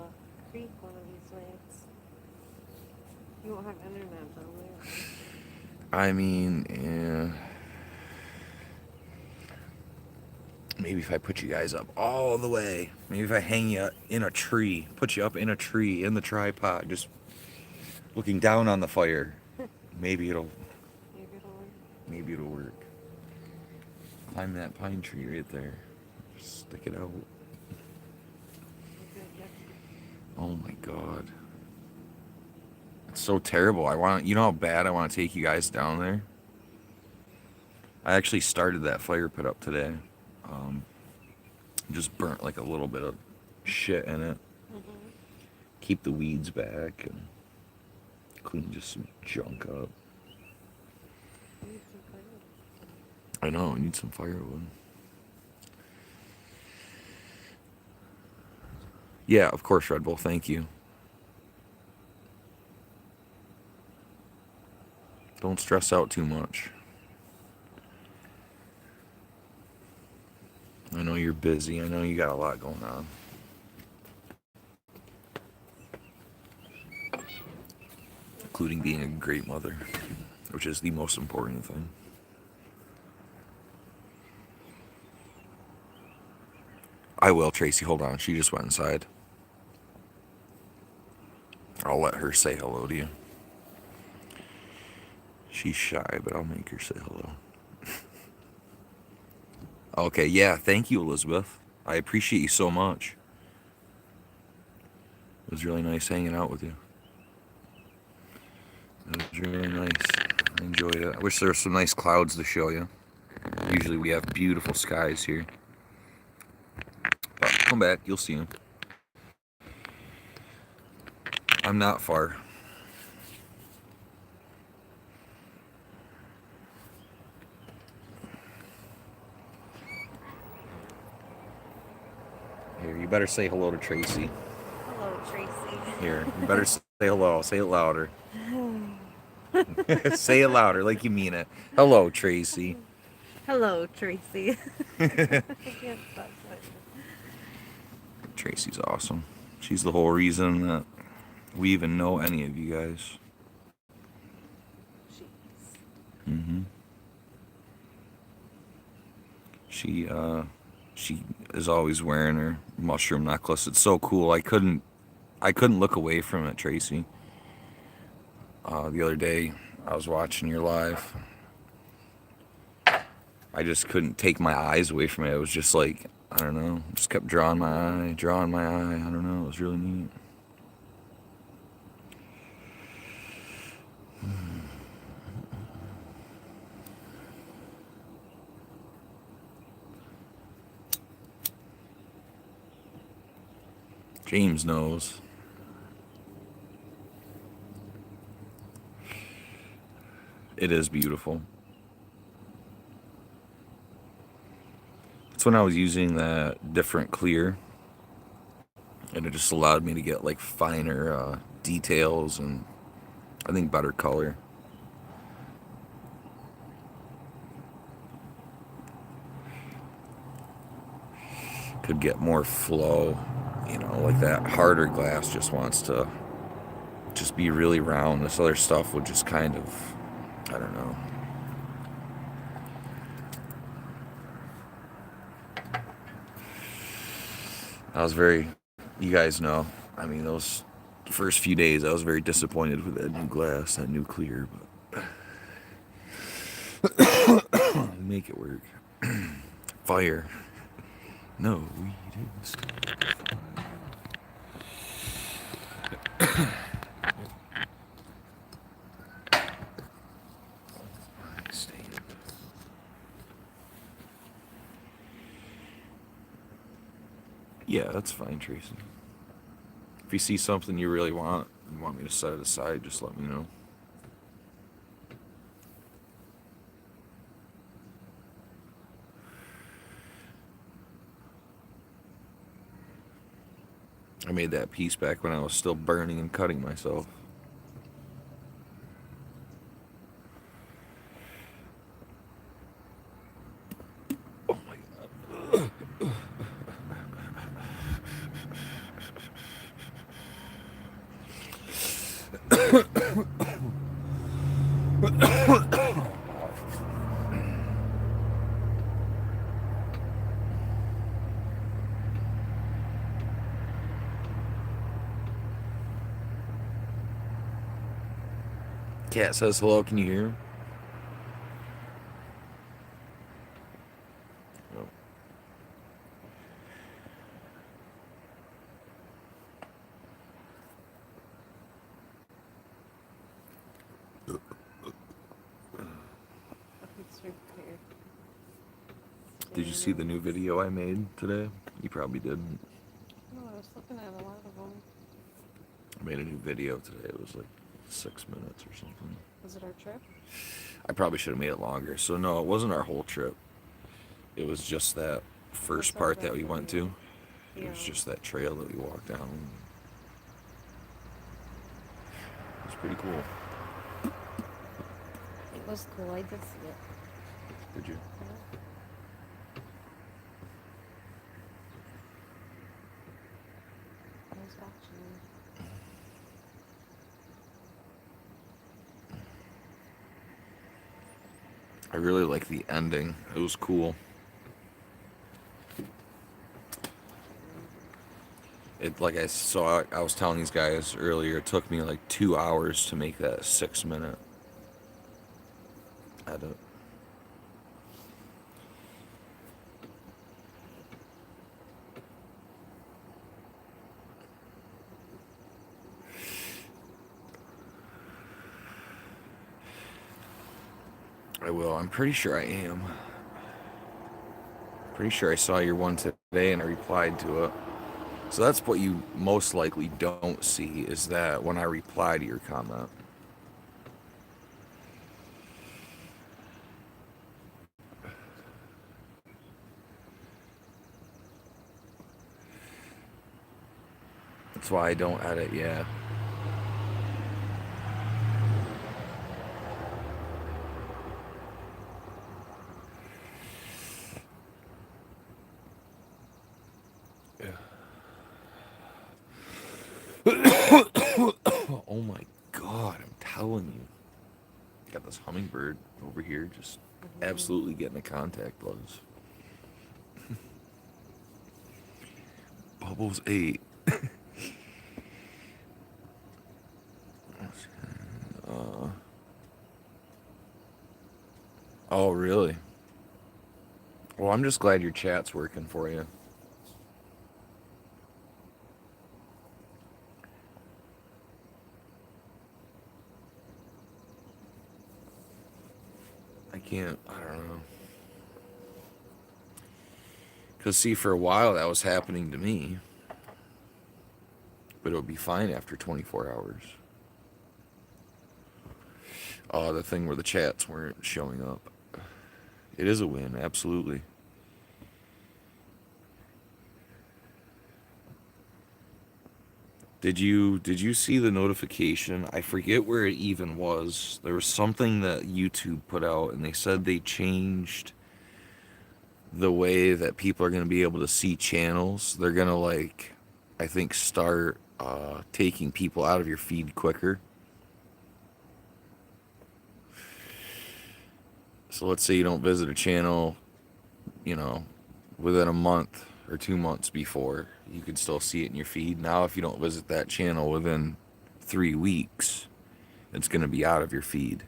creek one of these nights. You won't have internet though, will you? I mean, yeah. Maybe if I put you guys up all the way. Maybe if I hang you in a tree, put you up in a tree in the tripod, just looking down on the fire. Maybe it'll work. Climb that pine tree right there. Just stick it out. Oh my god. It's so terrible. You know how bad I want to take you guys down there? I actually started that fire pit up today. Just burnt like a little bit of shit in it. Keep the weeds back and clean just some junk up. I know, I need some firewood. Yeah, of course, Red Bull, thank you. Don't stress out too much. I know you're busy. I know you got a lot going on. Including being a great mother, which is the most important thing. I will, Tracy. Hold on. She just went inside. I'll let her say hello to you. She's shy, but I'll make her say hello. Okay, yeah, thank you, Elizabeth. I appreciate you so much. It was really nice hanging out with you. It was really nice. I enjoyed it. I wish there were some nice clouds to show you. Usually we have beautiful skies here. But come back, you'll see them. I'm not far. Here, you better say hello to Tracy. Hello, Tracy. Here, you better say hello. Say it louder. Say it louder, like you mean it. Hello, Tracy. Hello, Tracy. I can't stop sweating. Tracy's awesome. She's the whole reason that we even know any of you guys. Jeez. Mm-hmm. She is always wearing her mushroom necklace. It's so cool. I couldn't look away from it, Tracy. The other day, I was watching your live. I just couldn't take my eyes away from it. It was just like, I don't know, just kept drawing my eye. I don't know, it was really neat. James knows. It is beautiful. It's when I was using that different clear, and it just allowed me to get like finer details and I think better color. Could get more flow, like that harder glass just wants to just be really round. This other stuff would just kind of, I don't know. You guys know, I mean, those first few days I was very disappointed with that new glass, that new clear, but make it work. Fire. No, we didn't. Yeah, that's fine, Tracy. If you see something you really want and want me to set it aside, just let me know. I made that piece back when I was still burning and cutting myself. Oh my God. Cat says hello, can you hear him? Oh. Did you see the new video I made today? You probably didn't. No, I was looking at a lot of them. I made a new video today. It was like 6 minutes or something. Was it our trip? I probably should have made it longer. So no, it wasn't our whole trip. It was just that first part that we went to. It was just that trail that we walked down. It was pretty cool. It was cool. I did see it. Did you? Yeah. I was watching. I really like the ending. It was cool. Like I saw, I was telling these guys earlier, it took me like 2 hours to make that 6 minute edit. I will. I'm pretty sure I am. Pretty sure I saw your one today and I replied to it. So that's what you most likely don't see, is that when I reply to your comment. That's why I don't edit yet. Oh my god, I'm telling you. Got this hummingbird over here just absolutely getting a contact buzz. Bubbles 8. Oh, really? Well, I'm just glad your chat's working for you. I don't know. Because, see, for a while that was happening to me. But it would be fine after 24 hours. The thing where the chats weren't showing up. It is a win, absolutely. Did you see the notification? I forget where it even was. There was something that YouTube put out, and they said they changed the way that people are going to be able to see channels. They're going to, like, I think, start taking people out of your feed quicker. So let's say you don't visit a channel, you know, within a month or 2 months before, you can still see it in your feed. Now, if you don't visit that channel within 3 weeks, it's going to be out of your feed.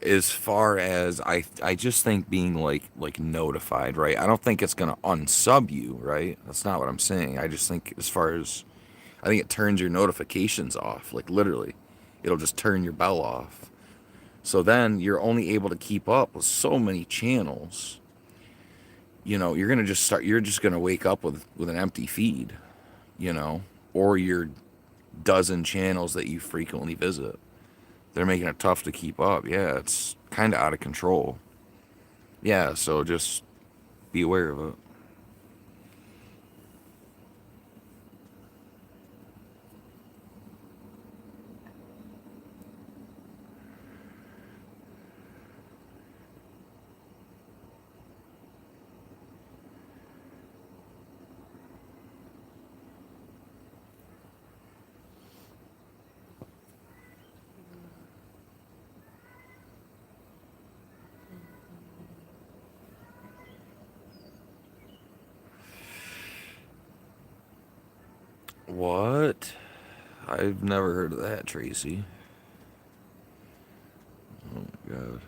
As far as I just think being like notified, right? I don't think it's going to unsub you, right? That's not what I'm saying. I just think as far as I think it turns your notifications off, like literally. It'll just turn your bell off. So then you're only able to keep up with so many channels. You know, you're just gonna wake up with an empty feed, you know, or your dozen channels that you frequently visit. They're making it tough to keep up. Yeah, it's kind of out of control. Yeah, so just be aware of it. What? I've never heard of that, Tracy. Oh my god.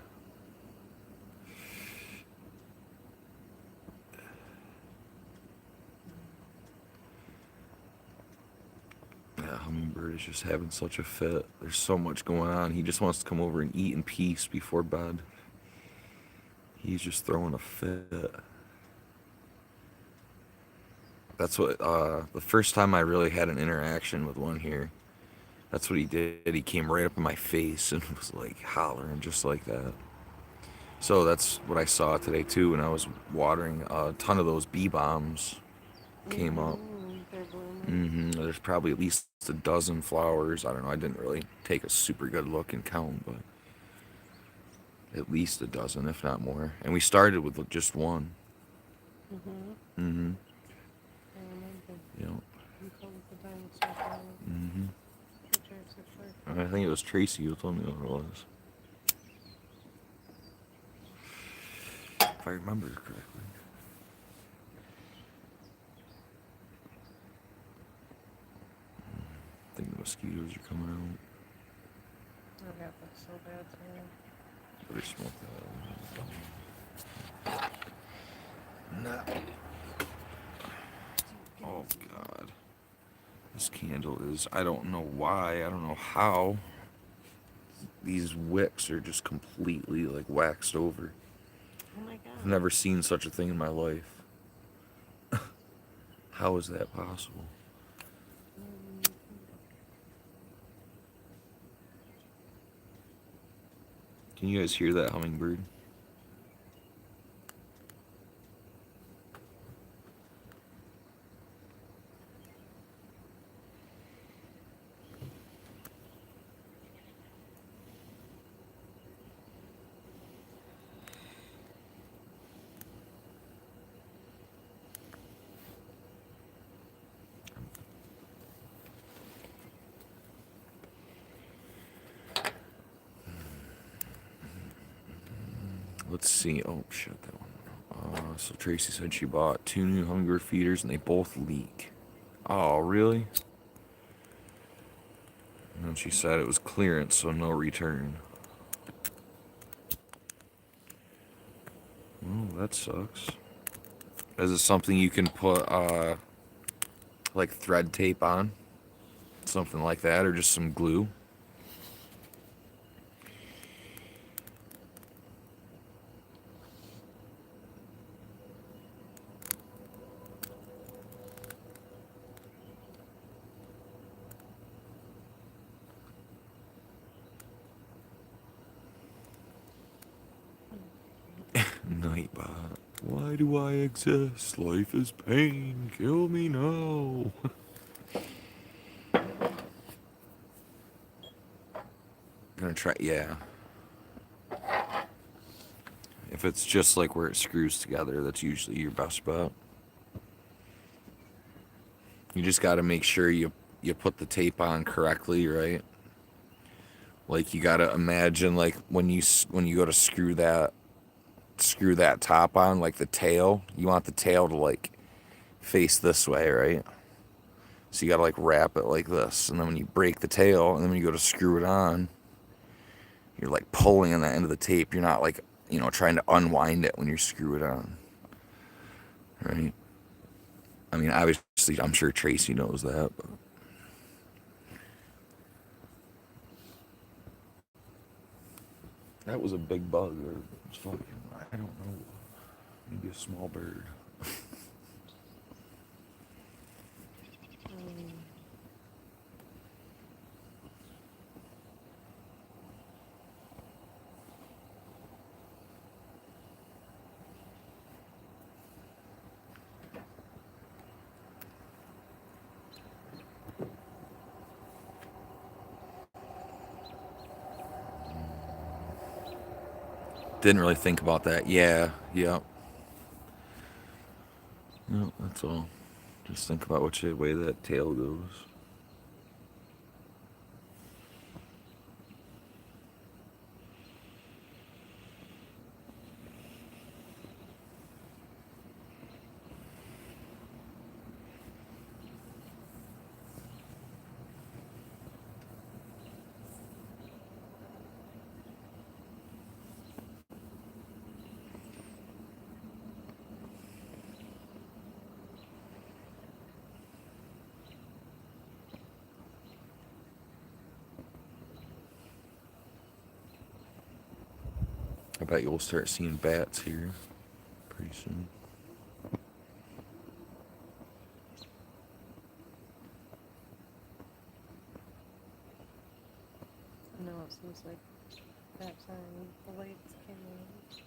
That hummingbird is just having such a fit. There's so much going on. He just wants to come over and eat in peace before bed. He's just throwing a fit. That's what, the first time I really had an interaction with one here, that's what he did. He came right up in my face and was like hollering just like that. So that's what I saw today too when I was watering. A ton of those bee bombs came up. They're blooming. There's probably at least a dozen flowers. I don't know. I didn't really take a super good look and count, but at least a dozen, if not more. And we started with just one. I remember. You know. You told us the time it's so far. Pictures are short. I think it was Tracy who told me what it was. If I remember correctly. I think the mosquitoes are coming out. I got that so bad today. Better smoke that. No. Oh god. This candle is, I don't know why, I don't know how. these wicks are just completely like waxed over. Oh my I've god. never seen such a thing in my life. How is that possible? Um, Can you guys hear that hummingbird? Let's see. Oh, shut that one. So Tracy said she bought 2 new hummingbird feeders and they both leak. Oh, really? And then she said it was clearance, so no return. Oh, that sucks. Is it something you can put, like thread tape on? Something like that, or just some glue? Nightbot. Why do I exist? Life is pain. Kill me now. Gonna try, yeah. If it's just like where it screws together, that's usually your best bet. You just gotta make sure you put the tape on correctly, right? Like you gotta imagine like when you go to screw that top on, like the tail, you want the tail to like face this way, right? So you gotta like wrap it like this, and then when you break the tail, and then when you go to screw it on, you're like pulling on the end of the tape. You're not like, trying to unwind it when you screw it on, right? I mean, obviously, I'm sure Tracy knows that, but that was a big bug, or it's fucking, I don't know, maybe a small bird. um, Didn't really think about that. Yeah, yeah. No, that's all. Just think about which way that tail goes. I bet you'll start seeing bats here pretty soon. no, it seems like that time the lights came on.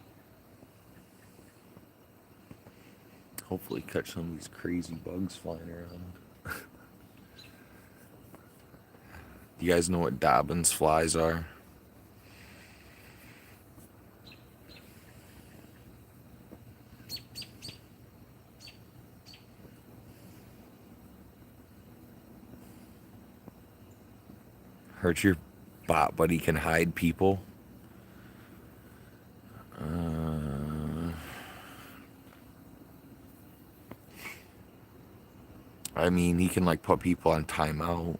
Hopefully catch some of these crazy bugs flying around. You guys know what Dobbins flies are? Hurt your bot, but he can hide people. I mean, he can like put people on timeout.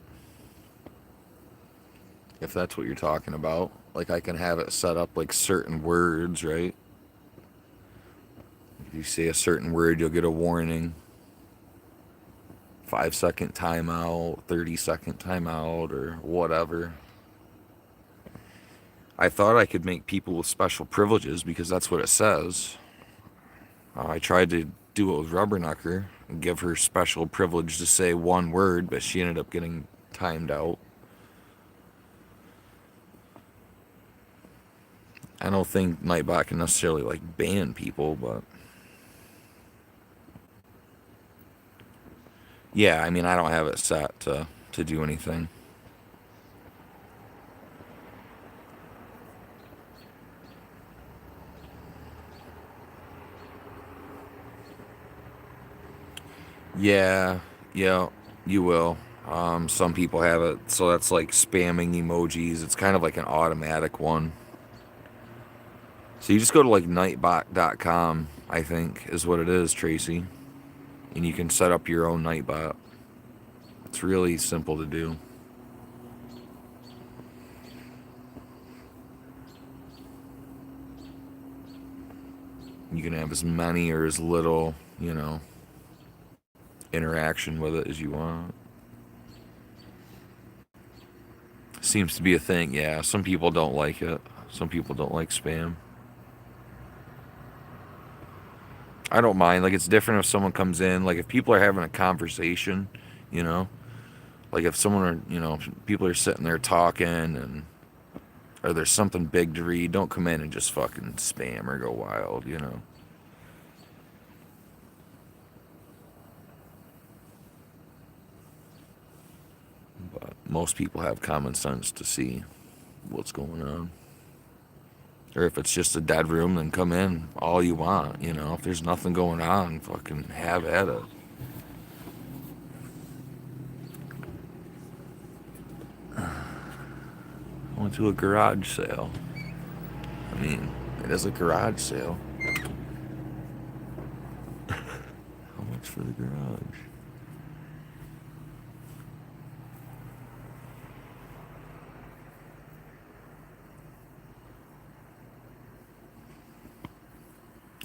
If that's what you're talking about. Like I can have it set up like certain words, right? If you say a certain word, you'll get a warning. 5-second timeout, 30-second timeout, or whatever. I thought I could make people with special privileges because that's what it says. I tried to do it with Rubbernecker and give her special privilege to say one word, but she ended up getting timed out. I don't think Nightbot can necessarily like ban people, but yeah, I mean I don't have it set to do anything. Yeah, yeah, you will. Some people have it, so that's like spamming emojis. It's kind of like an automatic one. So you just go to like nightbot.com, I think, is what it is, Tracy. And you can set up your own Nightbot. It's really simple to do. You can have as many or as little, interaction with it as you want. Seems to be a thing, yeah. Some people don't like it. Some people don't like spam. I don't mind. Like, it's different if someone comes in. Like, if people are having a conversation, you know? Like, if someone are, people are sitting there talking and, or there's something big to read, don't come in and just fucking spam or go wild, But most people have common sense to see what's going on. Or if it's just a dead room, then come in all you want, If there's nothing going on, fucking have at it. I went to a garage sale. I mean, it is a garage sale. How much for the garage?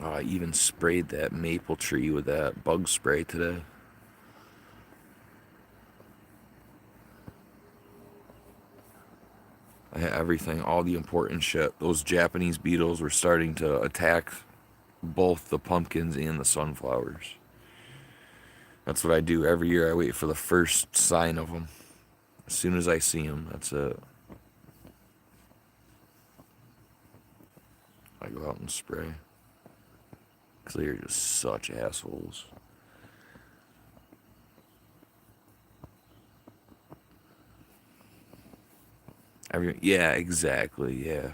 Oh, I even sprayed that maple tree with that bug spray today. I had everything, all the important shit. Those Japanese beetles were starting to attack both the pumpkins and the sunflowers. That's what I do every year. I wait for the first sign of them. As soon as I see them, that's it. I go out and spray. Because they're just such assholes. Yeah, exactly, yeah.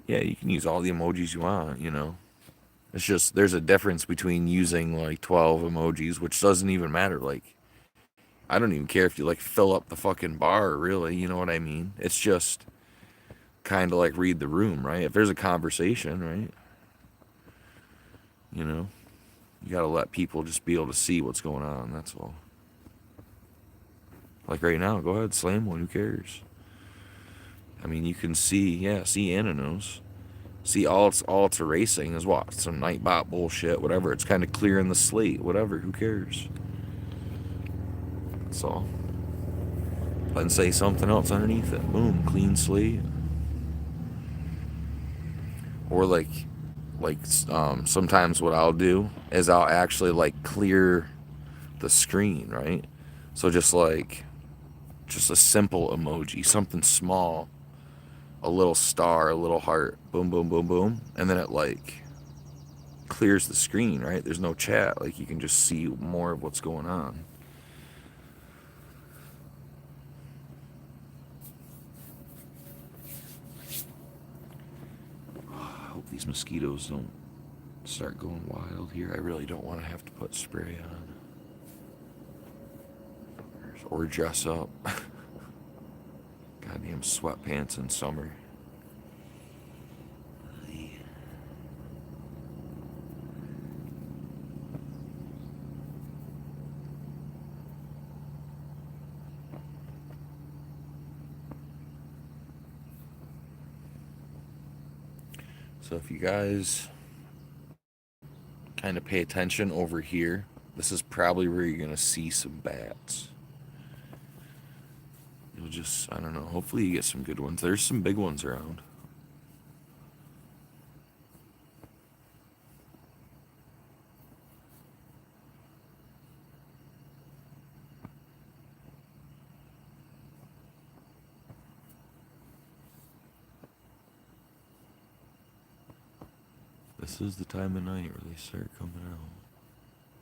Yeah, you can use all the emojis you want, It's just, there's a difference between using like 12 emojis, which doesn't even matter. Like, I don't even care if you like fill up the fucking bar, really, you know what I mean? It's just kind of like read the room, right? If there's a conversation, right? You gotta let people just be able to see what's going on, that's all. Like right now, go ahead, slam one, who cares? I mean, you can see Anna knows. See, all it's erasing is what? Some Nightbot bullshit, whatever. It's kind of clearing the slate, whatever, who cares? That's all. Then say something else underneath it. Boom, clean slate. Or sometimes what I'll do is I'll actually like clear the screen, right? So just a simple emoji, something small, a little star, a little heart, boom, boom, boom, boom, and then it like clears the screen, right? There's no chat, like you can just see more of what's going on. I hope these mosquitoes don't start going wild here. I really don't want to have to put spray on or dress up. Goddamn sweatpants in summer. So if you guys kind of pay attention over here, this is probably where you're going to see some bats. You'll I don't know. Hopefully you get some good ones. There's some big ones around. This is the time of night where they start coming out.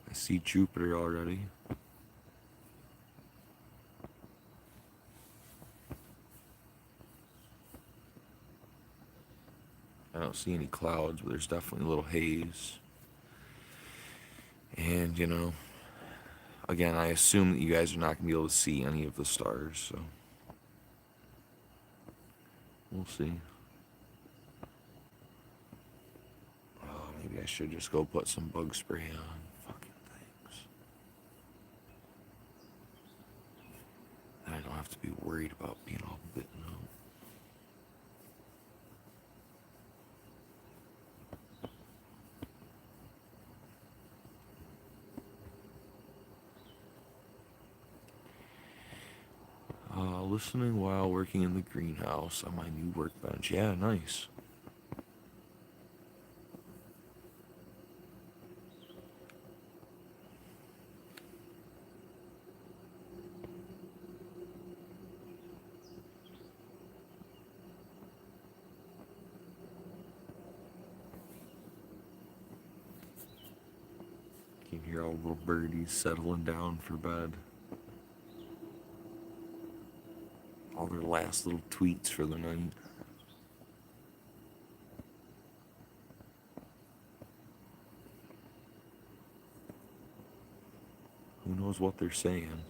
I see Jupiter already. I don't see any clouds, but there's definitely a little haze. And, you know, again, I assume that you guys are not going to be able to see any of the stars, so we'll see. Oh, maybe I should just go put some bug spray on. Fucking things. Then I don't have to be worried about being all bitten out. Listening while working in the greenhouse on my new workbench. Yeah, nice. You can hear all the little birdies settling down for bed. All their last little tweets for the night. Who knows what they're saying?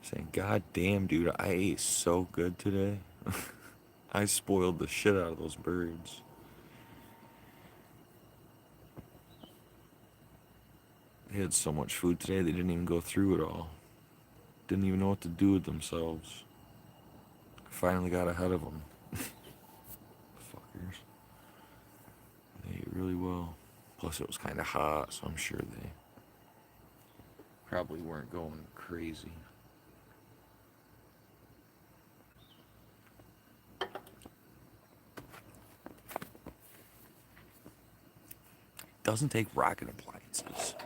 Saying, God damn, dude, I ate so good today. I spoiled the shit out of those birds. They had so much food today, they didn't even go through it all. Didn't even know what to do with themselves. Finally got ahead of them. Fuckers. They ate really well. Plus it was kind of hot, so I'm sure they probably weren't going crazy. Doesn't take rocket appliances.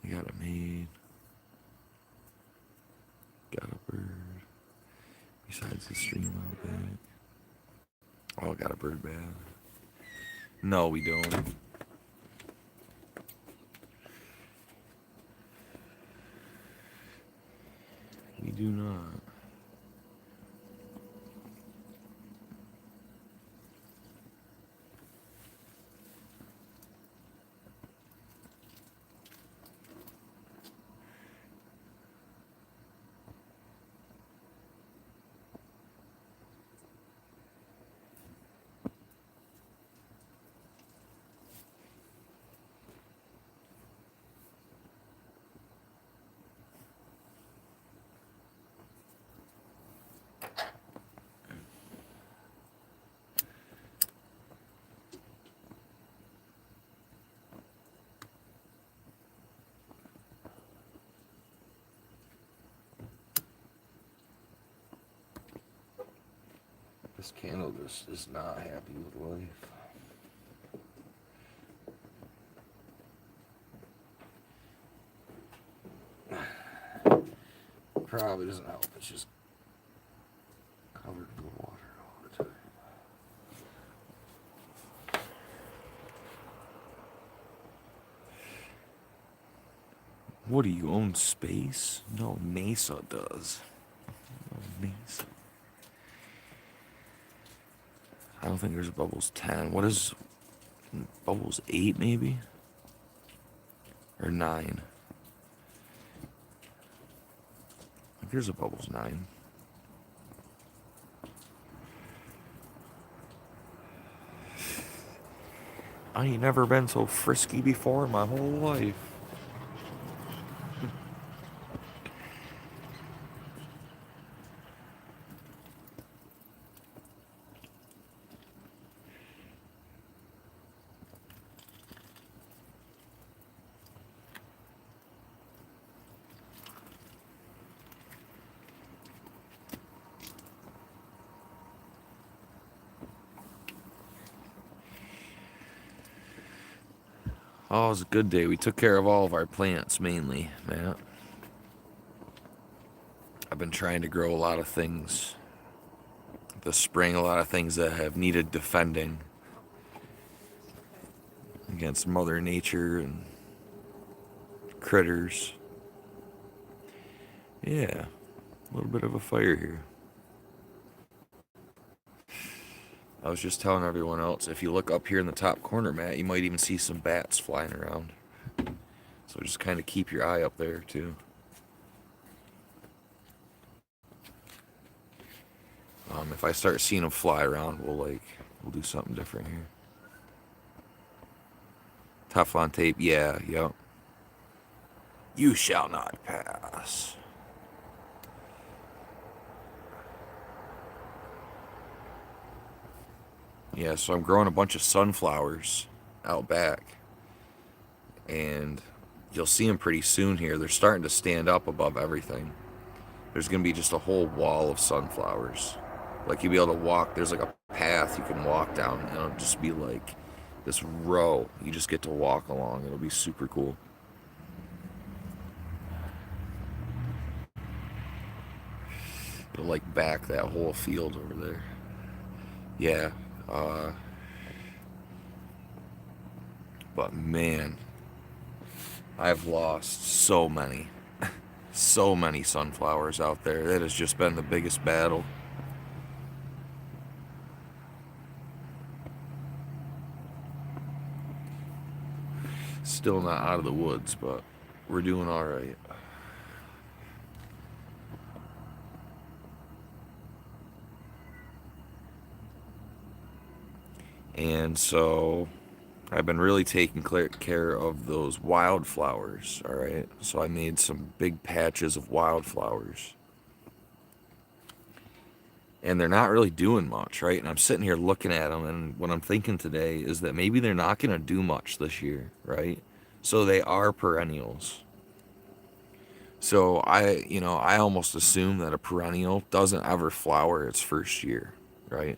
Got a maid. Got a bird. Besides the stream out back. Oh, got a bird bath. No, we don't. We do not. This candle just is not happy with life. Probably doesn't help. It's just covered in water all the time. What do you own space? No, Mesa does. No, Mesa. I don't think there's Bubbles 10. What is Bubbles 8 maybe? Or 9? Here's a Bubbles 9. I ain't never been so frisky before in my whole life. Oh, it was a good day. We took care of all of our plants mainly, Matt. I've been trying to grow a lot of things this spring, a lot of things that have needed defending against Mother Nature and critters. Yeah, a little bit of a fire here. I was just telling everyone else, if you look up here in the top corner, Matt, you might even see some bats flying around. So just kind of keep your eye up there, too. If I start seeing them fly around, we'll do something different here. Teflon tape, yeah, yep. You shall not pass. Yeah, so I'm growing a bunch of sunflowers out back. And you'll see them pretty soon here. They're starting to stand up above everything. There's going to be just a whole wall of sunflowers. Like you'll be able to walk, there's like a path you can walk down. And it'll just be like this row. You just get to walk along. It'll be super cool. It'll like back that whole field over there. Yeah. But man, I've lost so many sunflowers out there. That has just been the biggest battle. Still not out of the woods, but we're doing all right. And so I've been really taking care of those wildflowers, all right? So I made some big patches of wildflowers. And they're not really doing much, right? And I'm sitting here looking at them, and what I'm thinking today is that maybe they're not going to do much this year, right? So they are perennials. So I almost assume that a perennial doesn't ever flower its first year, right?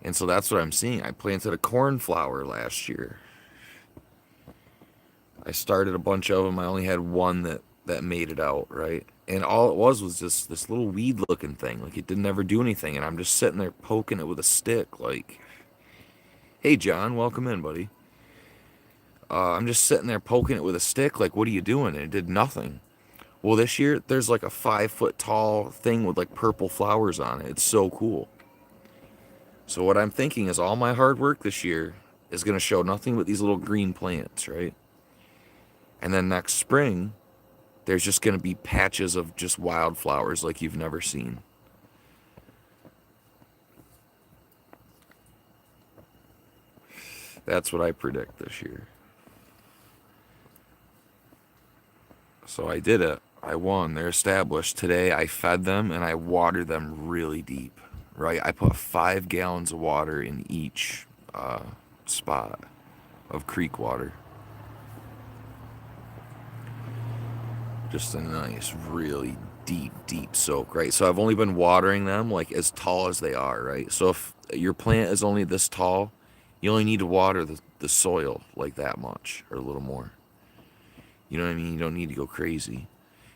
And so that's what I'm seeing. I planted a cornflower last year. I started a bunch of them. I only had one that made it out, right? And all it was just this little weed looking thing. Like it didn't ever do anything. And I'm just sitting there poking it with a stick. Like, hey, John, welcome in, buddy. I'm just sitting there poking it with a stick. Like, what are you doing? And it did nothing. Well, this year, there's like a 5-foot tall thing with like purple flowers on it. It's so cool. So what I'm thinking is all my hard work this year is going to show nothing but these little green plants, right? And then next spring, there's just going to be patches of just wildflowers like you've never seen. That's what I predict this year. So I did it. I won. They're established. Today I fed them and I watered them really deep, right? I put 5 gallons of water in each spot of creek water. Just a nice, really deep soak, right? So I've only been watering them like as tall as they are, right? So if your plant is only this tall, you only need to water the soil like that much or a little more. You know what I mean? You don't need to go crazy.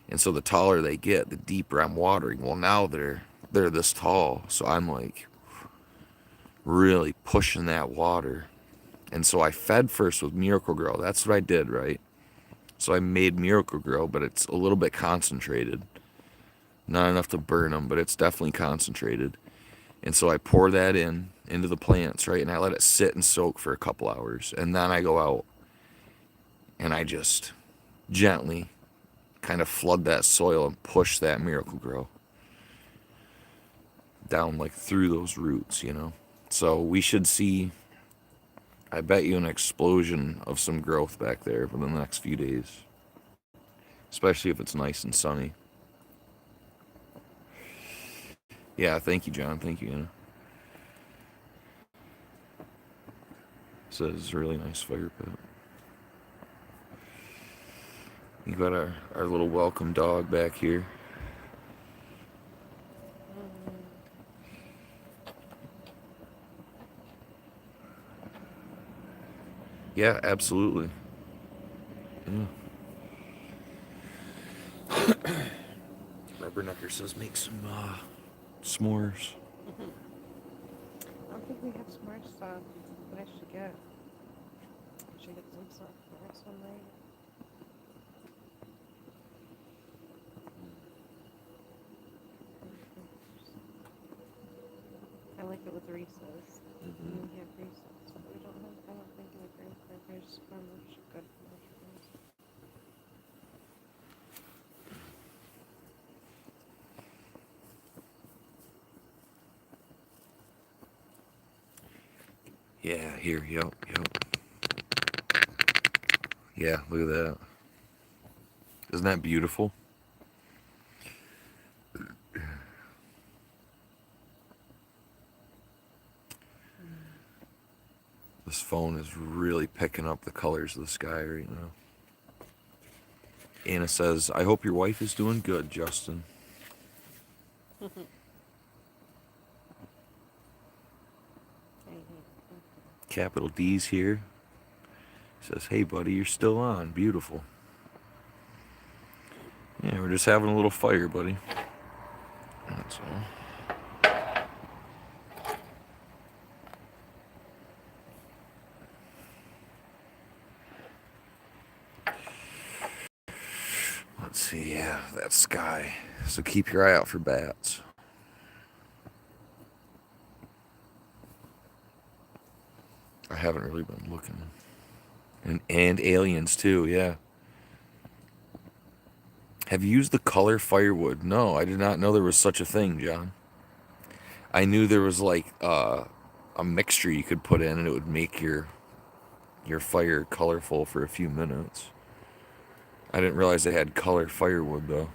And so the taller they get, the deeper I'm watering. Well, now they're this tall, so I'm like really pushing that water. And so I fed first with Miracle-Gro. That's what I did, right? So I made Miracle-Gro, but it's a little bit concentrated. Not enough to burn them, but it's definitely concentrated. And so I pour that into the plants, right? And I let it sit and soak for a couple hours. And then I go out and I just gently kind of flood that soil and push that miracle grow down like through those roots, you know. So we should see, I bet you, an explosion of some growth back there within the next few days, especially if it's nice and sunny. Yeah, thank you, John. Thank you, Anna. Says really nice fire pit. You got our little welcome dog back here. Yeah, absolutely. Yeah. Rubbernecker says make some s'mores. I don't think we have smart stuff, but I should get. I should get some stuff for some night. I like it with Reese's. We have Reese's, but we don't have. I don't think we have graham crackers for good mushrooms. Yeah, here, yep. Yeah, look at that. Isn't that beautiful? This phone is really picking up the colors of the sky right now. Anna says, I hope your wife is doing good, Justin. Capital D's here. Says, hey buddy, you're still on. Beautiful. Yeah, we're just having a little fire, buddy. That's all. Let's see, yeah, that sky. So keep your eye out for bats. I haven't really been looking. And aliens too, yeah. Have you used the color firewood? No, I did not know there was such a thing, John. I knew there was like a mixture you could put in and it would make your fire colorful for a few minutes. I didn't realize they had color firewood though.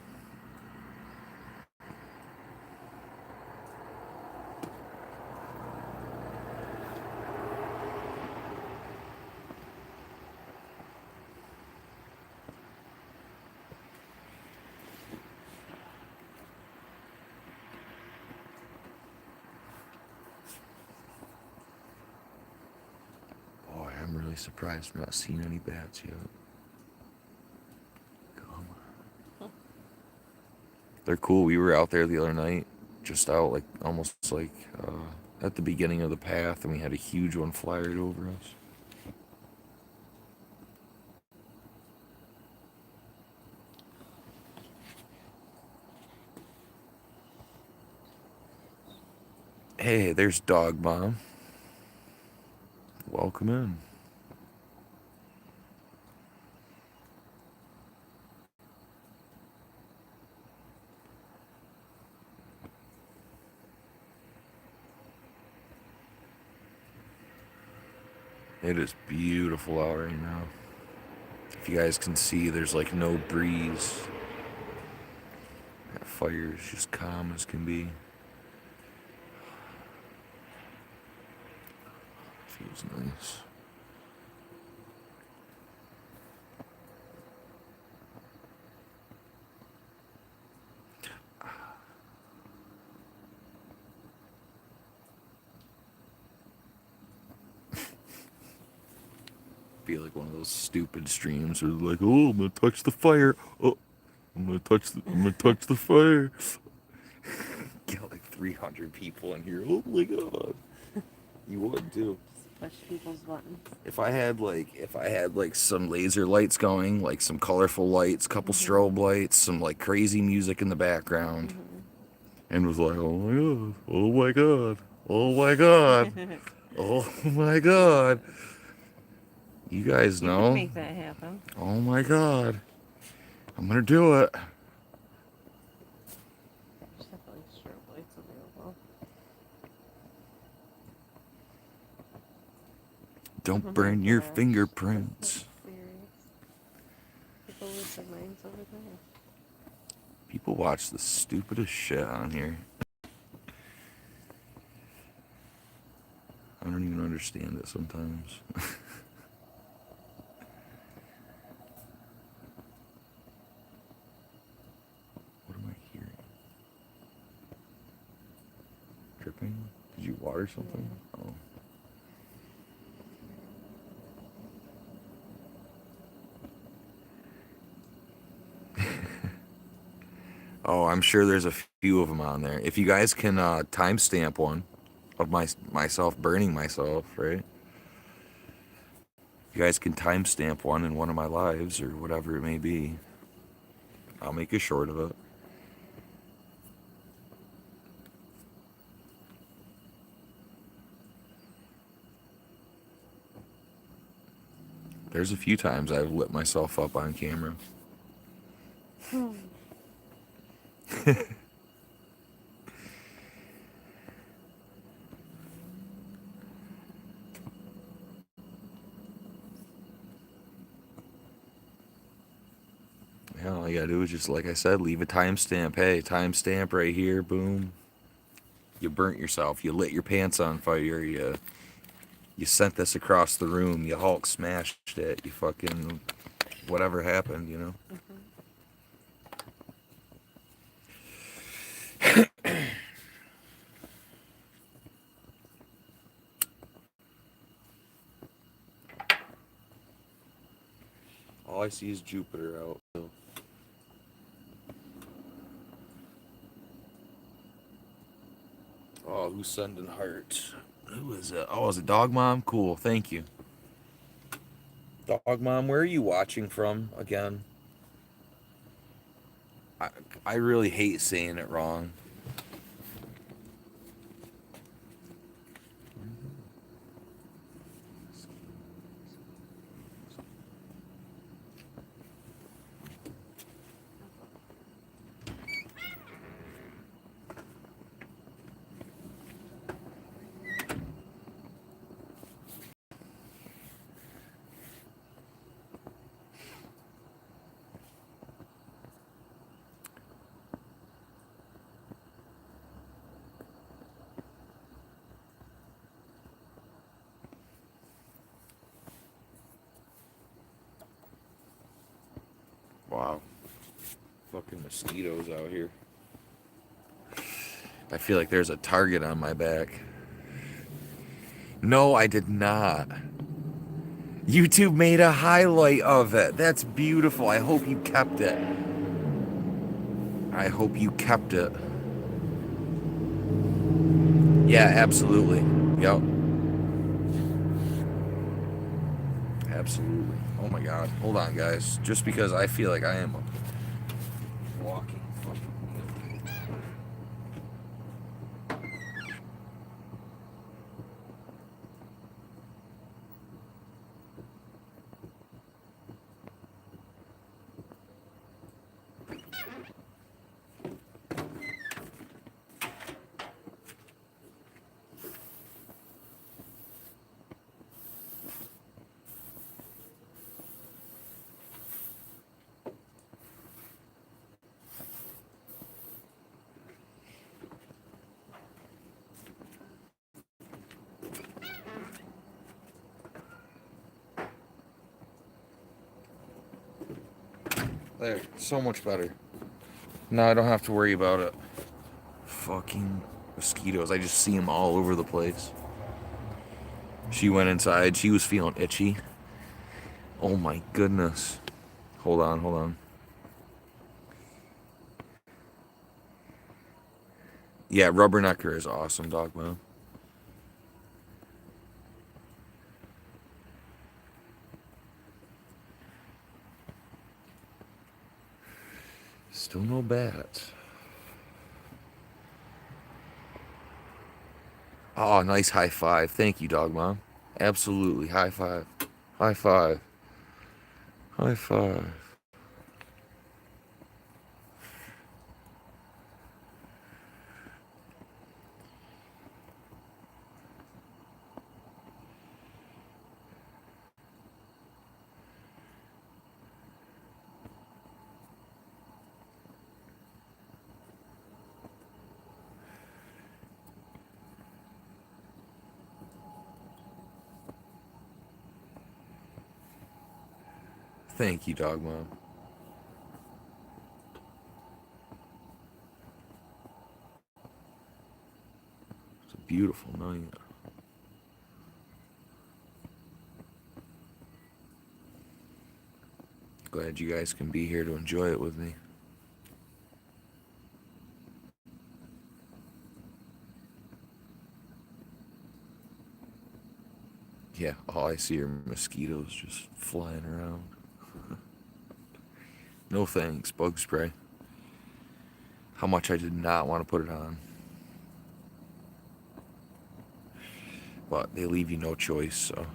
Boy, I'm really surprised I'm not seeing any bats yet. They're cool. We were out there the other night, just out like almost like at the beginning of the path, and we had a huge one fly right over us. Hey, there's Dog Mom. Welcome in. It is beautiful out right now. If you guys can see, there's like no breeze. That fire is just calm as can be. Feels nice. Be like one of those stupid streams where like, oh, I'm gonna touch the fire. Oh, I'm gonna touch the fire. Get like 300 people in here. Oh my god. You would too. Push people's buttons. If I had like some laser lights going, like some colorful lights, couple strobe lights, some like crazy music in the background, and was like, oh my god, oh my god, oh my god, oh my god. You guys You know. can make that happen. Oh my god. I'm gonna do it. There's definitely strobe lights available. Don't Oh my burn your gosh. fingerprints. Serious. People lose their minds over there. People watch the stupidest shit on here. I don't even understand it sometimes. What am I hearing? Dripping? Did you water something? Yeah. Oh. Oh, I'm sure there's a few of them on there. If you guys can timestamp one of myself burning myself, right? If you guys can timestamp one in one of my lives or whatever it may be, I'll make a short of it. There's a few times I've lit myself up on camera. Yeah, all you gotta do is just, like I said, leave a timestamp. Hey, timestamp right here, boom. You burnt yourself. You lit your pants on fire. You sent this across the room. You Hulk smashed it. You fucking whatever happened, you know. All I see is Jupiter out. So. Oh, who's sending hearts? Who is it? Oh, is it Dog Mom? Cool, thank you. Dog Mom, where are you watching from again? I, I really hate saying it wrong. Wow. Fucking mosquitoes out here. I feel like there's a target on my back. No, I did not. YouTube made a highlight of it. That's beautiful. I hope you kept it. I hope you kept it. Yeah, absolutely. Yep. Absolutely. Oh my god. Hold on, guys. Just because I feel like I am a walking fucking wheel. There, so much better. No, I don't have to worry about it. Fucking mosquitoes. I just see them all over the place. She went inside. She was feeling itchy. Oh my goodness. Hold on, hold on. Yeah, rubbernecker is awesome, Dog Mom. Still no bats. Oh, nice high five. Thank you, Dog Mom. Absolutely. High five. High five. High five. Thank you, Dog Mom. It's a beautiful night. Glad you guys can be here to enjoy it with me. Yeah, all I see are mosquitoes just flying around. No thanks, bug spray. How much I did not want to put it on. But they leave you no choice, so.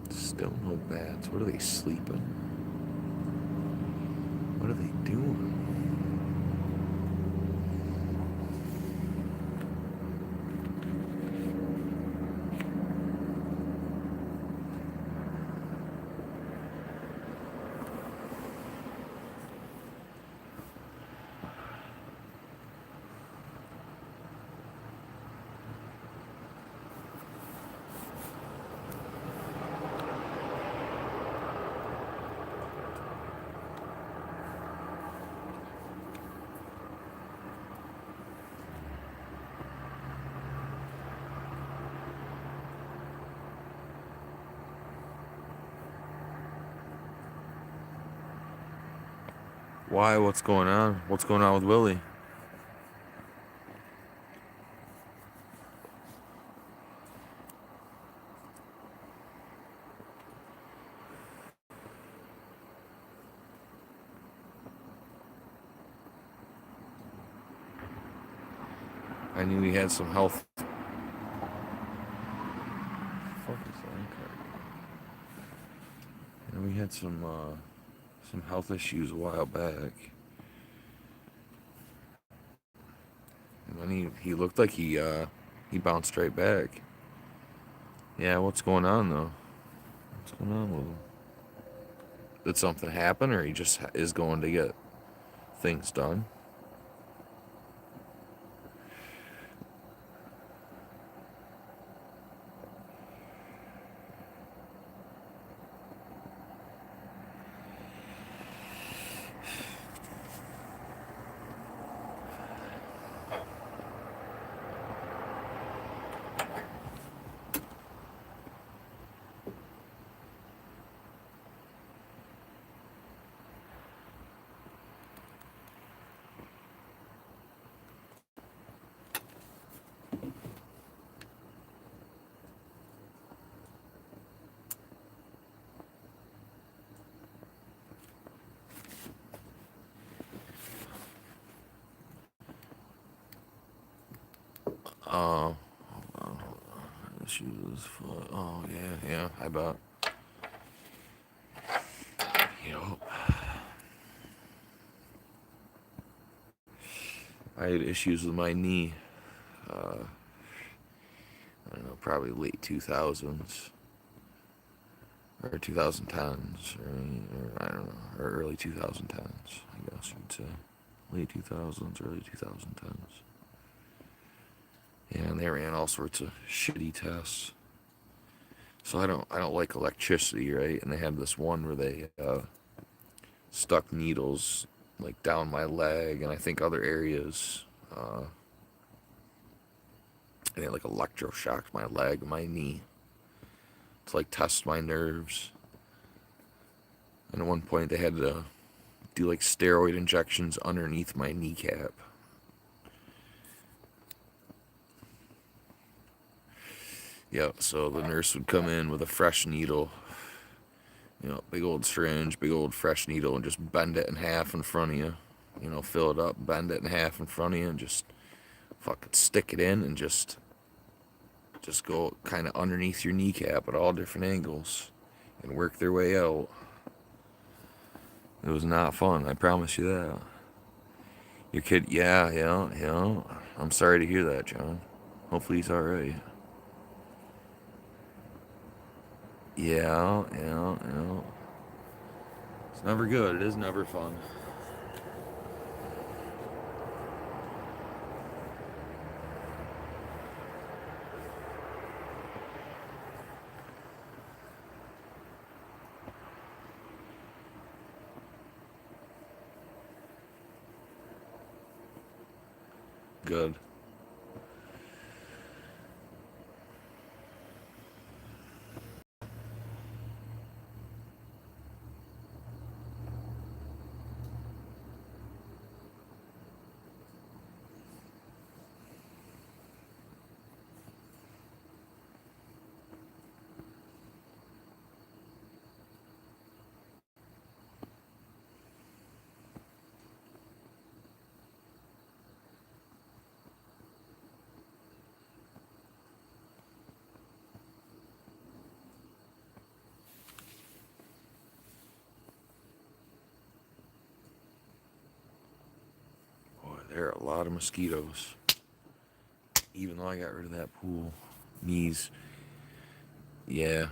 Still no bats. What are they sleeping? What are they doing? Why? What's going on? What's going on with Willie? I knew he had some health. Fuck is that card? And we had some health issues a while back. And then he looked like he bounced right back. Yeah, what's going on though? What's going on with him? Did something happen, or he just is going to get things done? Oh, hold on. Issues. Oh yeah, I bet. Yup. I had issues with my knee. I don't know, probably late 2000s or 2010s, or I don't know, or early 2010s, I guess you'd say. Late 2000s, early 2010s. Yeah, and they ran all sorts of shitty tests. So I don't like electricity, right? And they had this one where they stuck needles like down my leg and I think other areas. And they like electroshocked my leg, my knee, to like test my nerves. And at one point they had to do like steroid injections underneath my kneecap. Yeah, so the nurse would come in with a fresh needle, big old syringe, big old fresh needle, and just bend it in half in front of you. Fill it up, bend it in half in front of you, and just fucking stick it in and just just go kind of underneath your kneecap at all different angles and work their way out. It was not fun, I promise you that. Your kid, yeah. I'm sorry to hear that, John. Hopefully he's alright. Yeah. It's never good. It is never fun. Good. Boy, there are a lot of mosquitoes. Even though I got rid of that pool. Knees. Yeah.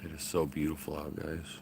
It is so beautiful out, guys.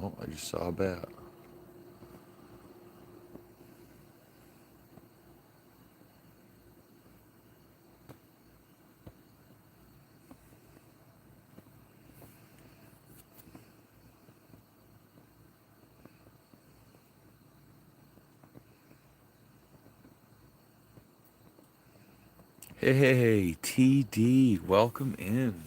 Oh, I just saw a bat. Hey, TD, welcome in.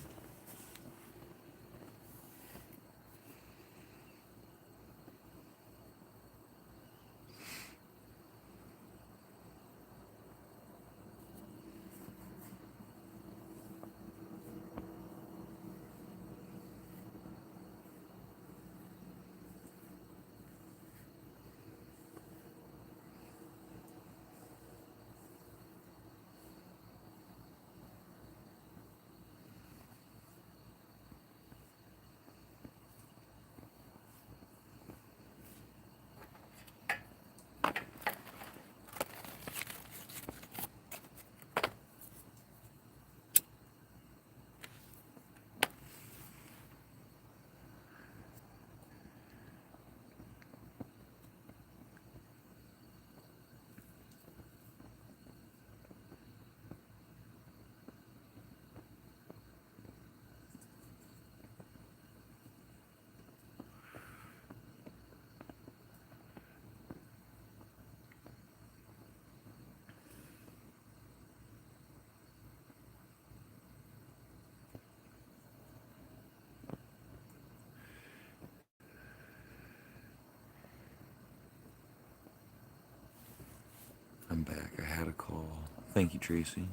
I'm back. I had a call. Thank you, Tracy.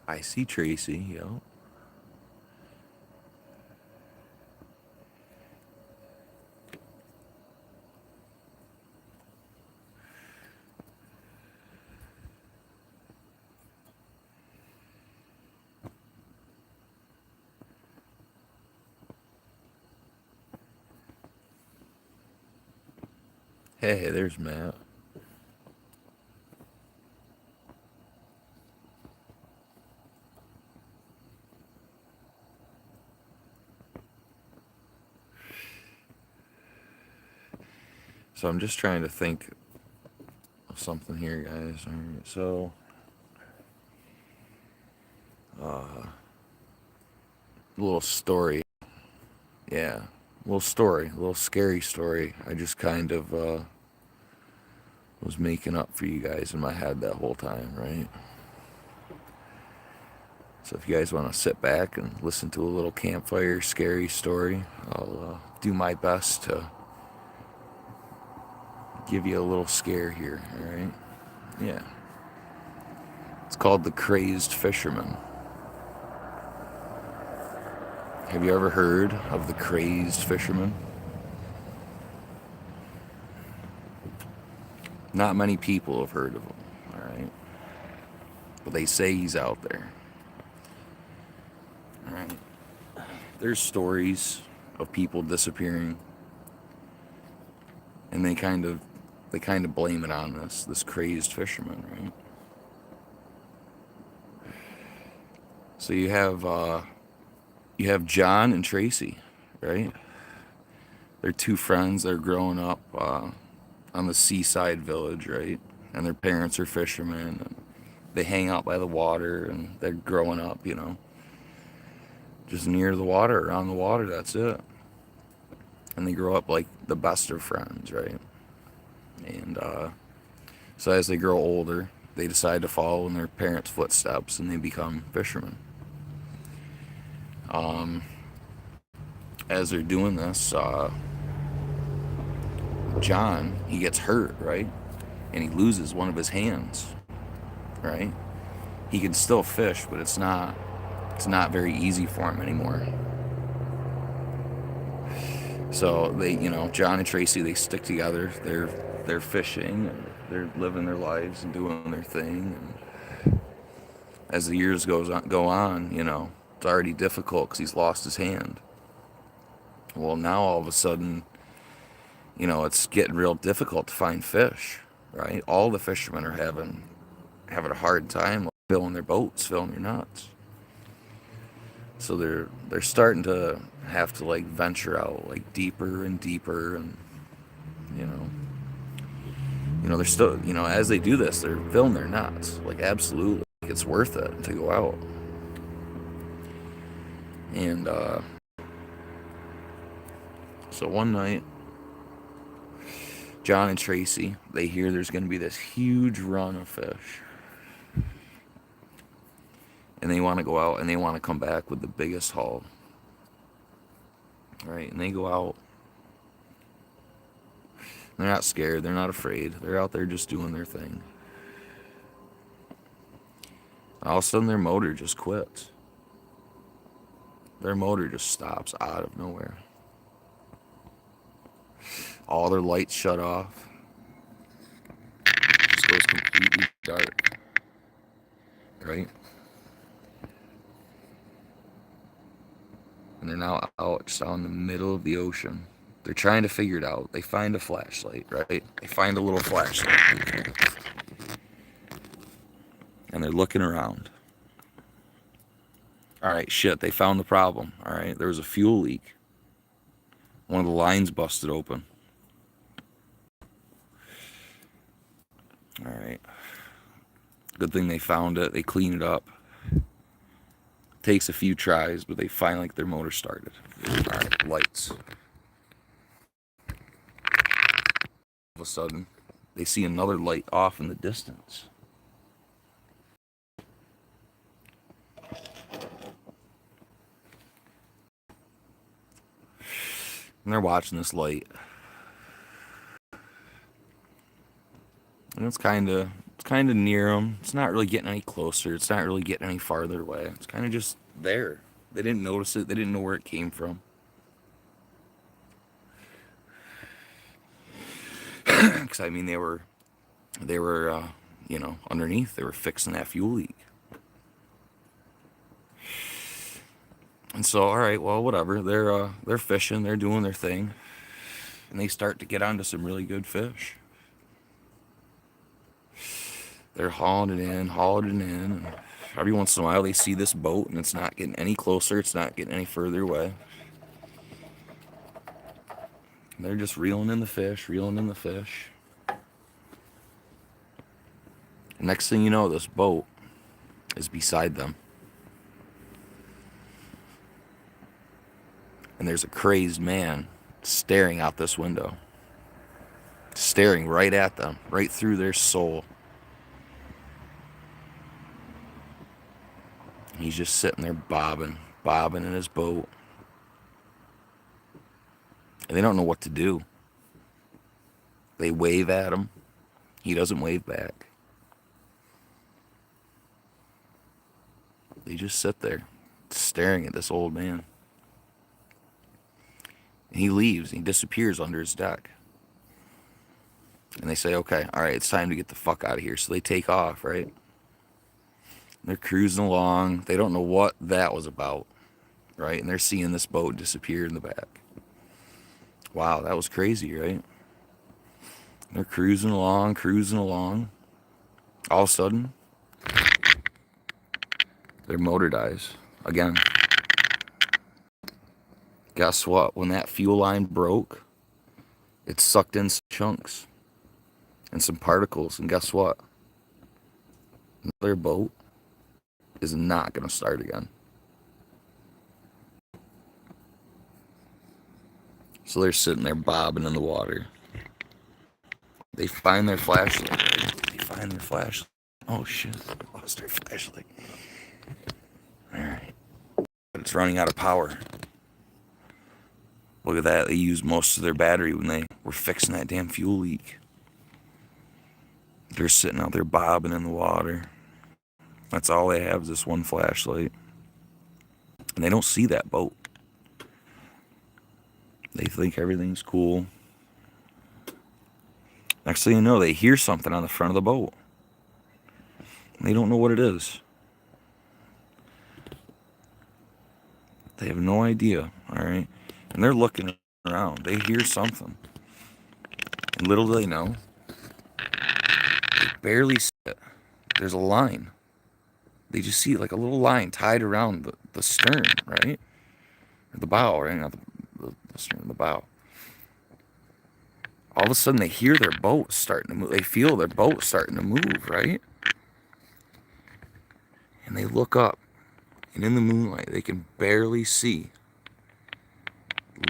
I see Tracy, yo. Hey, there's Matt. So I'm just trying to think of something here, guys. All right, so a little story. Yeah, a little scary story. I just kind of was making up for you guys in my head that whole time, right? So if you guys want to sit back and listen to a little campfire scary story, I'll do my best to give you a little scare here, all right? Yeah. It's called The Crazed Fisherman. Have you ever heard of The Crazed Fisherman? Not many people have heard of him, all right? But they say he's out there, all right? There's stories of people disappearing, and they kind of blame it on this crazed fisherman, right? So you have John and Tracy, right? They're two friends. They're growing up on the seaside village, right? And their parents are fishermen, and they hang out by the water, and they're growing up, just near the water, around the water. That's it. And they grow up like the best of friends, right? And so as they grow older, they decide to follow in their parents' footsteps, and they become fishermen. As they're doing this, John, he gets hurt, right? And he loses one of his hands, right? He can still fish, but it's not very easy for him anymore. So they, John and Tracy, they stick together. They're fishing, and they're living their lives and doing their thing. And as the years go on, it's already difficult because he's lost his hand. Well, now all of a sudden, it's getting real difficult to find fish, right? All the fishermen are having a hard time filling their boats, filling their nets. So they're starting to have to venture out deeper and deeper, and they're still, as they do this, they're filling their nets. Absolutely, it's worth it to go out. And so one night, John and Tracy, they hear there's going to be this huge run of fish. And they want to go out, and they want to come back with the biggest haul. Right? And they go out. They're not scared. They're not afraid. They're out there just doing their thing. All of a sudden, their motor just quits. Their motor just stops out of nowhere. All their lights shut off. It just goes completely dark. Right? And they're now out just out in the middle of the ocean. They're trying to figure it out. They find a flashlight, right? They find a little flashlight. And they're looking around. All right, shit, they found the problem. All right, there was a fuel leak. One of the lines busted open. All right. Good thing they found it. They cleaned it up. Takes a few tries, but they finally get their motor started. All right, lights. All of a sudden, they see another light off in the distance. And they're watching this light. And it's kind of near them. It's not really getting any closer. It's not really getting any farther away. It's kind of just there. They didn't notice it. They didn't know where it came from. Because I mean, they were, underneath. They were fixing that fuel leak. And so, all right, well, whatever. They're fishing. They're doing their thing, and they start to get onto some really good fish. They're hauling it in, and every once in a while they see this boat, and it's not getting any closer. It's not getting any further away. And they're just reeling in the fish. Next thing you know, this boat is beside them. And there's a crazed man staring out this window. Staring right at them, right through their soul. He's just sitting there bobbing in his boat. And they don't know what to do. They wave at him. He doesn't wave back. They just sit there, staring at this old man. And he leaves, and he disappears under his deck. And they say, okay, all right, it's time to get the fuck out of here. So they take off, right? They're cruising along. They don't know what that was about, right? And they're seeing this boat disappear in the back. Wow, that was crazy, right? They're cruising along. All of a sudden, their motor dies again. Guess what? When that fuel line broke, it sucked in some chunks and some particles. And guess what? Their boat is not going to start again. So they're sitting there bobbing in the water. They find their flashlight. Oh shit, I lost their flashlight. Alright. But it's running out of power. Look at that. They used most of their battery when they were fixing that damn fuel leak. They're sitting out there bobbing in the water. That's all they have is this one flashlight. And they don't see that boat. They think everything's cool. Next thing you know, they hear something on the front of the boat. And they don't know what it is. They have no idea, all right? And they're looking around. They hear something. And little do they know, they barely see it. There's a line. They just see like a little line tied around the stern, right? Or the bow, right? Not the stern, the bow. All of a sudden, they hear their boat starting to move. They feel their boat starting to move, right? And they look up, and in the moonlight, they can barely see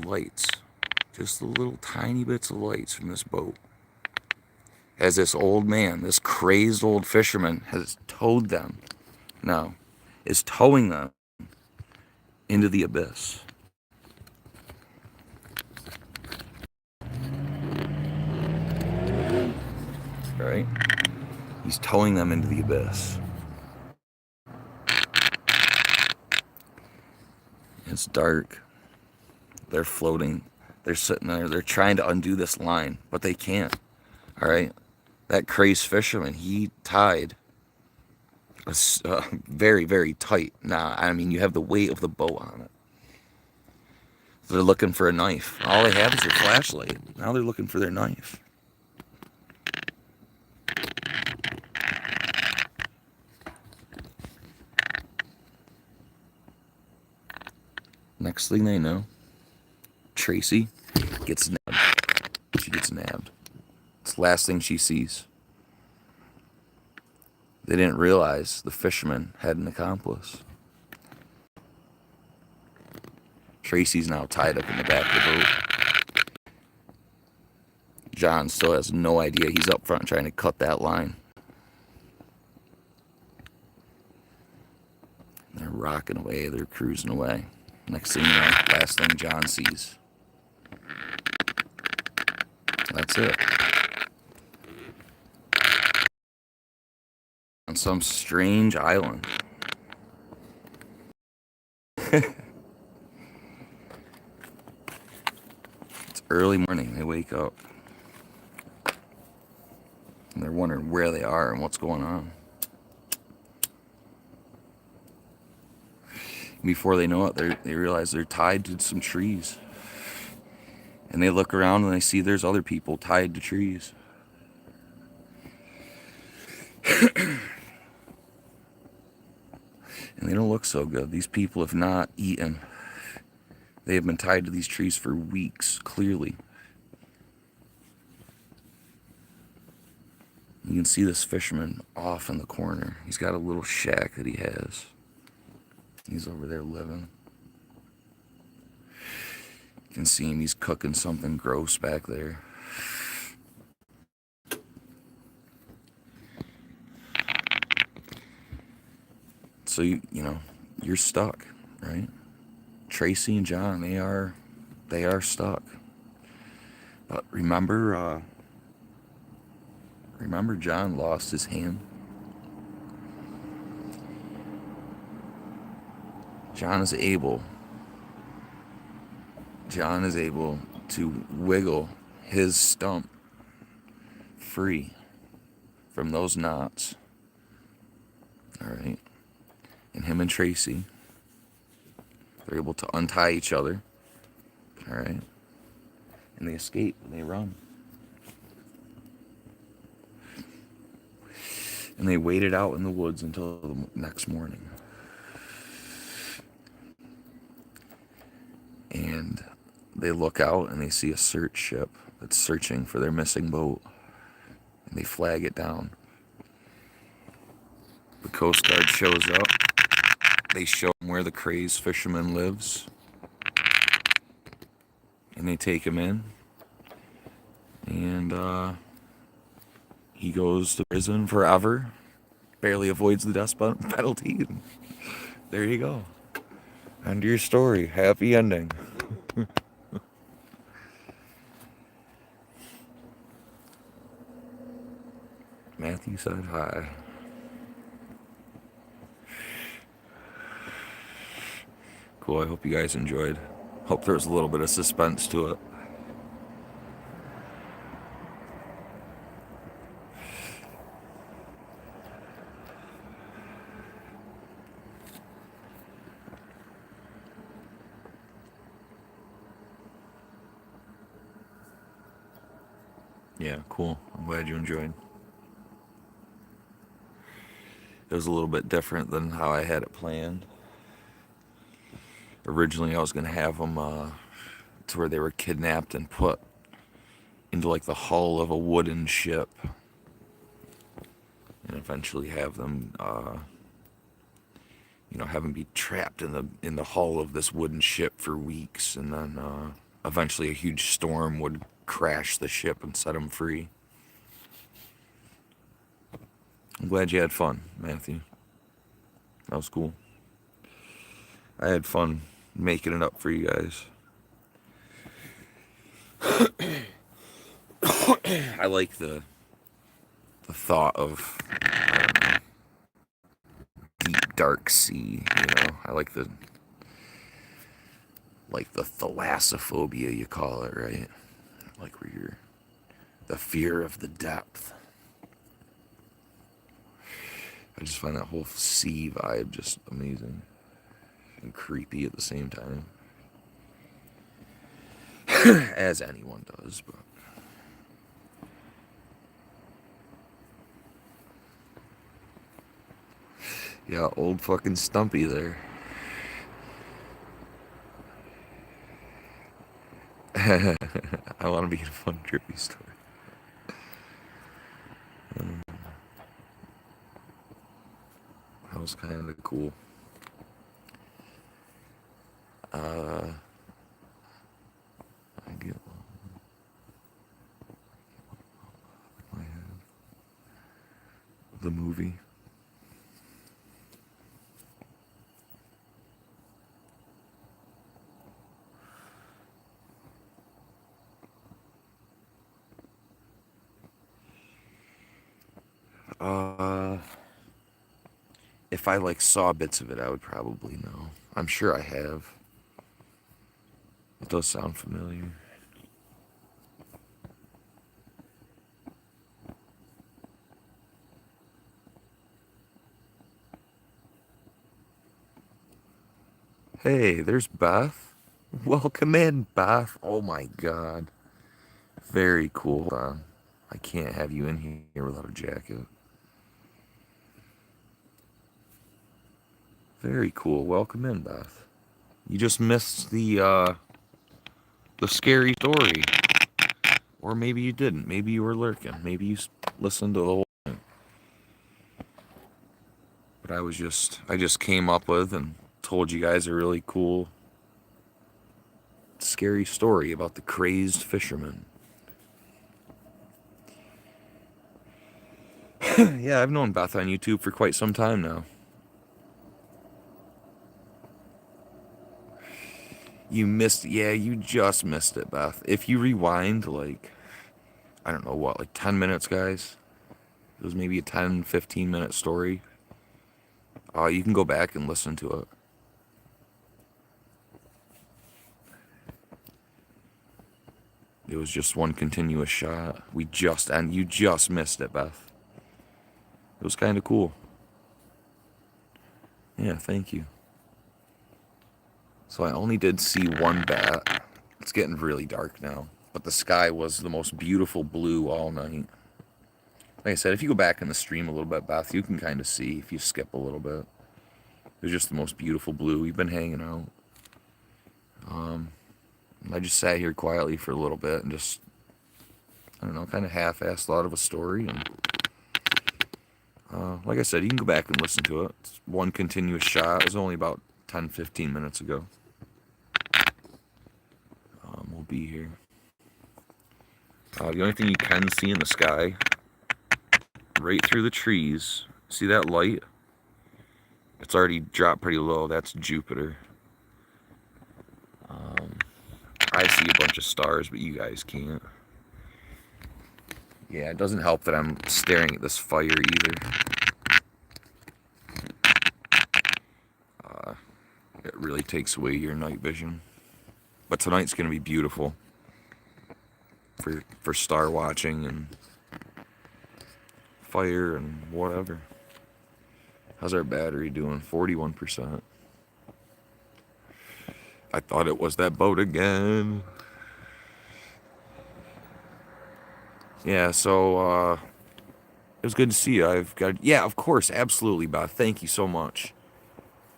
lights. Just the little tiny bits of lights from this boat. As this old man, this crazed old fisherman, has towed them. Now, is towing them into the abyss. Right? He's towing them into the abyss. It's dark. They're floating. They're sitting there. They're trying to undo this line, but they can't. All right? That crazed fisherman, he tied very, very tight. Now, I mean, you have the weight of the boat on it. So they're looking for a knife. All they have is their flashlight. Now they're looking for their knife. Next thing they know, Tracy gets nabbed. She gets nabbed. It's the last thing she sees. They didn't realize the fisherman had an accomplice. Tracy's now tied up in the back of the boat. John still has no idea he's up front trying to cut that line. They're rocking away. They're cruising away. Next thing you know, last thing John sees. That's it. On some strange island. It's early morning. They wake up. And they're wondering where they are and what's going on. Before they know it, they realize they're tied to some trees. And they look around and they see there's other people tied to trees. And they don't look so good. These people have not eaten. They have been tied to these trees for weeks, clearly. You can see this fisherman off in the corner. He's got a little shack that he has. He's over there living. You can see him, he's cooking something gross back there. So, you know, you're stuck, right? Tracy and John, they are stuck. But remember John lost his hand? John is able to wiggle his stump free from those knots. All right. And him and Tracy, they're able to untie each other. All right. And they escape and they run. And they waited out in the woods until the next morning. And they look out and they see a search ship that's searching for their missing boat. And they flag it down. The Coast Guard shows up. They show him where the crazed fisherman lives. And they take him in. And he goes to prison forever. Barely avoids the death penalty. There you go. End of your story. Happy ending. Matthew said hi. Cool, I hope you guys enjoyed. Hope there was a little bit of suspense to it. Yeah, cool. I'm glad you enjoyed. It was a little bit different than how I had it planned. Originally, I was going to have them to where they were kidnapped and put into like the hull of a wooden ship. And eventually have them, have them be trapped in the hull of this wooden ship for weeks. And then eventually a huge storm would crash the ship and set them free. I'm glad you had fun, Matthew. That was cool. I had fun making it up for you guys. I like the thought of, I don't know, deep dark sea, I like the thalassophobia you call it, right? Like where you're the fear of the depth. I just find that whole sea vibe just amazing and creepy at the same time. As anyone does, but yeah, old fucking Stumpy there. I want to be in a fun, trippy story. That was kind of cool. I get the movie. If I like saw bits of it, I would probably know. I'm sure I have. It does sound familiar. Hey, there's Beth. Welcome in, Beth. Oh my god. Very cool. Hold on. I can't have you in here without a jacket. Very cool. Welcome in, Beth. You just missed the scary story. Or maybe you didn't. Maybe you were lurking. Maybe you listened to the whole thing. But I just came up with and told you guys a really cool, scary story about the crazed fisherman. Yeah, I've known Beth on YouTube for quite some time now. You missed, yeah, you just missed it, Beth. If you rewind, like, I don't know what, like 10 minutes, guys. It was maybe a 10, 15-minute story. You can go back and listen to it. It was just one continuous shot. And you just missed it, Beth. It was kind of cool. Yeah, thank you. So I only did see one bat. It's getting really dark now. But the sky was the most beautiful blue all night. Like I said, if you go back in the stream a little bit, Beth, you can kind of see if you skip a little bit. It was just the most beautiful blue. We've been hanging out. I just sat here quietly for a little bit and just, I don't know, kind of half-assed thought of a story. And like I said, you can go back and listen to it. It's one continuous shot. It was only about 10, 15 minutes ago. We'll be here. The only thing you can see in the sky, right through the trees, see that light? It's already dropped pretty low. That's Jupiter. I see a bunch of stars, but you guys can't. Yeah, it doesn't help that I'm staring at this fire either. It really takes away your night vision. But tonight's going to be beautiful for star watching and fire and whatever. How's our battery doing? 41%. I thought it was that boat again. Yeah, so it was good to see you. Yeah, of course, absolutely, Bob. Thank you so much.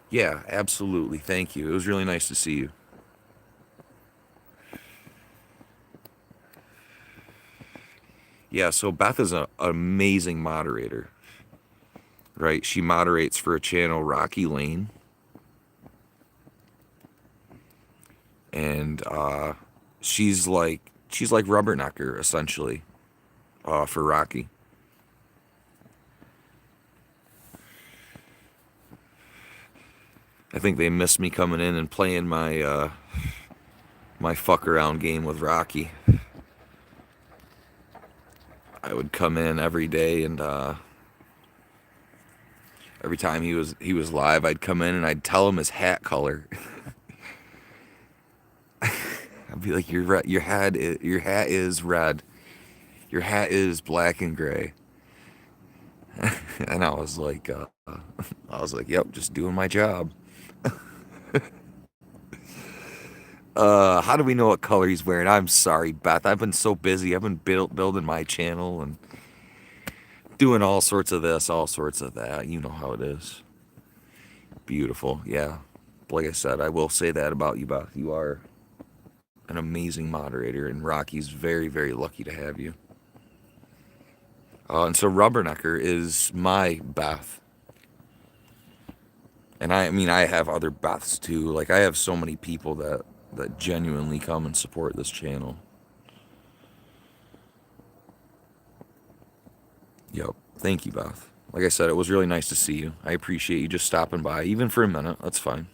Yeah, absolutely. Thank you. It was really nice to see you. Yeah, so Beth is an amazing moderator, right? She moderates for a channel, Rocky Lane. And she's like Rubbernecker, essentially, for Rocky. I think they missed me coming in and playing my my fuck around game with Rocky. I would come in every day, and every time he was live, I'd come in and I'd tell him his hat color. I'd be like, your hat is red. Your hat is black and gray. And I was like, yep, just doing my job. How do we know what color he's wearing? I'm sorry, Beth. I've been so busy. I've been building my channel and doing all sorts of this, all sorts of that. You know how it is. Beautiful, yeah. Like I said, I will say that about you, Beth. You are an amazing moderator, and Rocky's very, very lucky to have you. And so Rubbernecker is my Beth. And I mean, I have other Beths too. Like, I have so many people that genuinely come and support this channel. Yep. Thank you, Beth. Like I said, it was really nice to see you. I appreciate you just stopping by, even for a minute. That's fine.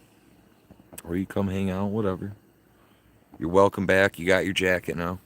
Or you come hang out, whatever. You're welcome back. You got your jacket now.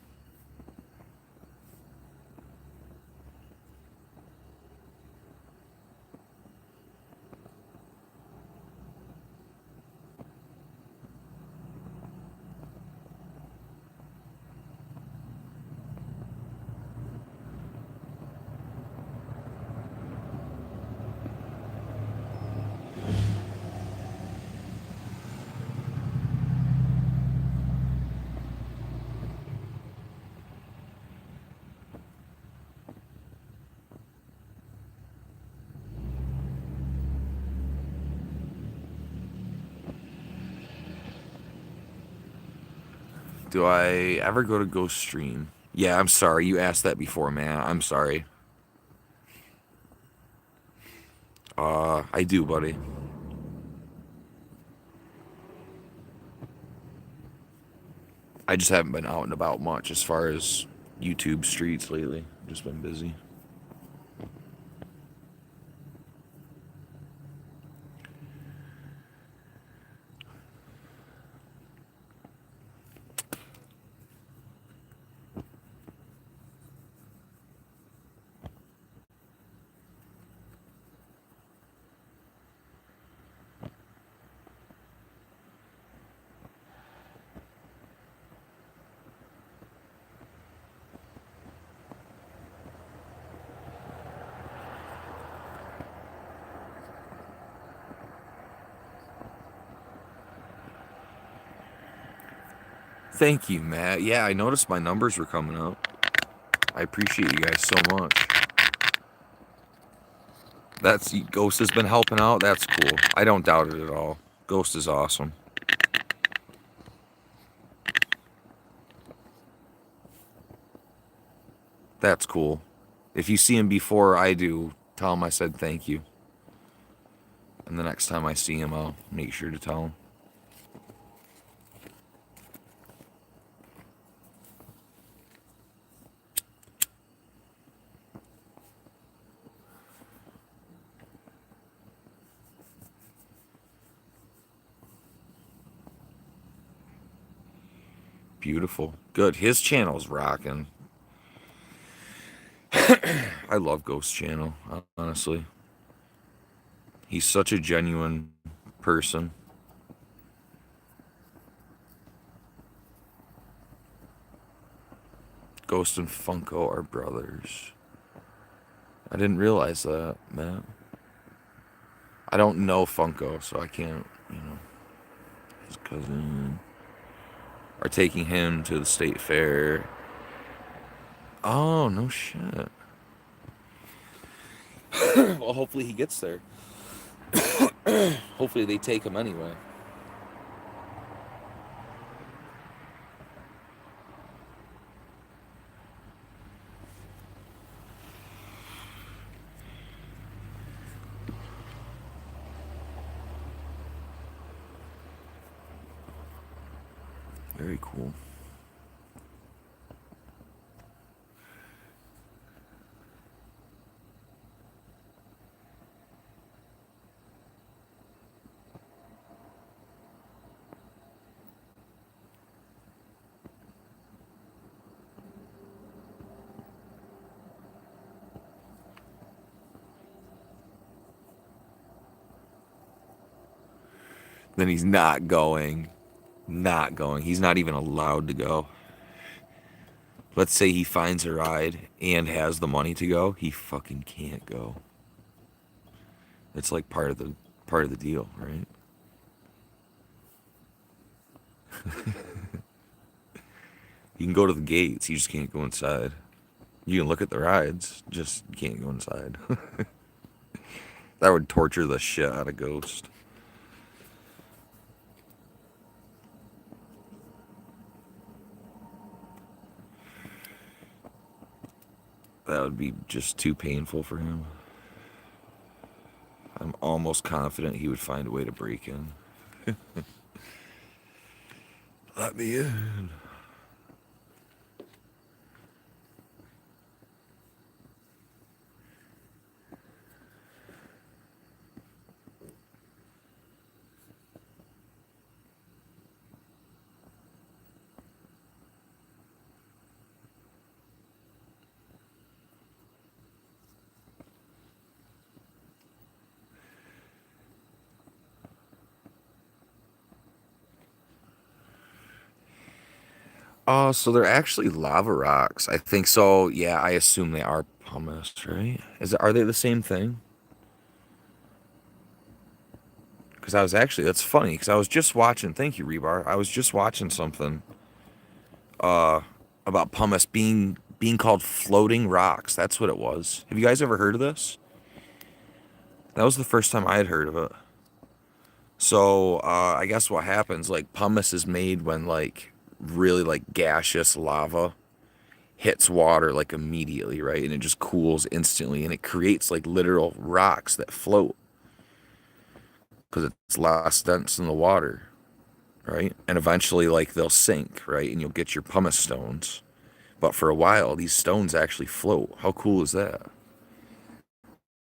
Do I ever go to Ghost Stream? Yeah, I'm sorry. You asked that before, man. I'm sorry. I do, buddy. I just haven't been out and about much as far as YouTube streets lately. Just been busy. Thank you, Matt. Yeah, I noticed my numbers were coming up. I appreciate you guys so much. That's Ghost has been helping out. That's cool. I don't doubt it at all. Ghost is awesome. That's cool. If you see him before I do, tell him I said thank you. And the next time I see him, I'll make sure to tell him. Beautiful. Good. His channel's rocking. I love Ghost channel, honestly. He's such a genuine person. Ghost and Funko are brothers. I didn't realize that, Matt. I don't know Funko, so I can't, his cousin. Are taking him to the state fair. Oh, no shit. Well, hopefully he gets there. Hopefully they take him anyway. Very cool. Then he's not going. Not going. He's not even allowed to go. Let's say he finds a ride and has the money to go. He fucking can't go. It's like part of the deal, right? You can go to the gates. You just can't go inside. You can look at the rides. Just can't go inside. That would torture the shit out of Ghost. That would be just too painful for him. I'm almost confident he would find a way to break in. Let me in. Oh, so they're actually lava rocks. I think so. Yeah, I assume they are pumice, right? Are they the same thing? Because I was actually, that's funny, because I was just watching, thank you, Rebar. I was just watching something uh about pumice being called floating rocks. That's what it was. Have you guys ever heard of this? That was the first time I had heard of it. So, I guess what happens, like pumice is made when like really like gaseous lava hits water like immediately, right? And it just cools instantly and it creates like literal rocks that float because it's less dense than the water, right? And eventually like they'll sink, right? And you'll get your pumice stones. But for a while, these stones actually float. How cool is that?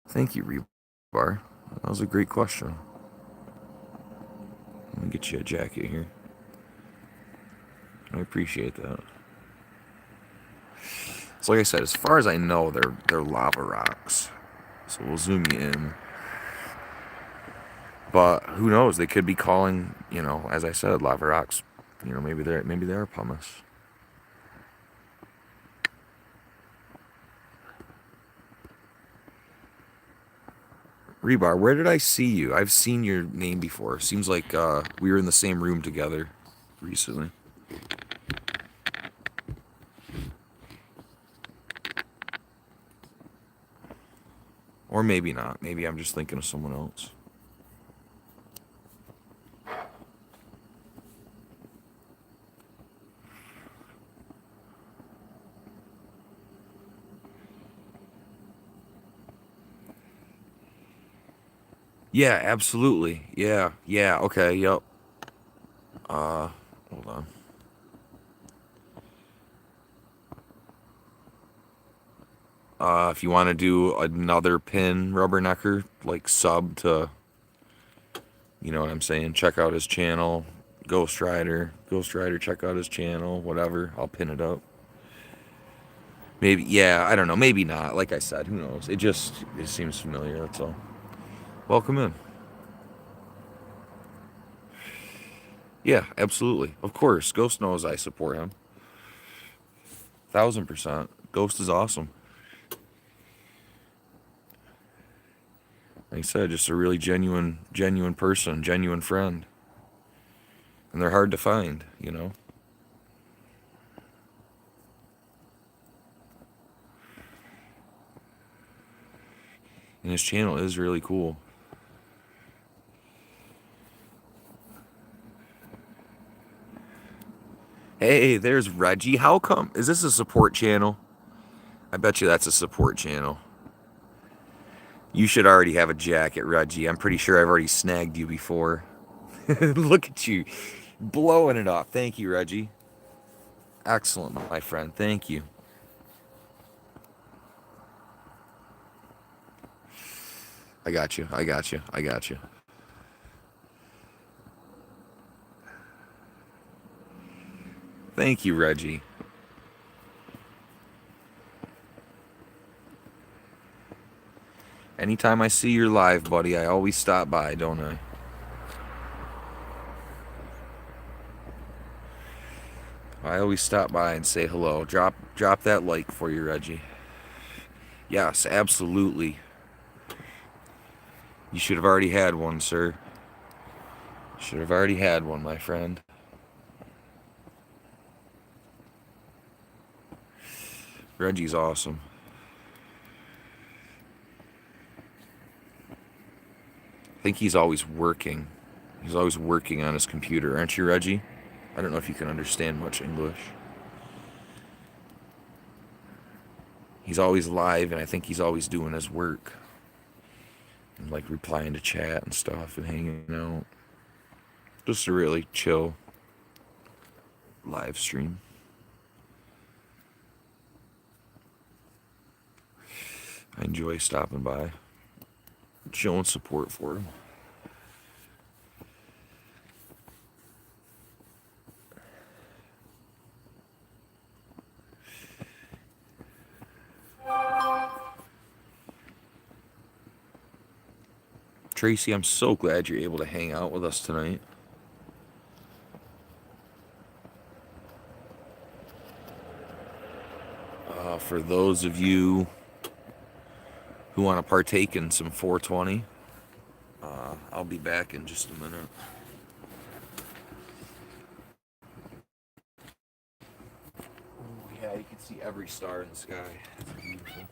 Thank you, Rebar. That was a great question. Let me get you a jacket here. I appreciate that. So like I said, as far as I know, they're lava rocks. So we'll zoom you in. But who knows? They could be calling, as I said, lava rocks. Maybe they're pumice. Rebar, where did I see you? I've seen your name before. Seems like we were in the same room together recently. Or maybe not. Maybe I'm just thinking of someone else. Yeah, absolutely. Yeah, yeah, okay, yep. Hold on. If you want to do another pin rubbernecker, like sub to, you know what I'm saying, check out his channel. Ghost Rider, check out his channel, whatever. I'll pin it up. Maybe, yeah, I don't know. Maybe not. Like I said, who knows? It seems familiar, that's all. Welcome in. Yeah, absolutely. Of course. Ghost knows I support him. 1000%. Ghost is awesome. Like I said, just a really genuine person, genuine friend. And they're hard to find. And his channel is really cool. Hey, there's Reggie. How come? Is this a support channel? I bet you that's a support channel. You should already have a jacket, Reggie. I'm pretty sure I've already snagged you before. Look at you. Blowing it off. Thank you, Reggie. Excellent, my friend. Thank you. I got you. I got you. I got you. Thank you, Reggie. Anytime I see you're live, buddy, I always stop by, don't I? I always stop by and say hello. Drop that like for you, Reggie. Yes, absolutely. You should have already had one, sir. Should have already had one, my friend. Reggie's awesome. I think he's always working. He's always working on his computer, aren't you, Reggie? I don't know if you can understand much English. He's always live, and I think he's always doing his work. And like replying to chat and stuff and hanging out. Just a really chill live stream. I enjoy stopping by, showing support for him. Tracy, I'm so glad you're able to hang out with us tonight. for those of you who want to partake in some 420, I'll be back in just a minute. Yeah, you can see every star in the sky. It's beautiful.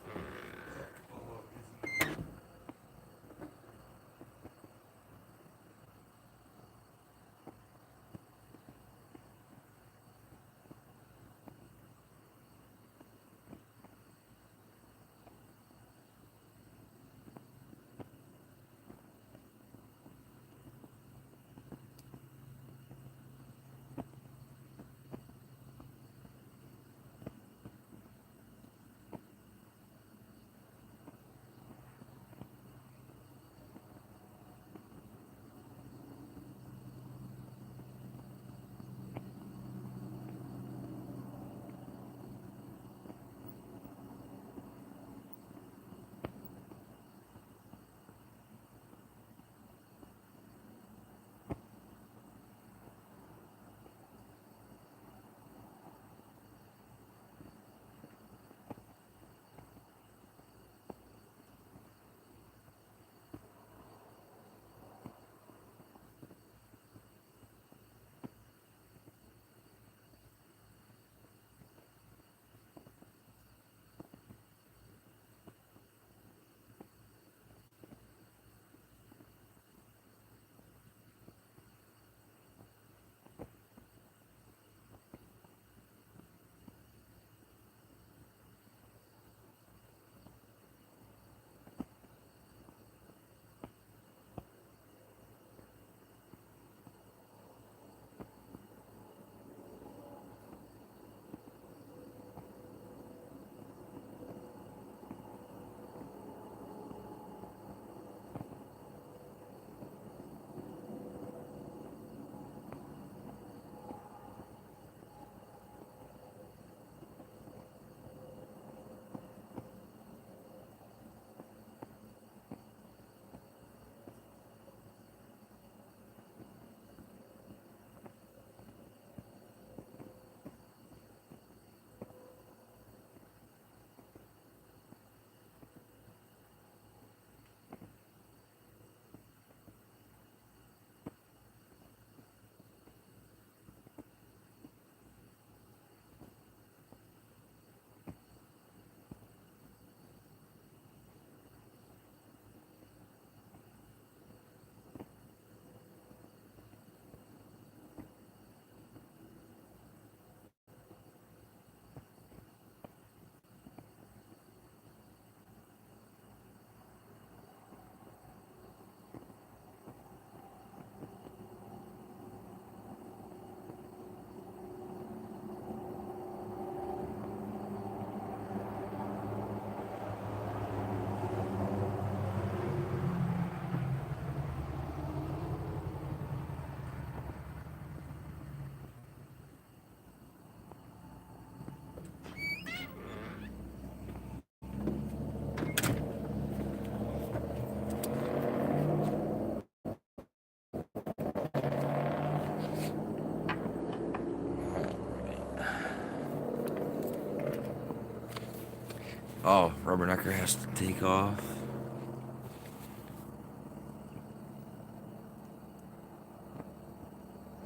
Oh, Rubbernecker has to take off.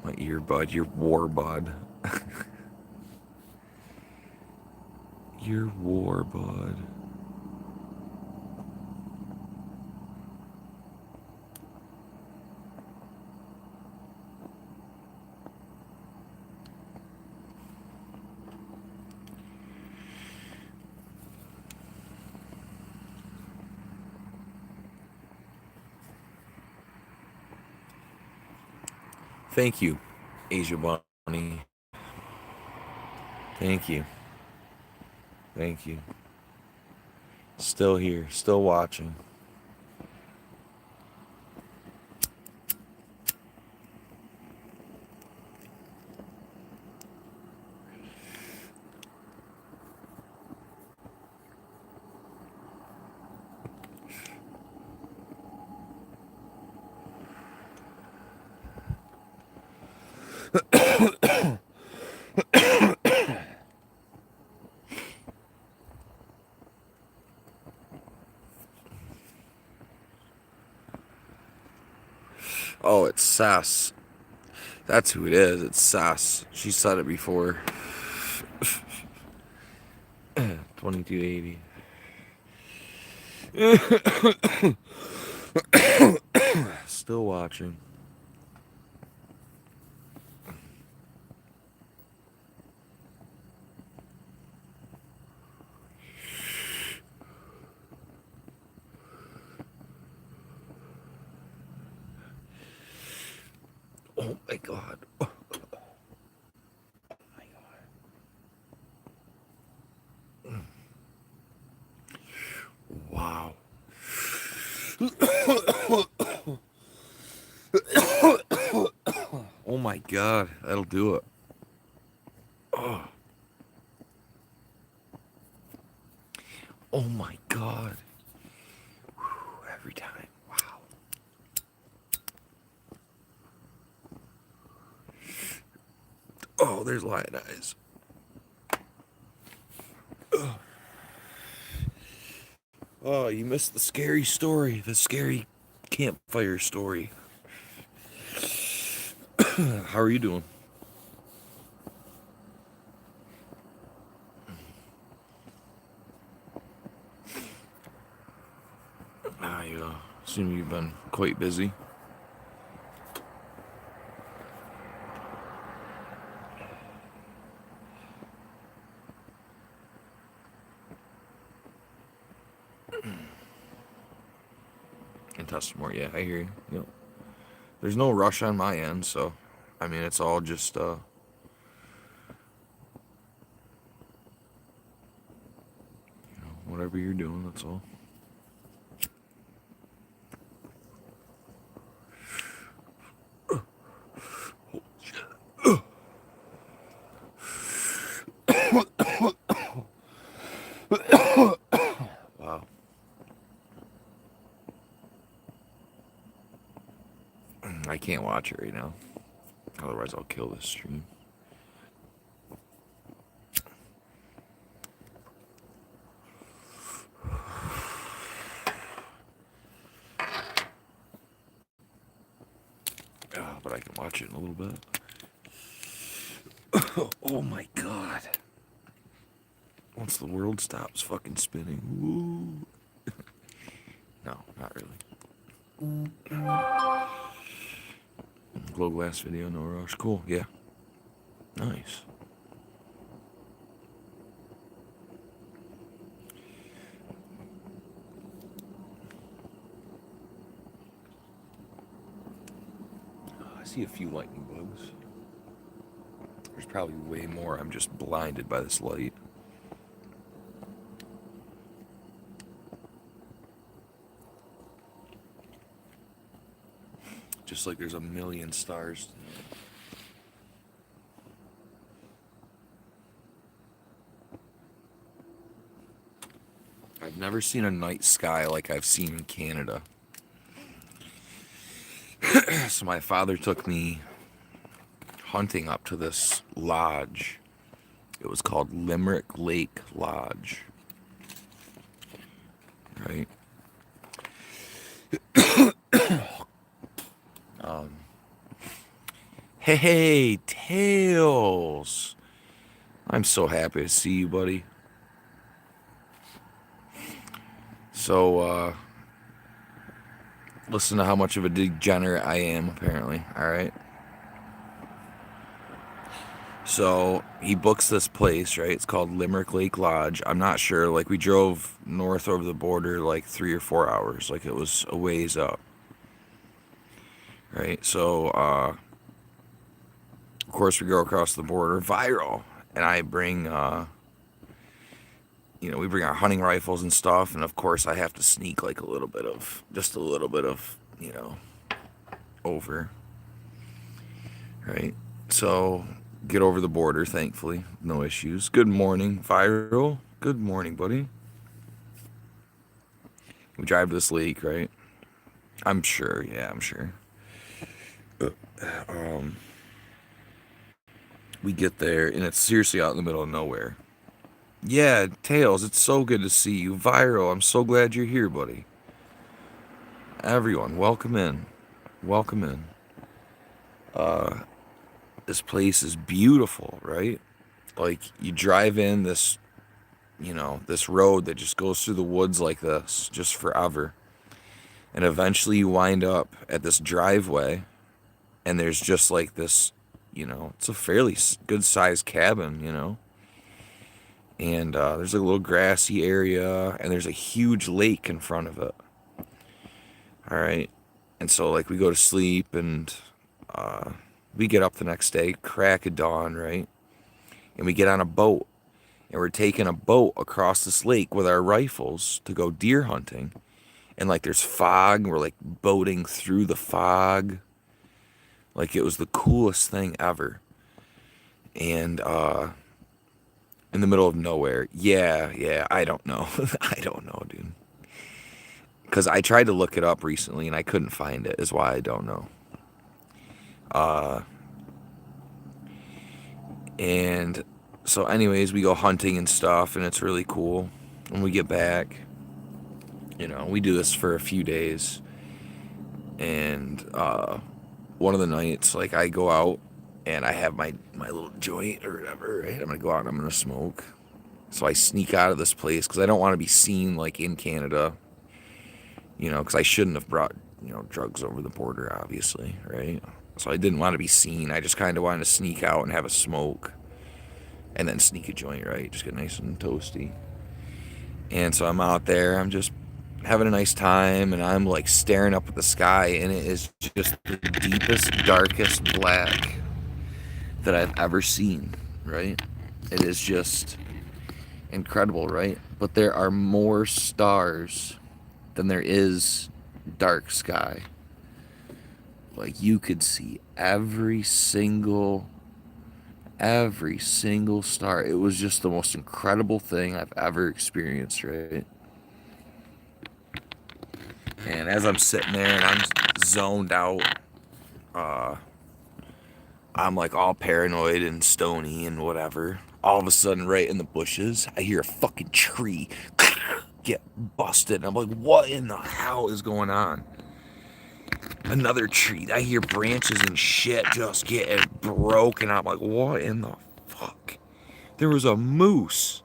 My earbud, your warbud. Your warbud. Thank you, Asia Bunny. Thank you. Thank you. Still here, still watching. Oh, it's Sass. That's who it is. It's Sass. She said it before. 2280. Still watching. Oh my god. Oh my god. Wow. Oh my god, that'll do it. Oh, oh my god. Whew, every time. Wow. Oh, there's lion eyes. Ugh. Oh, you missed the scary story. The scary campfire story. How are you doing? I assume you've been quite busy. And test more, yeah, I hear you. Yep. There's no rush on my end, so I mean it's all just whatever you're doing, that's all. Wow. I can't watch it right now. Otherwise I'll kill this stream. But I can watch it in a little bit. Oh my god. Once the world stops fucking spinning. Woo. No, not really. Glow glass video, no rush. Cool, yeah. Nice. I see a few lightning bugs. There's probably way more. I'm just blinded by this light. Just like there's a million stars. I've never seen a night sky like I've seen in Canada. So my father took me hunting up to this lodge. It was called Limerick Lake Lodge. Right? Hey, Tails! I'm so happy to see you, buddy. So, listen to how much of a degenerate I am, apparently, alright? So, he books this place, right? It's called Limerick Lake Lodge. I'm not sure, like, we drove north over the border, like, 3 or 4 hours. Like, it was a ways up. Right? So, of course, we go across the border, viral, and I bring, we bring our hunting rifles and stuff, and of course I have to sneak like just a little bit of, over, right? So, get over the border, thankfully, no issues. Good morning, viral. Good morning, buddy. We drive to this lake, right? I'm sure, yeah, I'm sure. We get there, and it's seriously out in the middle of nowhere. Yeah, Tails, it's so good to see you. Viral, I'm so glad you're here, buddy. Everyone, welcome in. Welcome in. This place is beautiful, right? Like you drive in this, this road that just goes through the woods like this, just forever. And eventually you wind up at this driveway, and there's just like this, it's a fairly good sized cabin. And there's a little grassy area, and there's a huge lake in front of it. All right. And so, like, we go to sleep, and we get up the next day, crack of dawn, right? And we get on a boat, and we're taking a boat across this lake with our rifles to go deer hunting. And, like, there's fog, and we're, like, boating through the fog. Like, it was the coolest thing ever. And, in the middle of nowhere. Yeah, I don't know. I don't know, dude. Because I tried to look it up recently and I couldn't find it, is why I don't know. And so anyways, we go hunting and stuff, and it's really cool. When we get back, we do this for a few days. And one of the nights, like, I go out and I have my little joint or whatever, right? I'm going to go out and I'm going to smoke. So I sneak out of this place because I don't want to be seen, like, in Canada. Because I shouldn't have brought, drugs over the border, obviously, right? So I didn't want to be seen. I just kind of wanted to sneak out and have a smoke and then sneak a joint, right? Just get nice and toasty. And so I'm out there. I'm just having a nice time, and I'm, like, staring up at the sky, and it is just the deepest, darkest black that I've ever seen, right? It is just incredible, right? But there are more stars than there is dark sky. Like, you could see every single star. It was just the most incredible thing I've ever experienced, right? And as I'm sitting there and I'm zoned out, I'm, like, all paranoid and stony and whatever. All of a sudden, right in the bushes, I hear a fucking tree get busted. And I'm like, what in the hell is going on? Another tree. I hear branches and shit just getting broken. I'm like, what in the fuck? There was a moose.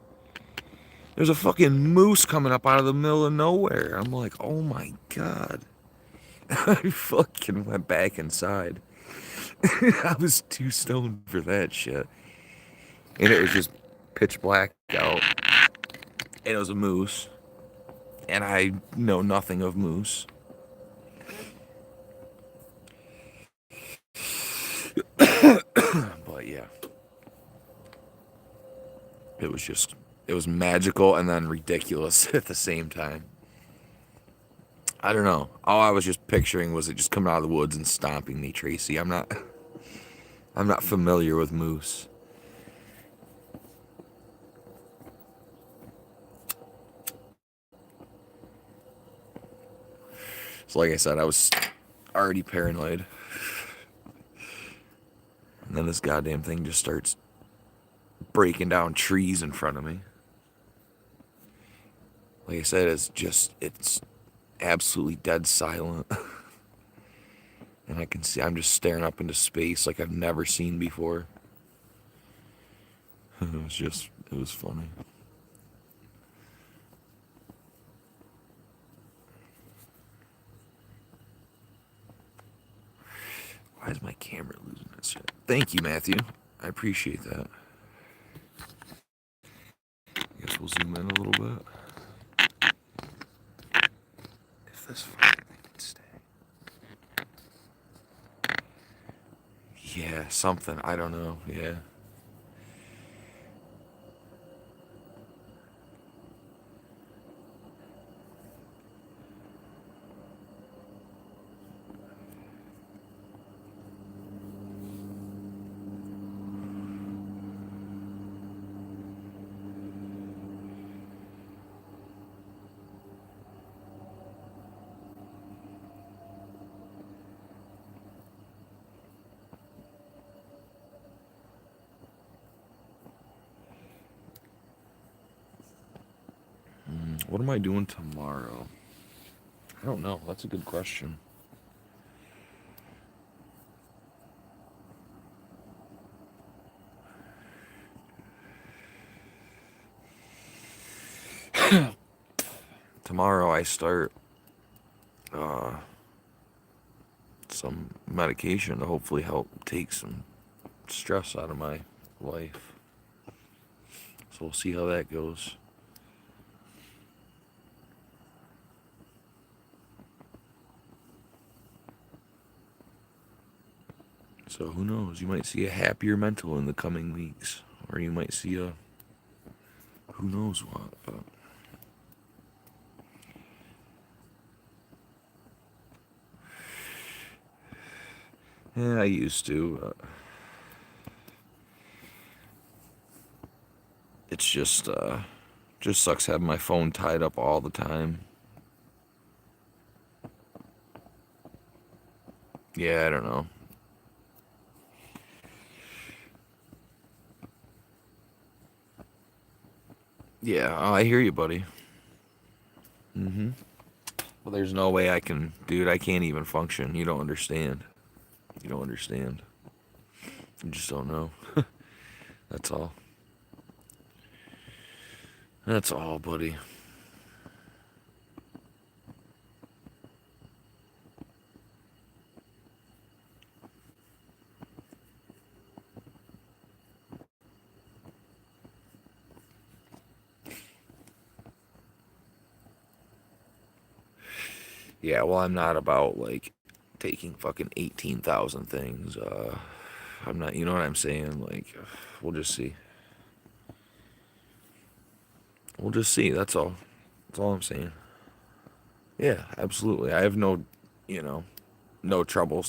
There's a fucking moose coming up out of the middle of nowhere. I'm like, oh my god. I fucking went back inside. I was too stoned for that shit. And it was just pitch black out. And it was a moose. And I know nothing of moose. But yeah. It was magical and then ridiculous at the same time. I don't know. All I was just picturing was it just coming out of the woods and stomping me, Tracy. I'm not familiar with moose. So like I said, I was already paranoid. And then this goddamn thing just starts breaking down trees in front of me. Like I said, it's absolutely dead silent. And I can see I'm just staring up into space like I've never seen before. It was funny. Why is my camera losing its shit? Thank you, Matthew. I appreciate that. I guess we'll zoom in a little bit. If this fucking thing can stay. Yeah, something. I don't know. Yeah. What am I doing tomorrow? I don't know. That's a good question. tomorrow I start some medication to hopefully help take some stress out of my life. So we'll see how that goes. So who knows? You might see a happier mental in the coming weeks, or you might see a who knows what. But yeah, I used to. It's just sucks having my phone tied up all the time. Yeah, I don't know. Yeah, oh, I hear you, buddy. Mm-hmm. Well, there's no way I can, dude. I can't even function. You don't understand. You don't understand. You just don't know. That's all. That's all, buddy. Yeah, well, I'm not about like taking fucking 18,000 things. I'm not, you know what I'm saying? Like, we'll just see. We'll just see. That's all. That's all I'm saying. Yeah, absolutely. I have no, you know, no trouble,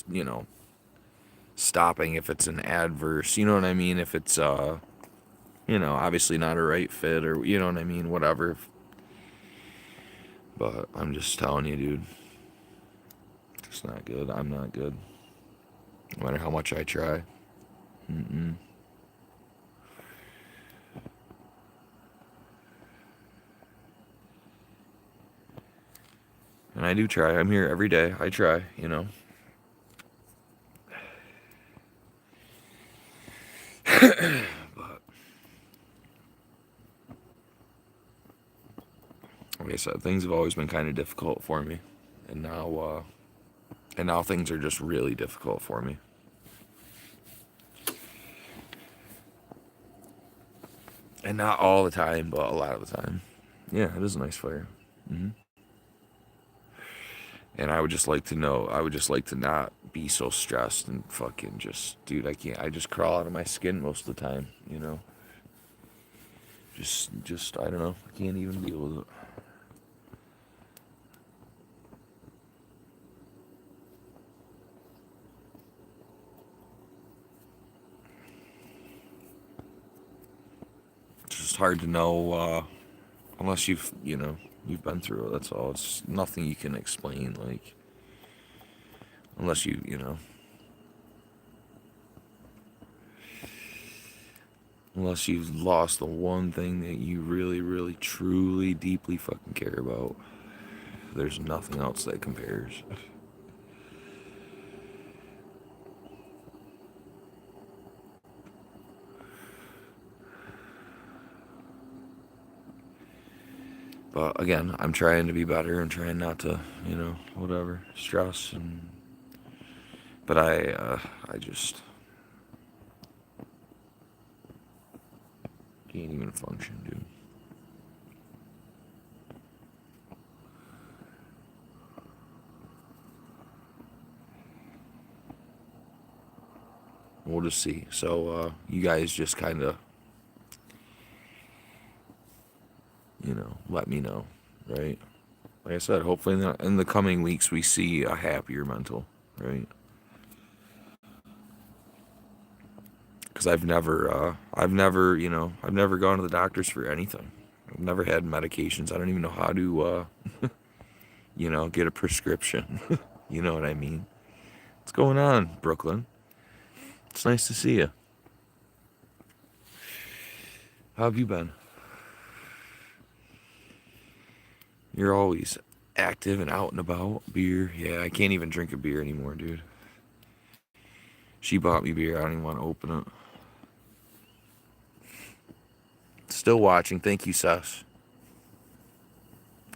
stopping if it's an adverse, you know what I mean? If it's, obviously not a right fit or, you know what I mean? Whatever. But I'm just telling you, dude. It's not good. I'm not good. No matter how much I try. Mm-mm. And I do try. I'm here every day. I try, But like I said, things have always been kind of difficult for me. And now things are just really difficult for me. And not all the time, but a lot of the time. Yeah, it is a nice fire. Hmm. And I would just like to know, I would just like to not be so stressed and fucking just, dude, I can't, I just crawl out of my skin most of the time, Just, I don't know, I can't even deal with it. It's just hard to know, unless you've been through it, that's all. It's nothing you can explain, like, unless unless you've lost the one thing that you really, really, truly, deeply fucking care about. There's nothing else that compares. But again, I'm trying to be better and trying not to, whatever, stress but I just can't even function, dude. We'll just see. So, you guys just kind of, let me know, right? Like I said, hopefully in the coming weeks we see a happier mental, right? Because I've never gone to the doctors for anything. I've never had medications. I don't even know how to, get a prescription. You know what I mean? What's going on, Brooklyn? It's nice to see you. How have you been? You're always active and out and about. Beer. Yeah, I can't even drink a beer anymore, dude. She bought me beer. I don't even want to open it. Still watching. Thank you, Sess.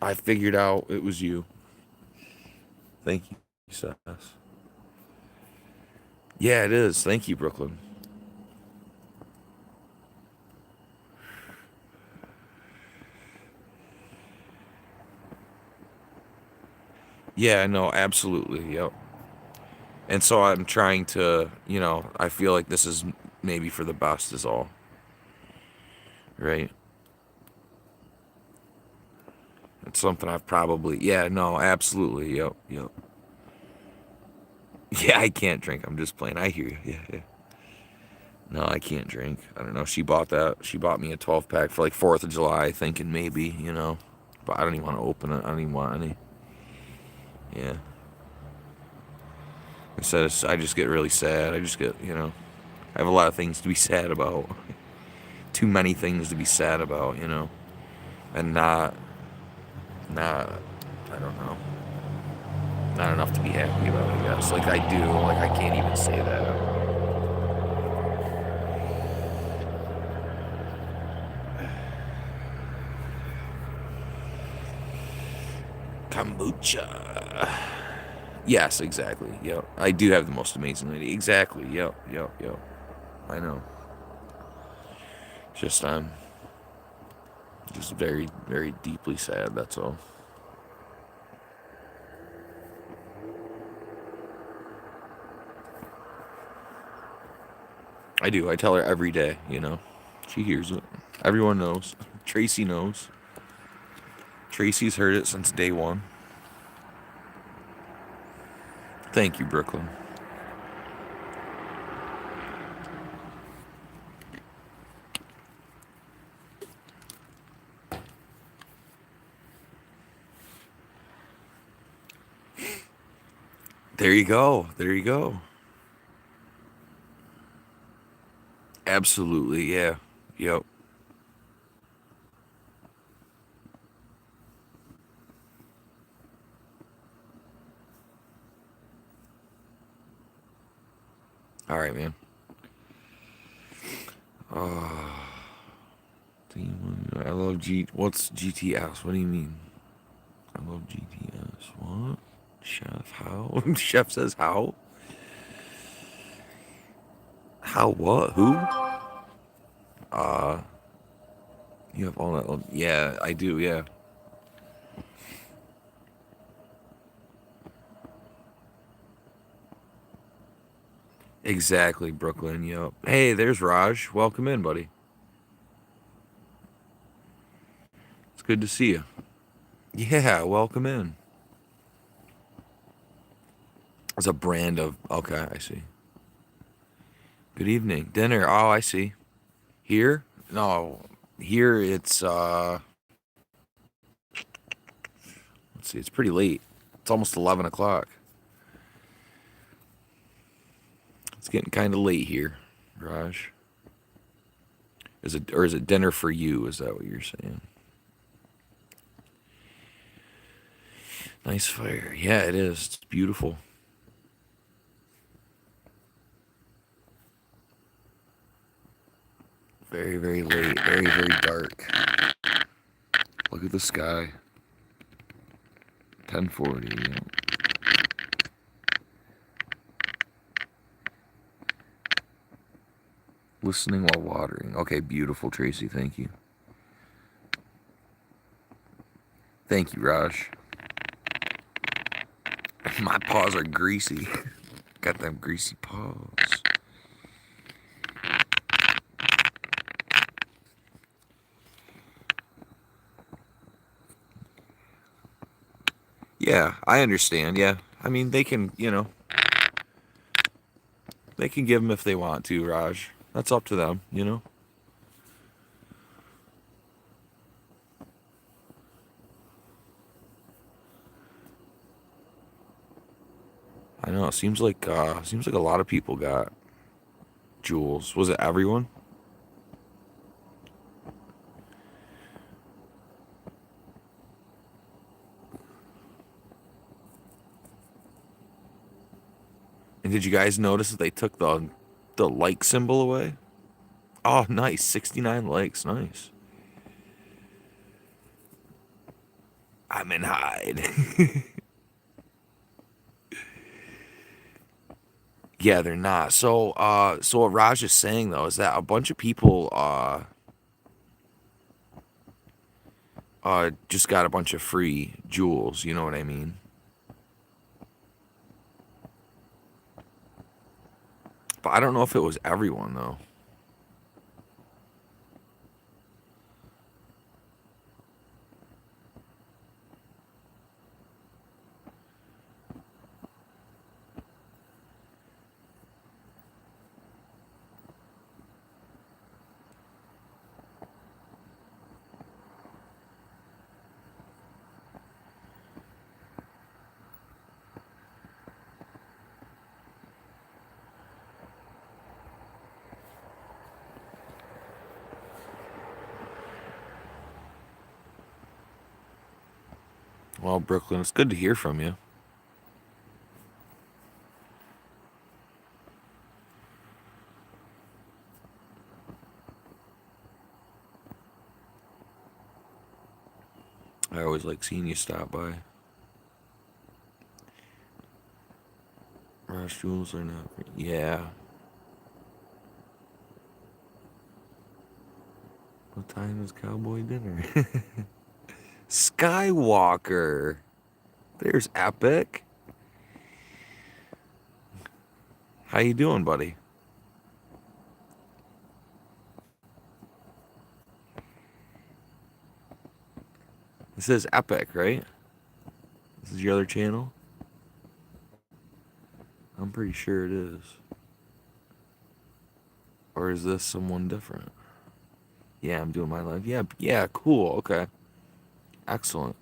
I figured out it was you. Thank you, Seth. Yeah, it is. Thank you, Brooklyn. Yeah, no, absolutely. Yep. And so I'm trying to, I feel like this is maybe for the best is all. Right? It's something I've probably, yeah, no, absolutely. Yep, yep. Yeah, I can't drink. I'm just playing. I hear you. Yeah, yeah. No, I can't drink. I don't know. She bought that. She bought me a 12 pack for like 4th of July, thinking maybe. But I don't even want to open it. I don't even want any. Yeah. I said I just get really sad. I just get. I have a lot of things to be sad about. Too many things to be sad about. And not, I don't know. Not enough to be happy about, I guess. Like I do. Like I can't even say that. Kombucha. Yes, exactly. Yep. I do have the most amazing lady. Exactly. Yep. Yep. Yep. I know. Just I'm just very, very deeply sad. That's all. I do. I tell her every day. She hears it. Everyone knows. Tracy knows. Tracy's heard it since day one. Thank you, Brooklyn. There you go. There you go. Absolutely. Yeah. Yep. All right, man. Oh, I love What's GTS? What do you mean? I love GTS. What? Chef, how? Chef says how? How what? Who? Uh, you have all that. Yeah, I do, yeah. Exactly, Brooklyn. Yep. Hey, there's Raj. Welcome in, buddy. It's good to see you. Yeah, welcome in. It's a brand of. Okay, I see. Good evening. Dinner. Oh, I see. Here? No. Here it's let's see, it's pretty late. It's almost 11 o'clock. It's getting kind of late here, Raj. Is it dinner for you? Is that what you're saying? Nice fire. Yeah, it is. It's beautiful. Very, very late. Very, very dark. Look at the sky. 10:40. Yeah. Listening while watering. Okay, beautiful, Tracy. Thank you. Thank you, Raj. My paws are greasy. Got them greasy paws. Yeah, I understand. Yeah. I mean, they can, they can give them if they want to, Raj. That's up to them. I know. It seems like a lot of people got jewels. Was it everyone? And did you guys notice that they took the like symbol away? Oh, nice. 69 likes. Nice. I'm in hide. Yeah, they're not. So what Raj is saying though is that a bunch of people just got a bunch of free jewels. You know what I mean? But I don't know if it was everyone though. Well, Brooklyn, it's good to hear from you. I always like seeing you stop by. Rush jewels are not. Yeah. What time is cowboy dinner? Skywalker. There's Epic. How you doing, buddy? This is Epic, right? This is your other channel? I'm pretty sure it is. Or is this someone different? Yeah, I'm doing my live. Yeah, cool. Okay. Excellent.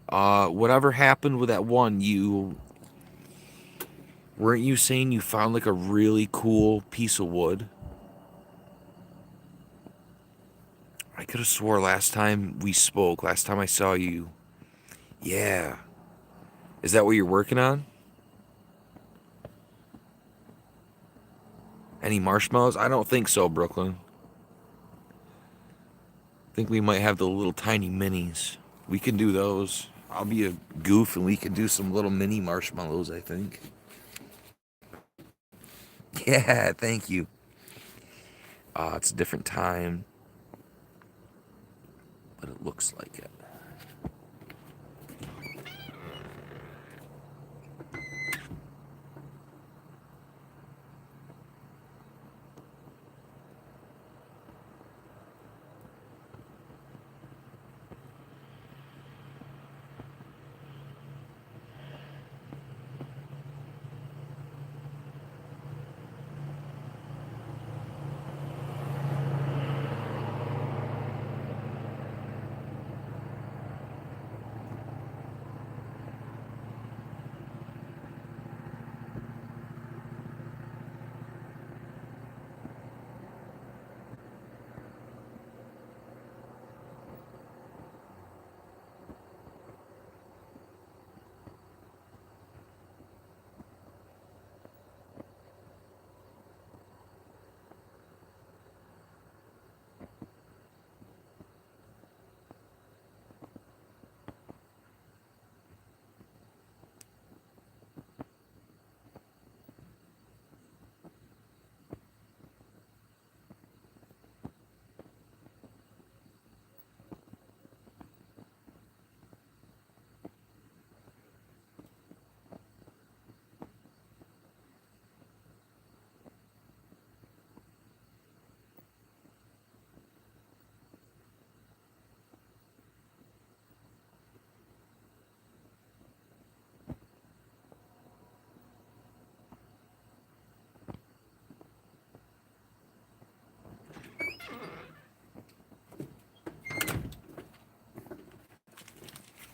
Whatever happened with that one, weren't you saying you found like a really cool piece of wood? I could have swore last time we spoke, last time I saw you. Yeah. Is that what you're working on? Any marshmallows? I don't think so, Brooklyn. I think we might have the little tiny minis. We can do those. I'll be a goof and we can do some little mini marshmallows, I think. Yeah, thank you. It's a different time, but it looks like it.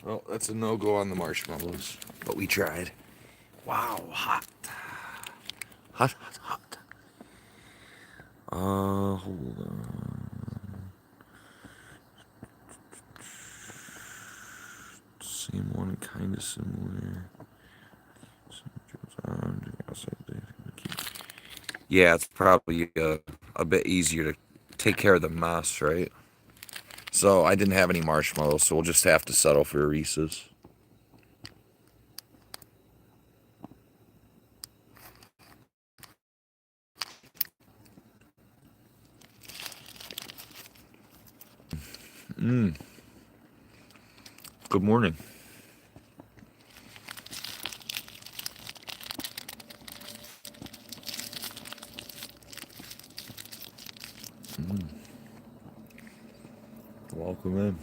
Well, that's a no-go on the marshmallows, but we tried. Wow, hot. Hot, hot, hot. Hold on. Same one, kind of similar. Yeah, it's probably a bit easier to take care of the mess, right? So I didn't have any marshmallows, so we'll just have to settle for a Reese's. Good morning. Welcome in.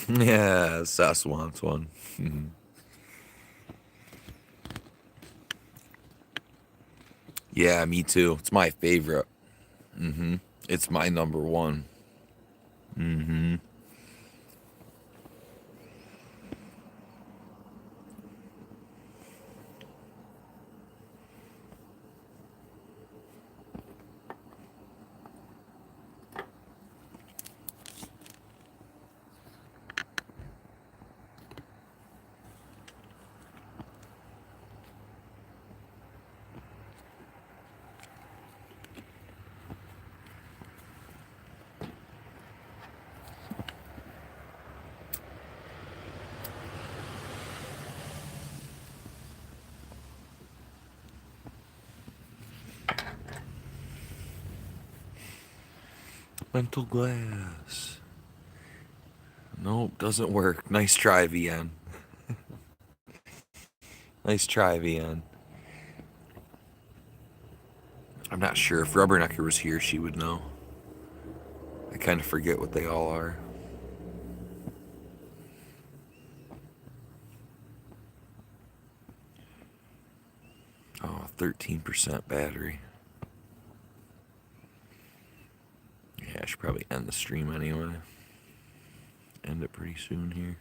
Yeah, Sas wants one. Yeah, me too. It's my favorite. It's my number one. Mental glass. Nope, doesn't work. Nice try, VN. Nice try, VN. I'm not sure. If Rubbernecker was here, she would know. I kind of forget what they all are. Oh, 13% battery. Yeah, I should probably end the stream anyway. End it pretty soon here.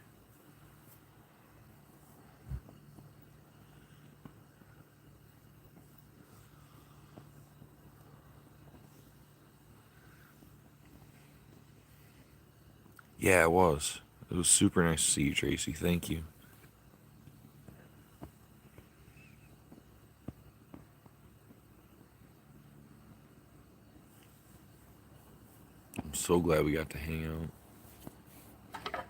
Yeah, it was. It was super nice to see you, Tracy. Thank you. I'm so glad we got to hang out.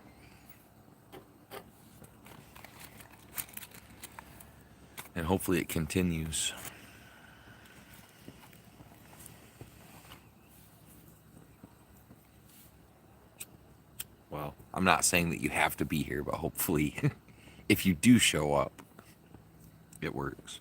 And hopefully it continues. Well, I'm not saying that you have to be here, but hopefully if you do show up, it works.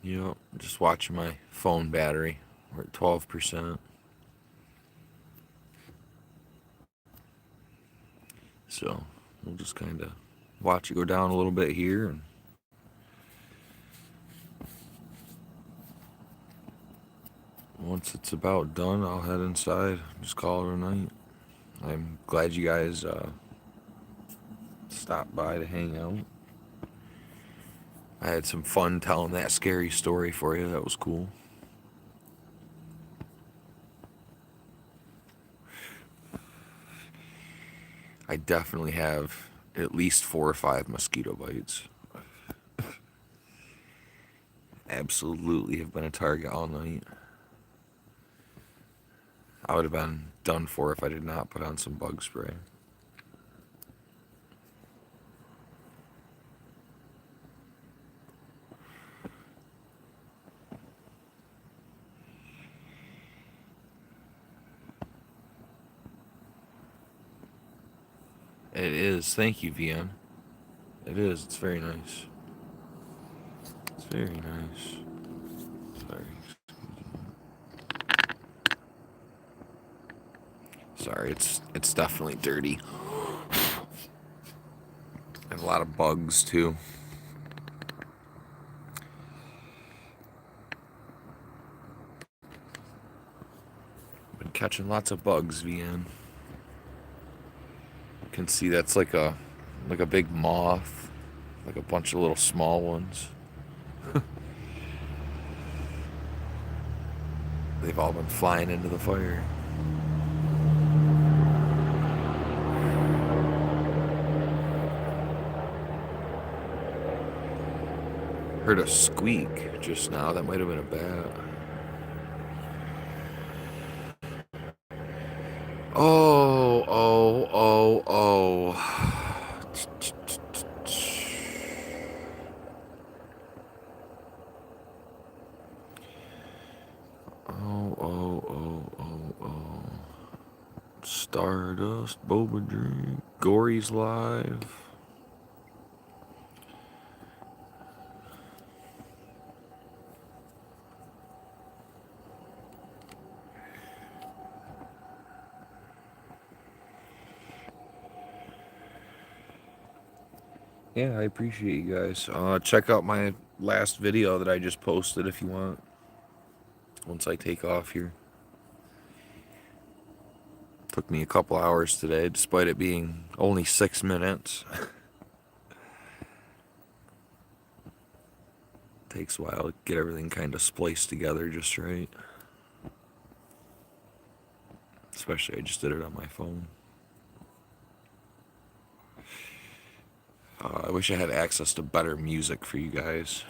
Yep, just watching my phone battery. We're at 12%. So we'll just kind of watch it go down a little bit here. And once it's about done, I'll head inside. Just call it a night. I'm glad you guys stopped by to hang out. I had some fun telling that scary story for you. That was cool. I definitely have at least 4 or 5 mosquito bites. Absolutely have been a target all night. I would have been done for if I did not put on some bug spray. It is. Thank you, VN. It is. It's very nice. It's very nice. Sorry. Sorry, it's definitely dirty. And a lot of bugs too. Been catching lots of bugs, VN. Can see that's like a big moth, like a bunch of little small ones. They've all been flying into the fire. Heard a squeak just now. That might have been a bat. Oh, oh, oh, oh. Oh, oh, oh, oh, oh. Stardust, Boba Drink, Gory's live. Yeah, I appreciate you guys. Check out my last video that I just posted if you want. Once I take off here. Took me a couple hours today, despite it being only 6 minutes. Takes a while to get everything kind of spliced together just right. Especially I just did it on my phone. I wish I had access to better music for you guys.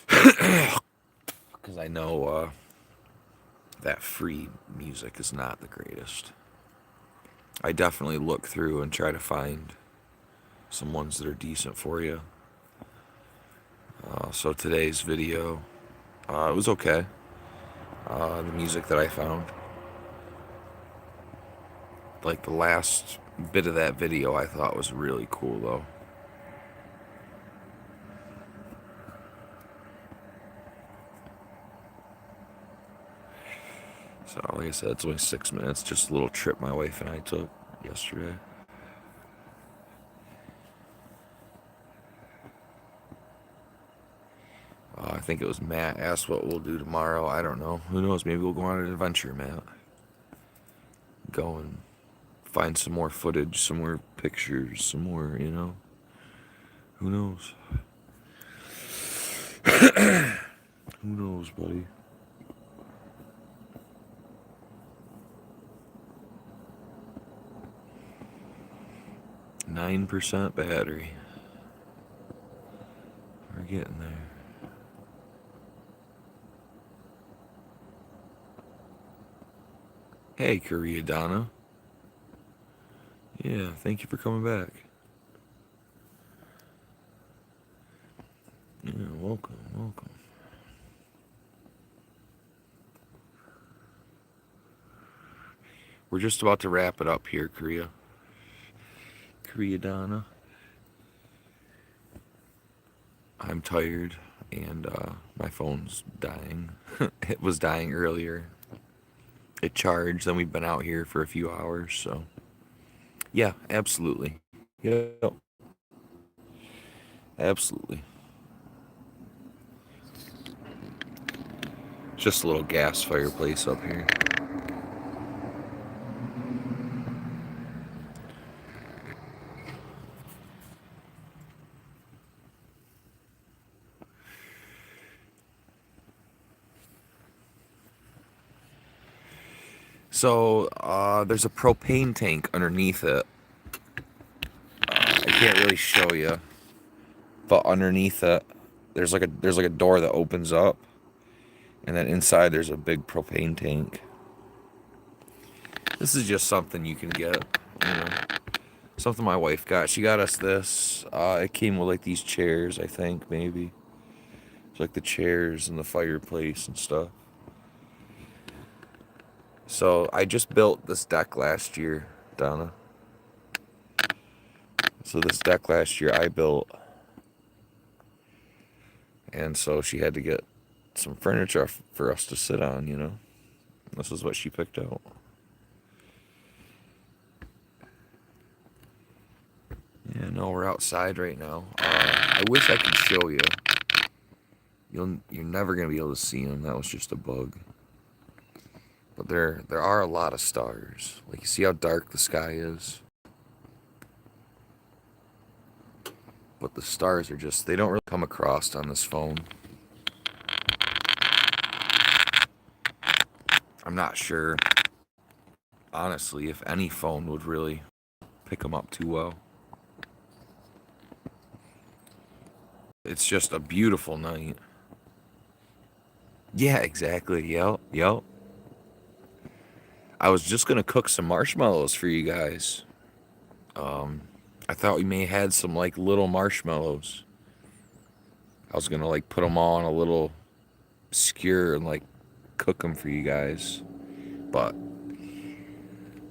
Because I know that free music is not the greatest. I definitely look through and try to find some ones that are decent for you. So today's video, it was okay. The music that I found. Like the last bit of that video I thought was really cool though. So like I said, it's only 6 minutes, just a little trip my wife and I took yesterday. I think it was Matt asked what we'll do tomorrow. I don't know. Who knows? Maybe we'll go on an adventure, Matt. Go and find some more footage, some more pictures, some more, you know. Who knows? Who knows, buddy? %9 battery. We're getting there. Hey, Korea Donna. Yeah, thank you for coming back. Yeah, welcome, welcome. We're just about to wrap it up here, Korea. Korea Donna. I'm tired, and my phone's dying. It was dying earlier. It charged, then we've been out here for a few hours, so yeah, absolutely. Yep. Absolutely. Just a little gas fireplace up here. So, there's a propane tank underneath it. I can't really show you, but underneath it, there's like a door that opens up, and then inside there's a big propane tank. This is just something you can get, you know. Something my wife got. She got us this. It came with like these chairs, I think, maybe. It's like the chairs and the fireplace and stuff. So I just built this deck last year, Donna. So this deck last year I built. And so she had to get some furniture for us to sit on, you know. This is what she picked out. Yeah, no, we're outside right now. I wish I could show you. You're never gonna be able to see him. That was just a bug. But there are a lot of stars. Like, you see how dark the sky is? But the stars are just, they don't really come across on this phone. I'm not sure, honestly, if any phone would really pick them up too well. It's just a beautiful night. Yeah, exactly. Yep. I was just gonna cook some marshmallows for you guys. I thought we may have had some like little marshmallows. I was gonna like put them all on a little skewer and like cook them for you guys. But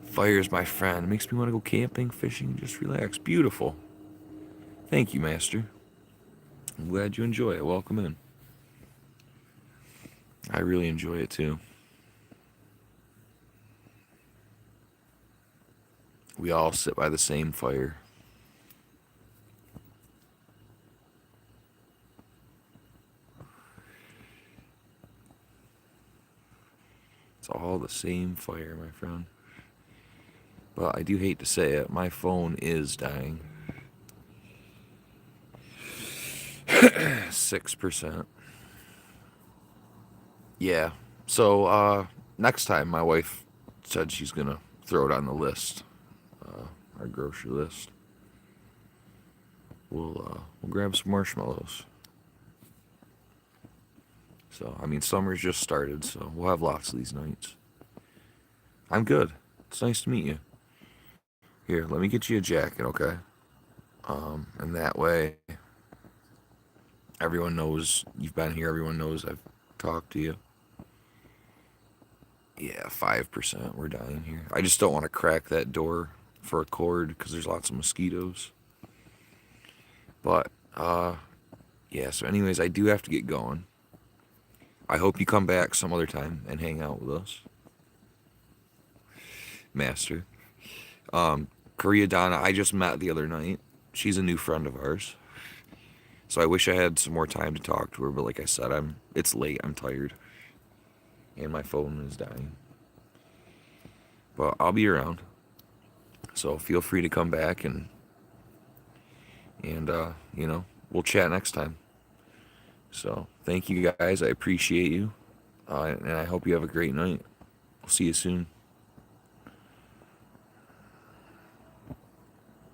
fire's my friend. It makes me want to go camping, fishing, just relax. Beautiful. Thank you, Master. I'm glad you enjoy it. Welcome in. I really enjoy it too. We all sit by the same fire. It's all the same fire, my friend. But I do hate to say it, my phone is dying. 6%. Yeah. So, next time my wife said she's gonna throw it on the list, our grocery list. We'll grab some marshmallows. So, I mean, summer's just started, so we'll have lots of these nights. I'm good. It's nice to meet you. Here, let me get you a jacket, okay? And that way, everyone knows you've been here. Everyone knows I've talked to you. Yeah, 5%. We're dying here. I just don't want to crack that door for a cord because there's lots of mosquitoes. But, yeah, so anyways, I do have to get going. I hope you come back some other time and hang out with us. Master. Korea Donna, I just met the other night. She's a new friend of ours. So I wish I had some more time to talk to her, but like I said, it's late, I'm tired. And my phone is dying. But I'll be around. So feel free to come back and we'll chat next time. So thank you guys. I appreciate you. And I hope you have a great night. I'll see you soon.